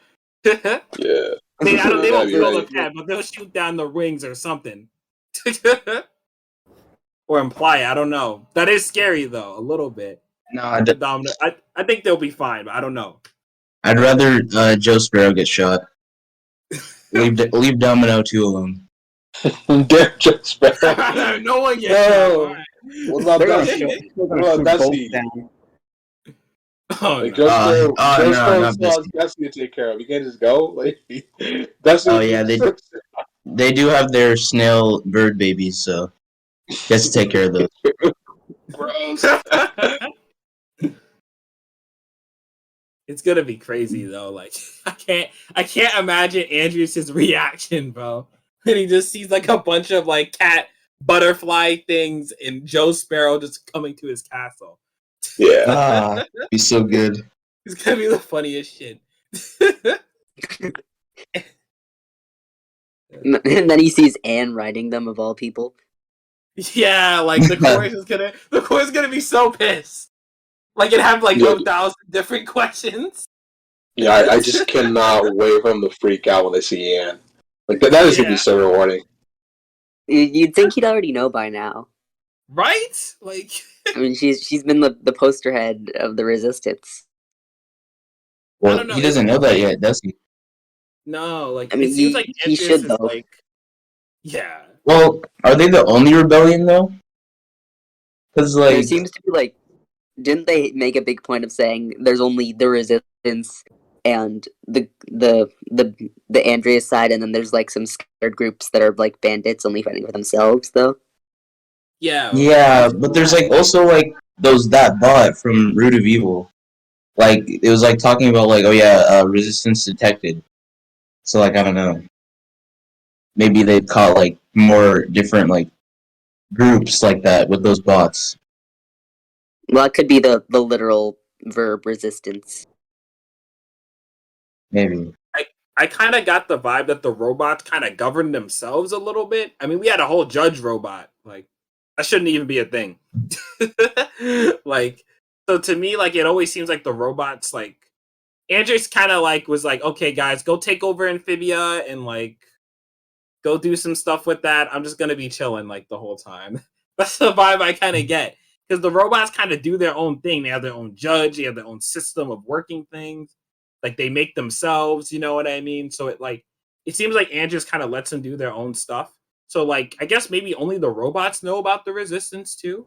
they Yeah. they That'd won't be kill the right. pet, but they'll shoot down the rings or something. Or imply, I don't know. That is scary though, a little bit. No, I think they'll be fine, but I don't know. I'd rather Joe Sparrow get shot. Leave Domino 2 alone. Dare just better. No one gets No. shot. What about They're gonna Dusty? shoot. They're What gonna about shoot Dusty? both down. Oh, Like, no. Joe no, Sparrow not still has Dusty. Dusty to take care of. You can't just go. Like, Dusty. Oh yeah, they do have their snail bird babies, so gets to take care of those. Gross. It's gonna be crazy though. Like I can't imagine Andrews' reaction, bro. When he just sees like a bunch of like cat butterfly things and Joe Sparrow just coming to his castle. Yeah. Be so good. It's gonna be the funniest shit. And then he sees Anne writing them of all people. Yeah, like the chorus is gonna be so pissed. Like it have like Yeah. 1,000 different questions. Yeah, I just cannot wait for them to freak out when they see Anne. Like, that is going to be so rewarding. You'd think he'd already know by now. Right? Like I mean, she's been the poster head of the Resistance. I Well, don't know, he doesn't know that yet, does he? no, like I mean, it seems like he Andrews should is though. like yeah. Well, are they the only rebellion though? Because There like, seems to be like, didn't they make a big point of saying there's only the Resistance and the Andreas side, and then there's like some scattered groups that are like bandits only fighting for themselves, though. yeah, but there's like also like that bot from Root of Evil. Like it was like talking about like, oh yeah, resistance detected. So like I don't know. Maybe they caught like more different like groups like that with those bots. Well, it could be the literal verb resistance. Maybe. I kind of got the vibe that the robots kind of govern themselves a little bit. I mean, we had a whole judge robot. Like, that shouldn't even be a thing. Like, so to me, like, it always seems like the robots, like, Andres kind of, like, was like, okay, guys, go take over Amphibia and, like, go do some stuff with that. I'm just going to be chilling, like, the whole time. That's the vibe I kind of get. Because the robots kind of do their own thing. They have their own judge. They have their own system of working things. Like they make themselves, you know what I mean? So it seems like Andrews kind of lets them do their own stuff. So like I guess maybe only the robots know about the resistance too.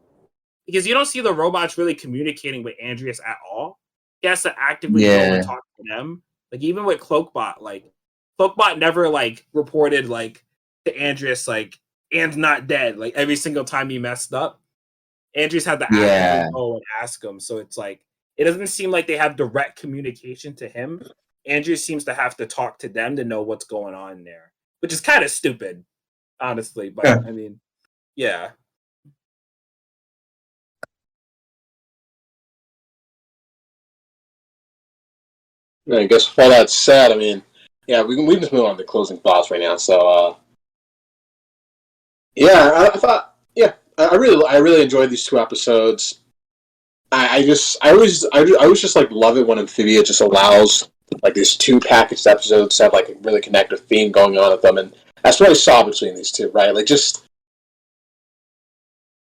Because you don't see the robots really communicating with Andreas at all. He has to actively go and talk to them. Like even with Cloakbot, like Cloakbot never like reported like to Andreas like Anne's not dead. Like every single time he messed up, Andrews had to actively go and ask him. So it's like it doesn't seem like they have direct communication to him. Andrew seems to have to talk to them to know what's going on there, which is kind of stupid, honestly. But I mean, yeah. I guess with all that said, I mean, yeah, we can just move on to closing thoughts right now. So, yeah, I thought, yeah, I really enjoyed these 2 episodes. I always just like love it when Amphibia just allows like these 2 packaged episodes to have like a really connected theme going on with them, and that's what I saw between these 2, right? Like just,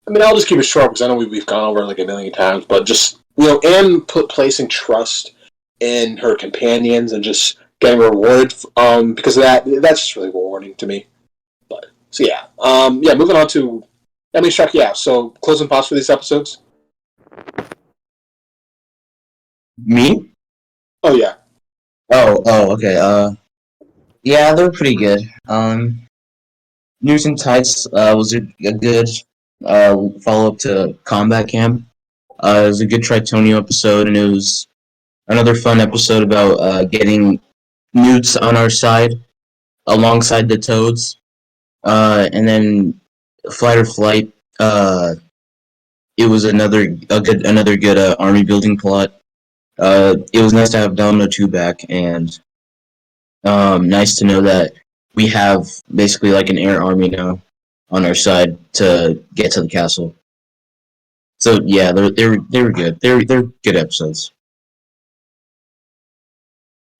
I mean, I'll just keep it short because I know we've gone over it like a million times, but just Anne placing trust in her companions and just getting rewarded because of that's just really rewarding to me. But so yeah, moving on to, I mean, Shrek, yeah. So closing thoughts for these episodes. Me? Oh yeah. Oh, okay. Yeah, they're pretty good. Newts and Tights was a good follow up to Combat Camp. It was a good Tritonio episode, and it was another fun episode about getting Newts on our side, alongside the Toads. And then Fight or Flight. It was another good army building plot. It was nice to have Domino 2 back, and nice to know that we have basically like an air army now on our side to get to the castle. So yeah, they were good. They're good episodes.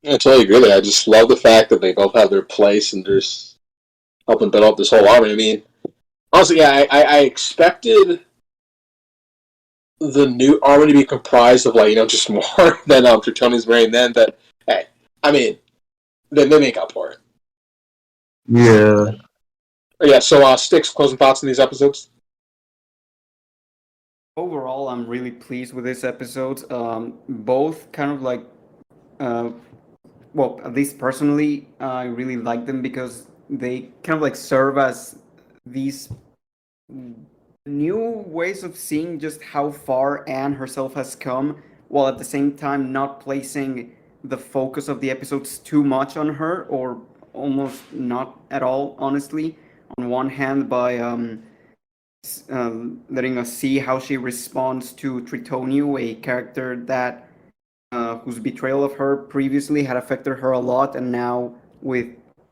Yeah, I totally agree there. I just love the fact that they both have their place and they're just helping build up this whole army. I mean, honestly, yeah, I expected the new army to be comprised of just more than Tritonian's marrying then, but hey, I mean, they make up for it. Yeah. Yeah, so Sticks, closing thoughts on these episodes? Overall, I'm really pleased with this episode. Both kind of like, well, at least personally, I really like them because they kind of like serve as these new ways of seeing just how far Anne herself has come, while at the same time not placing the focus of the episodes too much on her, or almost not at all, honestly. On one hand, by letting us see how she responds to Tritonio, a character that whose betrayal of her previously had affected her a lot, and now with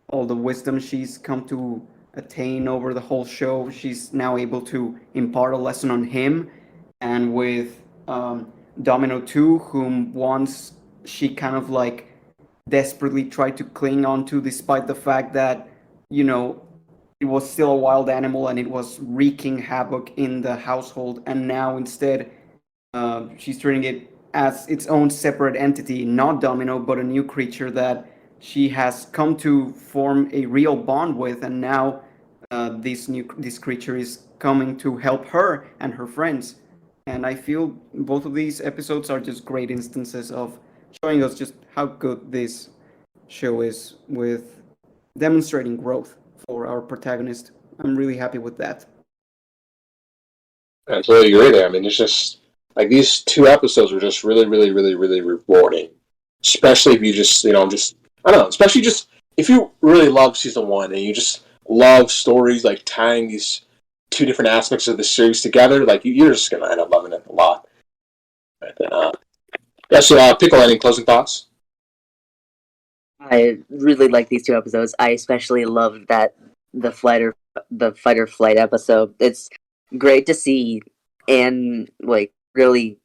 all the wisdom she's come to attain over the whole show, she's now able to impart a lesson on him. And with Domino 2, whom once she kind of like desperately tried to cling on to, despite the fact that, it was still a wild animal and it was wreaking havoc in the household. And now instead, she's treating it as its own separate entity, not Domino, but a new creature that she has come to form a real bond with. And now this creature is coming to help her and her friends. And I feel both of these episodes are just great instances of showing us just how good this show is with demonstrating growth for our protagonist. I'm really happy with that. I totally agree there. I mean, it's just like these two episodes were just really, really, really, really rewarding. Especially if you just, I don't know, especially just if you really love season one and you just love stories like tying these two different aspects of the series together, like you're just gonna end up loving it a lot. Yeah, so Pickle, any closing thoughts? I really like these two episodes. I especially love that the fight or flight episode. It's great to see Anne like really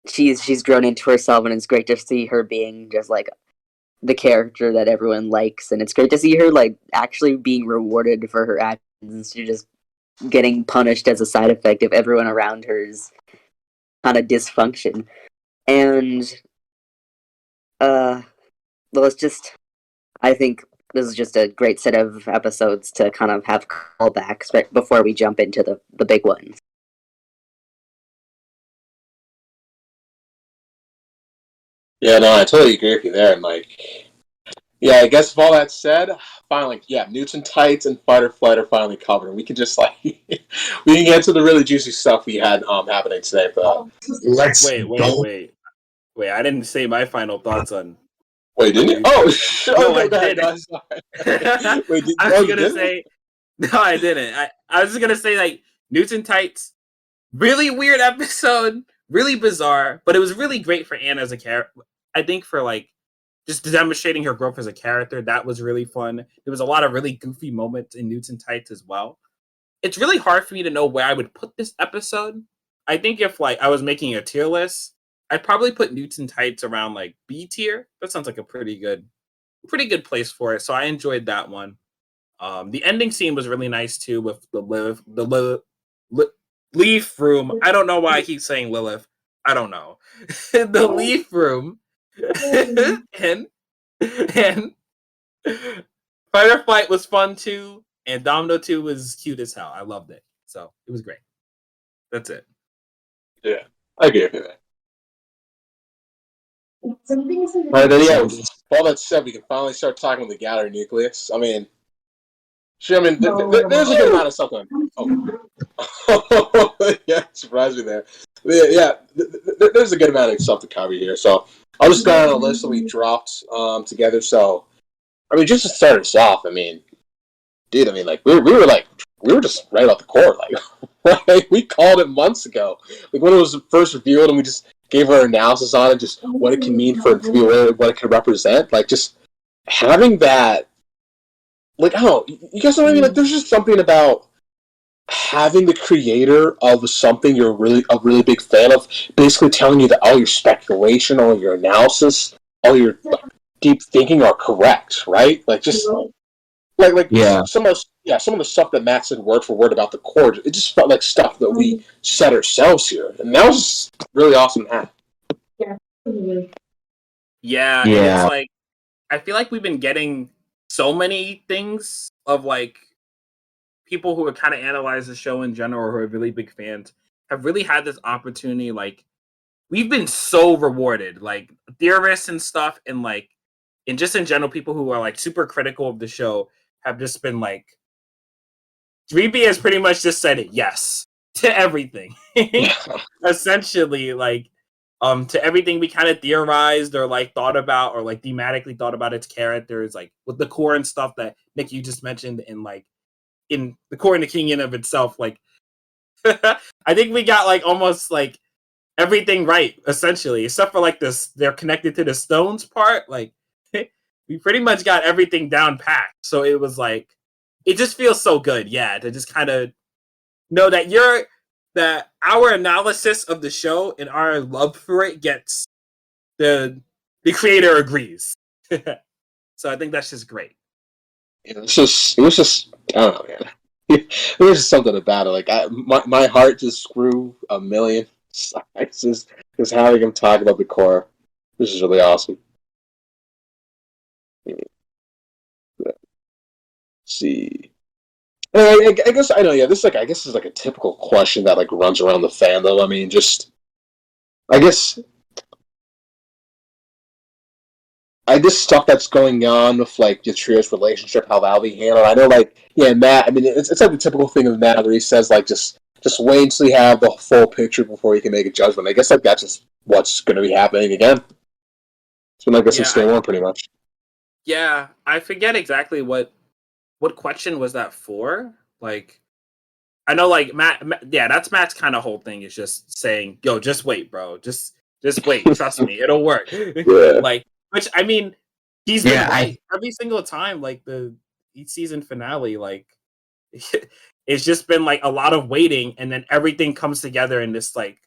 she's grown into herself, and it's great to see her being just like the character that everyone likes, and it's great to see her like actually being rewarded for her actions instead of just getting punished as a side effect of everyone around her's kind of dysfunction. And well, it's just, I think this is just a great set of episodes to kind of have callbacks before we jump into the big ones. Yeah, no, I totally agree with you there. And yeah, I guess with all that said, finally, yeah, Newts and Tights and Fight or Flight are finally covered. We can just we can get to the really juicy stuff we had happening today. But Wait. I didn't say my final thoughts on. Wait, didn't you? Oh, no, I didn't. Wait, I was gonna say no, I didn't. I was just gonna say like Newts and Tights, really weird episode, really bizarre, but it was really great for Anne as a character. I think for like just demonstrating her growth as a character, that was really fun. There was a lot of really goofy moments in Newts and Tights as well. It's really hard for me to know where I would put this episode. I think if like I was making a tier list, I'd probably put Newts and Tights around like B tier. That sounds like a pretty good place for it. So I enjoyed that one. The ending scene was really nice too with the Leif room. I don't know why I keep saying Lilith. I don't know. The Leif room and Fight or Flight was fun too, and Domino 2 was cute as hell. I loved it. So it was great. That's it. Yeah, I agree with you there. Alright, then yeah, with all that said, we can finally start talking with the Gathering Nucleus. I mean, there's a good amount of stuff going on. Oh. Yeah, surprised me there. Yeah, there's a good amount of stuff to cover here. So I'll just go on a list that we dropped together. So I mean, just to start us off, I mean, dude, I mean, like, we were just right out the court, like, right? We called it months ago, like, when it was first revealed, and we just gave our analysis on it, just what it can mean for people, what it can represent, like, just having that, like, I don't know, you guys know what I mean? Like, there's just something about having the creator of something you're a really big fan of basically telling you that all your speculation, all your analysis, all your deep thinking are correct, right? Like, just like Yeah. some of the stuff that Matt said word for word about the core, it just felt like stuff that we said ourselves here, and that was just really awesome to have. Yeah, and it's like I feel like we've been getting so many things of like people who are kind of analyze the show in general or who are really big fans have really had this opportunity. Like, we've been so rewarded, like theorists and stuff, and like, and just in general, people who are like super critical of the show have just been like, 3B has pretty much just said it yes to everything. Essentially, like, to everything we kind of theorized or like thought about or like thematically thought about its characters, like with the core and stuff that Nick you just mentioned, and like in the core and the king in of itself, like I think we got like almost like everything right, essentially, except for like this they're connected to the stones part. Like we pretty much got everything down packed. So it was like it just feels so good, yeah, to just kind of know that our analysis of the show and our love for it gets the creator agrees. So I think that's just great. It was just I don't know, man. There was just something about it. Like my heart just grew a million sizes just having him talk about the core. This is really awesome. Let's see. I guess I know. Yeah, this is like a typical question that like runs around the fandom. I mean, just I guess stuff that's going on with like the trio's relationship, how that'll be handled. I know, like, yeah, Matt. I mean, it's like the typical thing of Matt where he says like just wait until you have the full picture before you can make a judgment. I guess like that's just what's going to be happening again. It's been like this since day one, pretty much. Yeah, I forget exactly what question was that for. Like, I know, like Matt yeah, that's Matt's kind of whole thing is just saying, "Yo, just wait, bro. Just wait. Trust me, it'll work." Yeah. Like, which I mean, he's been right every single time. Like each season finale, like it's just been like a lot of waiting, and then everything comes together in this like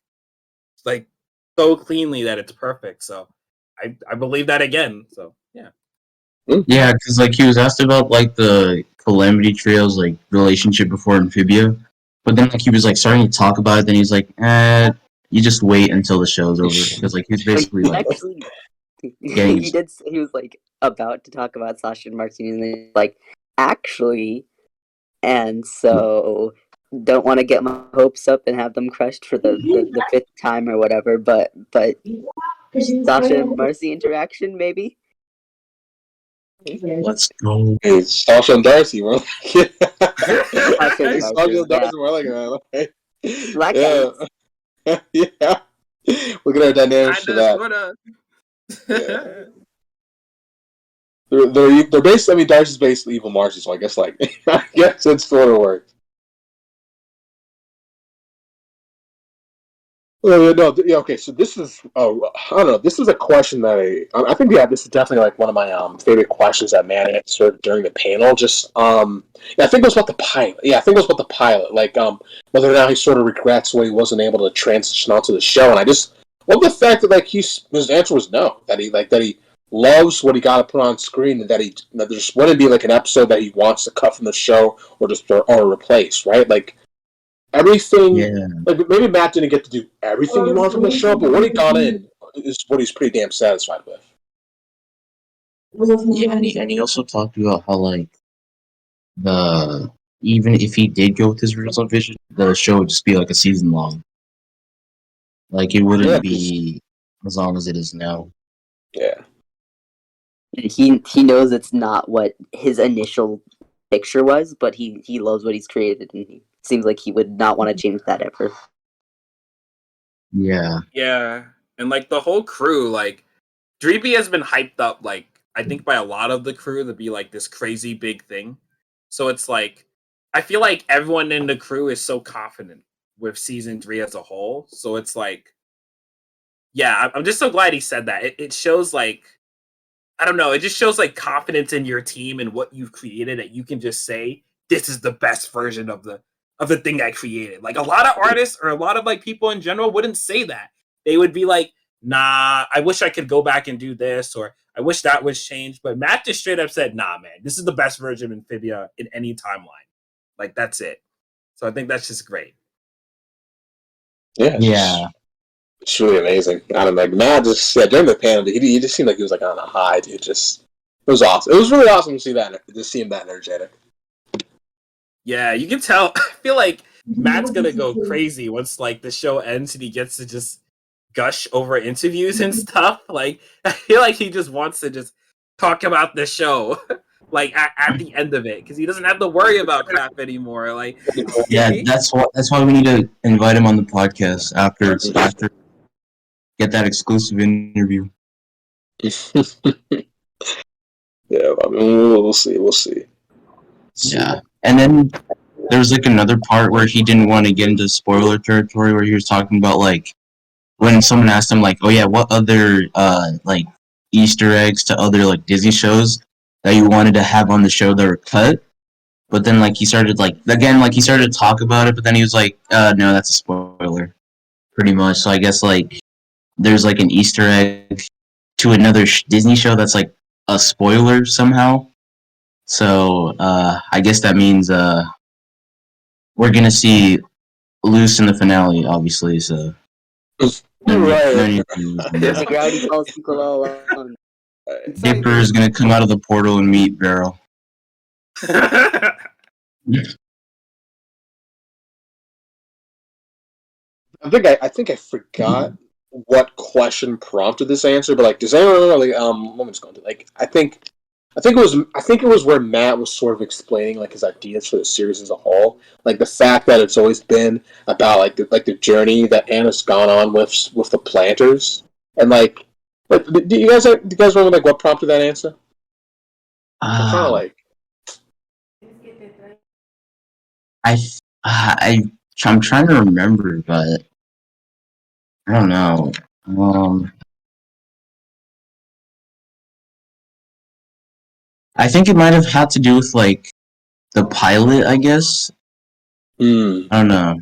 so cleanly that it's perfect. So I believe that again. So yeah. Yeah, because like he was asked about like the Calamity Trio's like relationship before Amphibia, but then like he was like starting to talk about it. Then he's like, you just wait until the show's over," because like he was basically like Actually, getting he did. He was like about to talk about Sasha and Martini, and then he's like, actually, and so don't want to get my hopes up and have them crushed for the fifth time or whatever. But Sasha and Marcy interaction maybe. let's go. Hey, Sasha and Darcy, we're like, Sasha and Sasha Darcy, and Darcy, we're like, Black yeah, yeah. Look at our dynamics for that. Sorta. Yeah. They're basically. I mean, Darcy's basically evil Marcy, so I guess like I guess it's sort of worked. Oh, no, yeah, okay. So this is, I don't know. This is a question that I think, yeah, this is definitely like one of my favorite questions that Mann answered during the panel. Just, yeah, I think it was about the pilot. Yeah, I think it was about the pilot. Like, whether or not he sort of regrets what he wasn't able to transition onto the show. And I just love the fact that like his answer was no. That he loves what he got to put on screen, and that there just wouldn't be like an episode that he wants to cut from the show or replace. Right, like. Everything, like maybe Matt didn't get to do everything he wanted from the show, but what he got in is what he's pretty damn satisfied with. Yeah, and he also talked about how like even if he did go with his original vision, the show would just be like a season long. Like it wouldn't be as long as it is now. Yeah. He knows it's not what his initial picture was, but he loves what he's created, and he seems like he would not want to change that ever. Yeah. Yeah, and like the whole crew, like Dreepy has been hyped up like I think, by a lot of the crew to be like this crazy big thing. So it's like, I feel like everyone in the crew is so confident with season 3 as a whole. So it's like, yeah, I'm just so glad he said that. It shows like, I don't know, it just shows like confidence in your team and what you've created, that you can just say this is the best version of the thing I created. Like, a lot of artists or a lot of like people in general wouldn't say that. They would be like, nah, I wish I could go back and do this, or I wish that was changed. But Matt just straight up said, nah, man, this is the best version of Amphibia in any timeline. Like, that's it. So I think that's just great. Yeah. Yeah. It's really amazing. I don't know, like, Matt just, yeah, during the panel, he just seemed like he was like on a high, dude. It was awesome. It was really awesome to see him that energetic. Yeah, you can tell. I feel like Matt's gonna go crazy once like the show ends and he gets to just gush over interviews and stuff. Like, I feel like he just wants to just talk about the show, like at the end of it, because he doesn't have to worry about crap anymore. Like, Yeah, that's why we need to invite him on the podcast after get that exclusive interview. Yeah, I mean, we'll see. Yeah, and then there was like another part where he didn't want to get into spoiler territory, where he was talking about like when someone asked him like, "Oh yeah, what other like Easter eggs to other like Disney shows that you wanted to have on the show that were cut?" But then like he started to talk about it, but then he was like, "No, that's a spoiler." Pretty much. So I guess like there's like an Easter egg to another Disney show that's like a spoiler somehow. So I guess that means we're gonna see Luce in the finale, obviously. So Right. The gravity falls Pickle all along. Dipper is gonna come out of the portal and meet Barrel. I think I forgot what question prompted this answer, but like, does anyone remember? Like, let me just go into like, I think it was where Matt was sort of explaining like his ideas for the series as a whole, like the fact that it's always been about like the journey that Anna's gone on with the planters, and like do you guys remember like what prompted that answer? I'm trying to like. I'm trying to remember, but I don't know. I think it might have had to do with like the pilot, I guess. I don't know.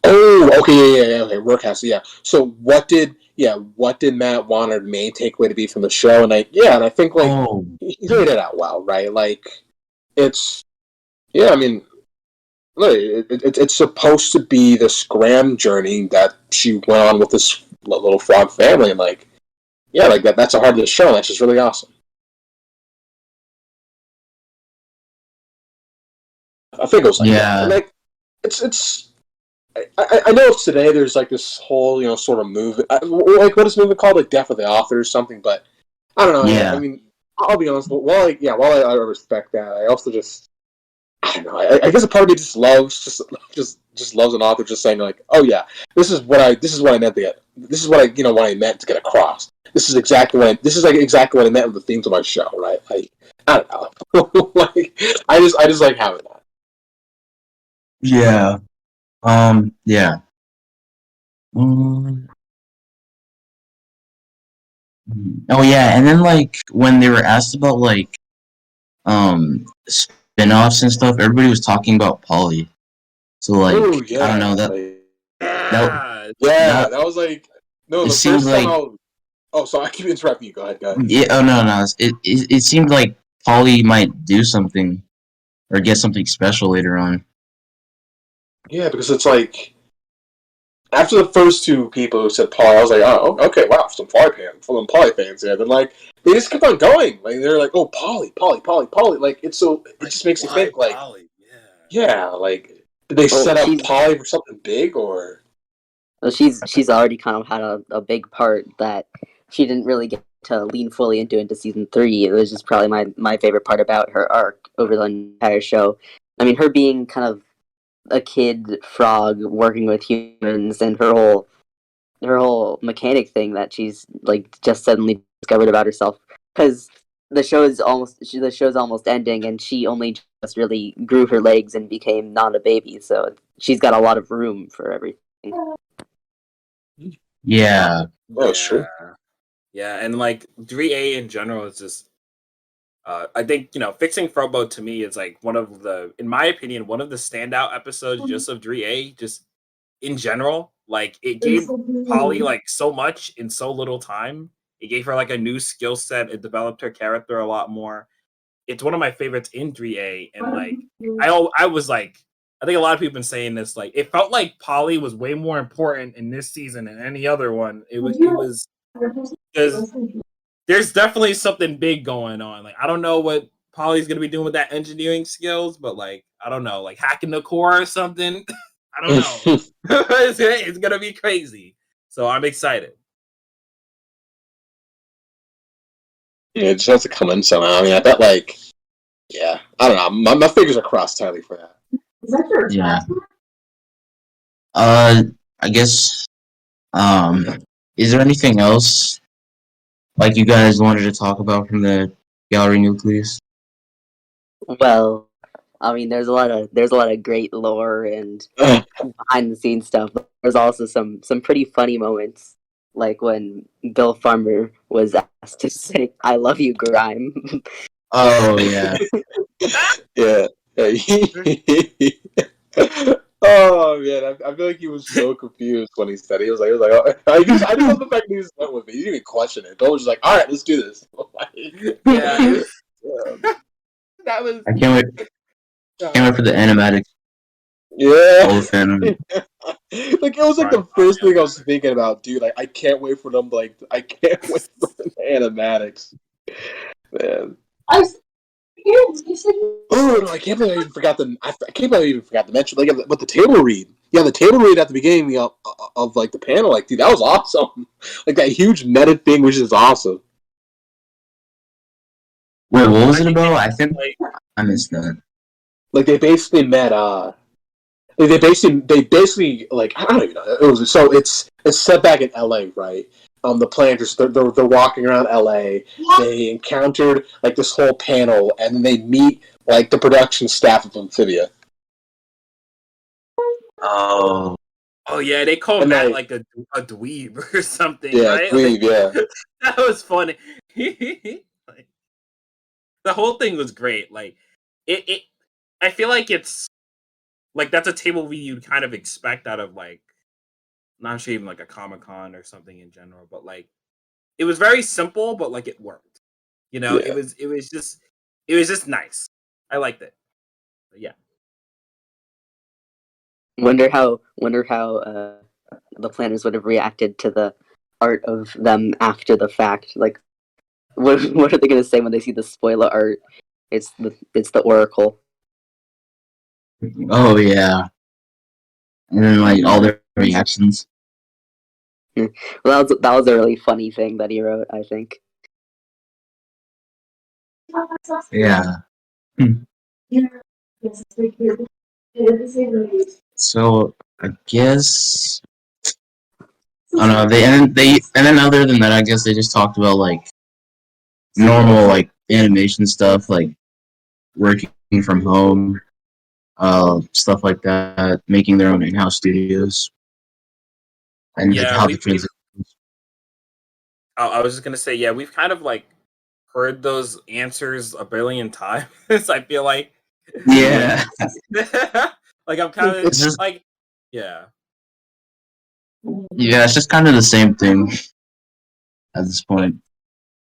Oh, okay, yeah, okay, Workhouse, yeah. So what did Matt want our main takeaway to be from the show? And I think like he laid it out well, right? Like it's, yeah, I mean, look, it's supposed to be this grand journey that she went on with this little frog family, and like, yeah, like that's a part of the show. And that's just really awesome. I think it was like that. And like, it's. I know today there's like this whole sort of movie, like what is the movie called, like Death of the Author or something, but I don't know. Yeah. I mean, I'll be honest. While I respect that, I also just, I don't know. I guess a part of me just loves an author just saying like, oh yeah, this is what I meant to get. This is what I meant to get across. This is exactly what I meant with the themes of my show, right? Like, I don't know. Like, I just like having that. Yeah. Yeah. Oh yeah, and then like when they were asked about like spin-offs and stuff, everybody was talking about Polly. So like, Ooh, yeah, I don't know that. Like, yeah, that was like no. The seemed first like time oh, sorry, I keep interrupting you. Go ahead. yeah. Oh no. It seemed like Polly might do something or get something special later on. Yeah, because it's like after the first two people who said Polly, I was like, oh, okay, wow, some Polly fans. Yeah, then like they just kept on going. Like they're like, oh, Polly. Like it just makes you think like, Polly? yeah, like did they set up Polly for something big or? Well, she's already kind of had a big part that she didn't really get to lean fully into season 3. It was just probably my favorite part about her arc over the entire show. I mean, her being kind of a kid frog working with humans, and her whole mechanic thing that she's like just suddenly discovered about herself. because the show's almost ending, and she only just really grew her legs and became not a baby, so she's got a lot of room for everything. Yeah. Oh, that's true. Yeah, and like 3A in general is just I think, Fixing Frobo to me is like in my opinion, one of the standout episodes just of 3A, just in general. Like it gave Polly like so much in so little time. It gave her like a new skill set. It developed her character a lot more. It's one of my favorites in 3A, and like I was like, I think a lot of people have been saying this. Like it felt like Polly was way more important in this season than any other one. It was because there's definitely something big going on. Like I don't know what Polly's gonna be doing with that engineering skills, but like I don't know, like hacking the core or something. I don't know. It's gonna be crazy. So I'm excited. Yeah, it just has to come in somehow. I mean, I bet, like, yeah, I don't know. My fingers are crossed tightly for that. Yeah. I guess. Is there anything else like you guys wanted to talk about from the Gallery Nucleus? Well, I mean, there's a lot of great lore and behind the scenes stuff. But there's also some pretty funny moments, like when Bill Farmer was asked to say "I love you, Grime." Oh yeah. Yeah. Oh man, I feel like he was so confused when he said it. He was like, oh, I just love the fact that he just went with it. He didn't even question it. Bill was just like, all right, let's do this. Yeah, that was. I can't wait. Can't wait for the animatic Yeah. Hall of Fame. Like it was like the first thing I was thinking about, dude. I can't wait for them. Like I can't wait for the animatics, man. Oh no! I can't believe I even forgot I can't believe I even forgot to mention like with the table read. Yeah, the table read at the beginning of like the panel. Like, dude, that was awesome. Like that huge meta thing, which is awesome. Wait, what was it about? I think I missed that. Like they basically met. They basically like I don't even know. It was so it's set back in L.A. right. The planters they're walking around L.A. They encountered like this whole panel, and then they meet like the production staff of Amphibia. Oh. Oh yeah, they called And, Matt like a dweeb or something, Yeah, right? dweeb, Like, yeah. That was funny. Like, the whole thing was great. Like it I feel like it's like that's a table read you'd kind of expect out of like not sure even like a Comic-Con or something in general, but like it was very simple, but like it worked. Yeah. It was just nice. I liked it. But yeah. Wonder how the planners would have reacted to the art of them after the fact. Like, what are they gonna say when they see the spoiler art? It's the Oracle. Oh yeah. And then like all their reactions. Well, that was a really funny thing that he wrote, I think. Yeah. So I guess I don't know. And then other than that, I guess they just talked about like normal like animation stuff, like working from home, stuff like that, making their own in-house studios, and like, Yeah, how the transition. I was just gonna say, yeah, we've kind of like heard those answers a billion times. I feel like, Yeah. like I'm kind of It's just like, yeah, yeah, it's just kind of the same thing at this point.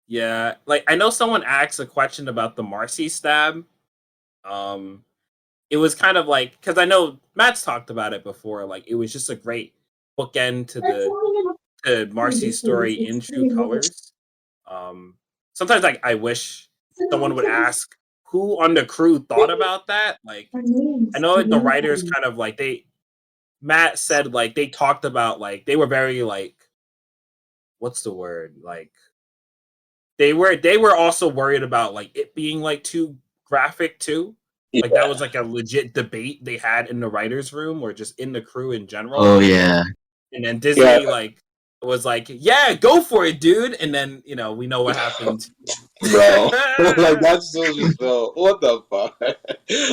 yeah. Like I know someone asked a question about the Marcy stab. Um, it was kind of like because I know Matt's talked about it before. Like it was just a great bookend to Marcy's story in true colors. Sometimes like I wish someone would ask who on the crew thought about that. Like I know like the writers kind of like Matt said like they talked about like they were very like what's the word? Like they were also worried about like it being like too graphic too. Like that was like a legit debate they had in the writers' room or just in the crew in general. Oh yeah. And then Disney like was like, "Yeah, go for it, dude." And then we know what happened bro. Like that's so just so. What the fuck?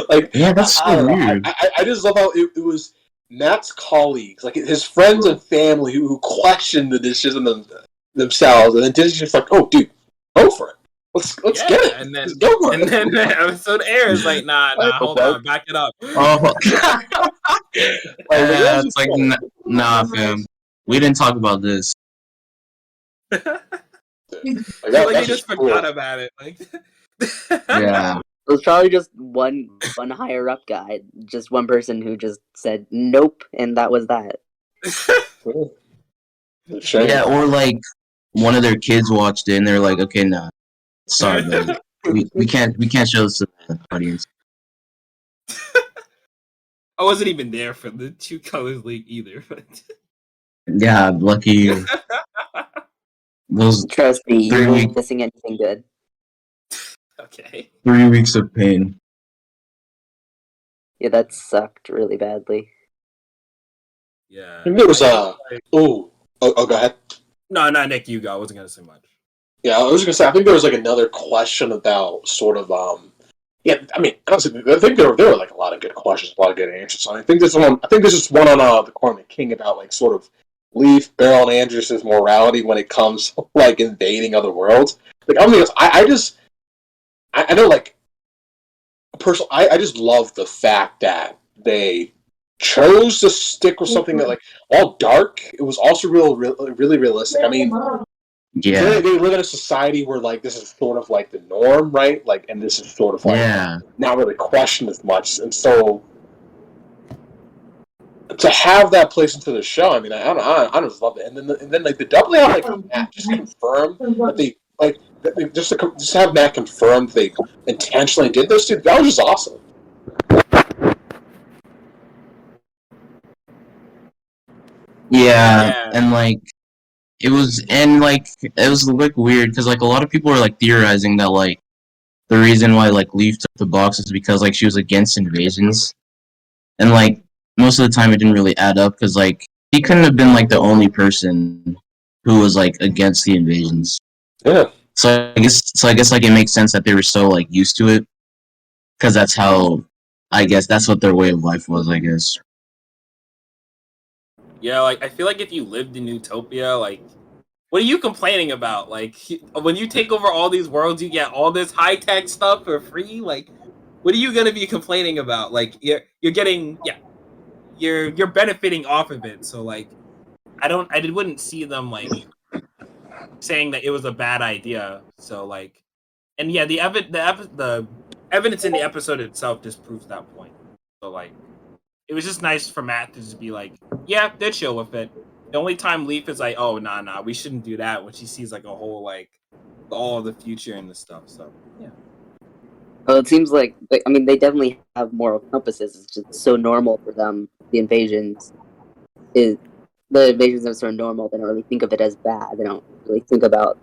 Like Yeah, that's I so don't know. weird. I just love how it was Matt's colleagues, like his friends and family, who questioned the decision themselves, and then Disney's just like, "Oh, dude, go for it. Let's get it. and Just then go for it." the episode airs like, nah, hold on, back it up. Oh, That was it's just like fun. nah, fam. We didn't talk about this. Like, Like that's he just just cool. forgot about it. Like, Yeah, It was probably just one higher up guy, just one person who just said nope, and that was that. Shame. yeah, or like one of their kids watched it and they're like, okay, nah, sorry, but we can't show this to the audience. I wasn't even there for the Two Colors League either. But Yeah, lucky you. Those Trust me, you 3 weren't weeks, missing anything good. okay. 3 weeks of pain. Yeah, that sucked really badly. Yeah. I think there was I think, like, oh, go ahead. no, not Nick. You go. I wasn't gonna say much. Yeah, I was gonna say I think there was like another question about sort of yeah, I mean honestly I think there were like a lot of good questions, a lot of good answers. So I think there's just one on the Corn the King about like sort of Leif, Beryl, and Andrews's morality when it comes to, like invading other worlds. Like I know like personally I just love the fact that they chose to stick with something that like all dark. It was also really realistic. I mean, Yeah, they live in a society where like this is sort of like the norm, right? Like, and this is sort of like yeah, not really questioned as much. And so to have that place into the show, I mean, I just love it. And then like the doubling out like Matt just confirmed that they like that they, just have Matt confirmed they intentionally did this. Dude, that was just awesome. yeah, and like it was like weird because like a lot of people were like theorizing that like the reason why like Leaf took the box is because like she was against invasions, and like most of the time it didn't really add up because like he couldn't have been like the only person who was like against the invasions. Yeah. So I guess like it makes sense that they were so like used to it because that's how I guess that's what their way of life was. I guess. Yeah, like I feel like if you lived in Utopia, like what are you complaining about? Like when you take over all these worlds, you get all this high tech stuff for free. Like, what are you gonna be complaining about? Like you're getting you're benefiting off of it. So like wouldn't see them like saying that it was a bad idea. So like, and yeah, the evidence in the episode itself just proves that point. So like, it was just nice for Matt to just be like, yeah, they're chill with it. The only time Leaf is like, oh, nah, we shouldn't do that, when she sees like a whole like all of the future and the stuff. So yeah. Well, it seems like I mean they definitely have moral compasses. It's just so normal for them. The invasions are so normal. They don't really think of it as bad. They don't really think about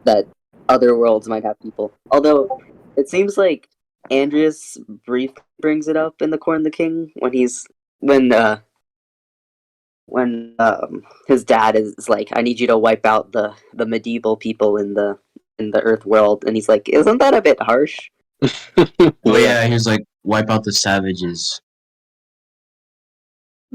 that other worlds might have people. Although it seems like Andreas briefly brings it up in the Corn the King when his dad is like, I need you to wipe out the medieval people in the Earth world, and he's like, isn't that a bit harsh? Oh yeah, he was like wipe out the savages.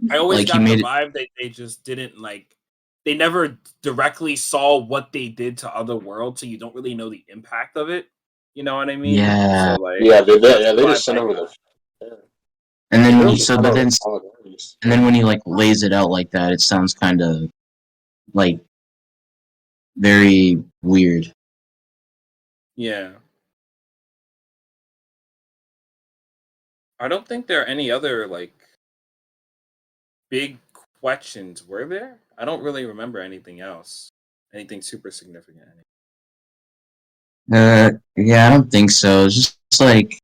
I always Like, he got the made it- vibe that they just didn't like. They never directly saw what they did to other worlds, so you don't really know the impact of it. You know what I mean? Yeah. So like, Yeah, they that's the just vibe sent I over got. And then when the he so but then and then when he like lays it out like that, it sounds kind of like very weird. Yeah. I don't think there are any other like big questions, were there? I don't really remember anything else. Anything super significant. Yeah, I don't think so. It's just like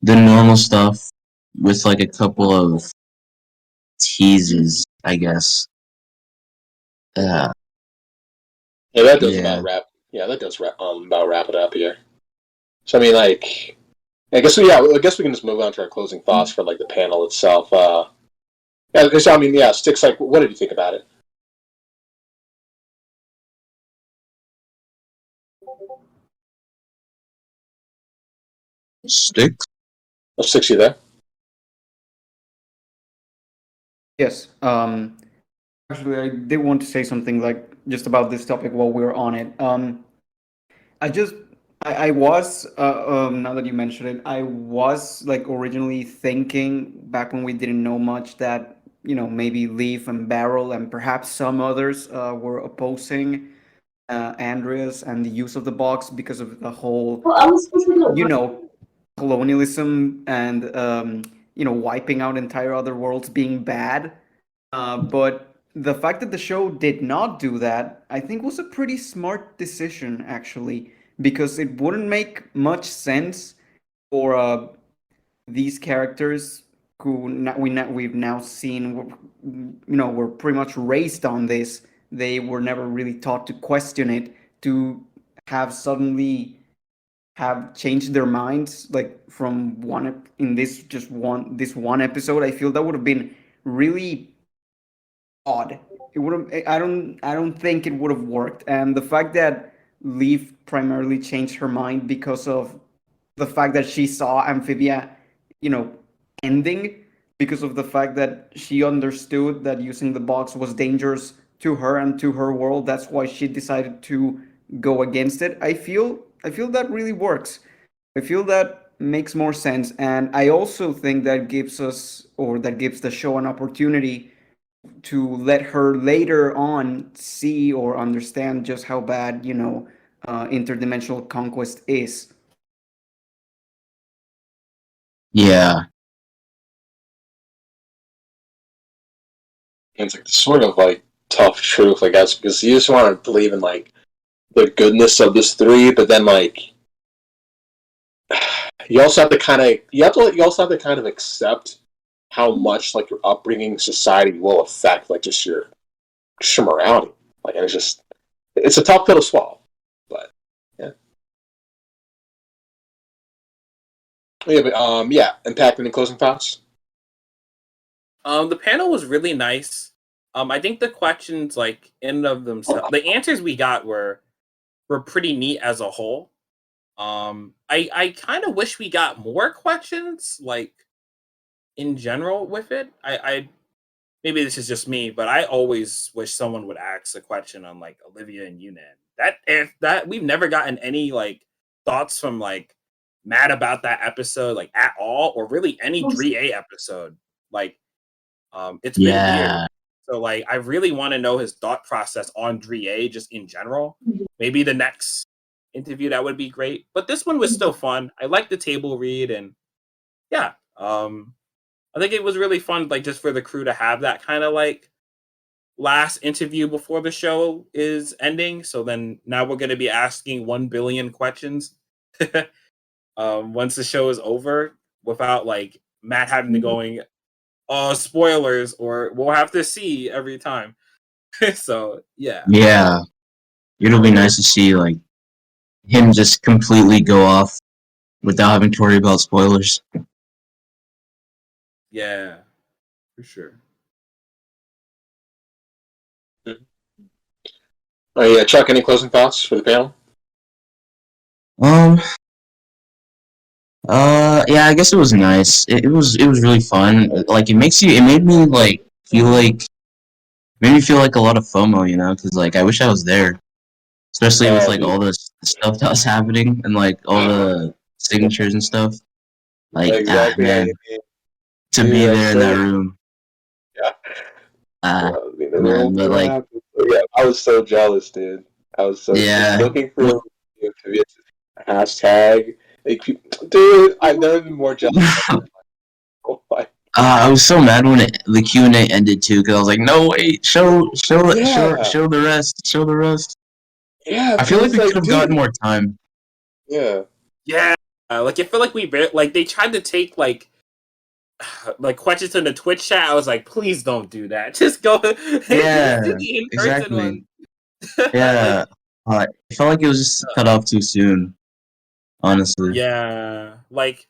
the normal stuff with like a couple of teases, I guess. Yeah, that does Yeah. about wrap. Yeah, that does about wrap it up here. So I mean, like, I guess we can just move on to our closing thoughts for like the panel itself. Yeah, so, I mean, yeah, Sticks. Like, what did you think about it? Stick. Oh, 60 there. Yes. Actually, I did want to say something like just about this topic while we were on it. I just I was now that you mentioned it, I was like originally thinking back when we didn't know much that maybe Leif and Barrel and perhaps some others were opposing Andreas and the use of the box because of the whole colonialism and wiping out entire other worlds being bad. But the fact that the show did not do that, I think, was a pretty smart decision, actually, because it wouldn't make much sense for these characters who we've now seen, were pretty much raised on this. They were never really taught to question it, to have suddenly have changed their minds like from one in this one episode. I feel that would have been really odd. It would have. I don't think it would have worked. And the fact that Leaf primarily changed her mind because of the fact that she saw Amphibia, you know, ending, because of the fact that she understood that using the box was dangerous to her and to her world. That's why she decided to go against it. I feel that really works. I feel that makes more sense, and I also think that gives the show an opportunity to let her later on see or understand just how bad interdimensional conquest is. Yeah. It's like sort of like tough truth, I guess, because you just want to believe in like the goodness of this three, but then like you also have to kind of accept how much like your upbringing, society will affect like just your morality. Like, and it's a tough pill to swallow. But yeah, yeah. Impact any closing thoughts? The panel was really nice. I think the questions, like in of themselves, the answers we got were pretty neat as a whole. I kind of wish we got more questions, like in general with it. I maybe this is just me, but I always wish someone would ask a question on like Olivia and Yunan. That we've never gotten any like thoughts from like Matt about that episode, like at all, or really any 3A episode. Like, it's been weird. Yeah. So like, I really want to know his thought process on 3A just in general. Maybe the next interview that would be great, but this one was still fun. I like the table read, and yeah, I think it was really fun, like just for the crew to have that kind of like last interview before the show is ending. So then now we're going to be asking 1 billion questions once the show is over, without like Matt having to going, spoilers, or we'll have to see every time. So yeah. Yeah. It'll be nice to see like him just completely go off without having to worry about spoilers. Yeah, for sure. Oh yeah, Chuck. Any closing thoughts for the panel? Yeah, I guess it was nice. It was really fun. Like it made me like made me feel like a lot of FOMO, because like I wish I was there, especially with like all the stuff that was happening and like all the signatures and stuff. Like Exactly. man, to be there in that room. Yeah. Man, but like Yeah, I was so jealous, dude. I was so yeah. just looking for hashtag. Like, dude, I've never been more jealous. Oh my. I was so mad when the Q&A ended too, because I was like, no, wait, show the rest. Yeah, I feel like we could have dude. gotten more time. Yeah. Yeah, like I feel like like they tried to take like questions in the Twitch chat. I was like, please don't do that. Just go. Yeah, do the in-person exactly. one. Yeah, I felt like it was just cut off too soon. Honestly. Yeah, like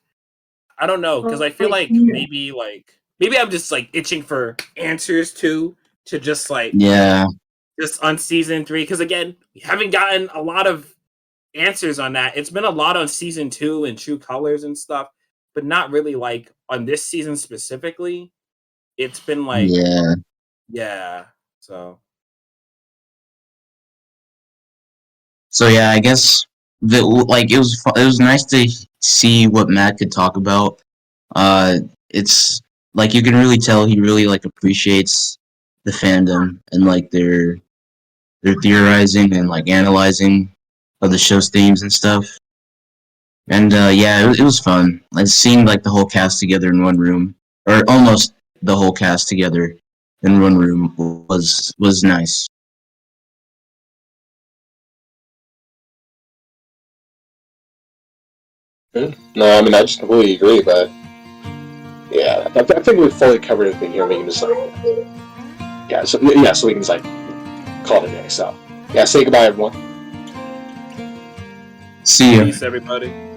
I don't know, because I feel like maybe I'm just like itching for answers to just like Yeah. just on season 3, because again we haven't gotten a lot of answers on that. It's been a lot on season 2 and True Colors and stuff, but not really like on this season specifically. It's been like, yeah. So yeah, I guess it was nice to see what Matt could talk about. It's like you can really tell he really like appreciates the fandom and like their theorizing and like analyzing of the show's themes and stuff. And yeah, it was fun. Like seeing like the whole cast together in one room, or almost the whole cast together in one room was nice. No, I mean I just completely agree, but yeah, I think we've fully covered everything here. We can just like, so we can just like call it a day. So yeah, say goodbye, everyone. See ya. peace, everybody.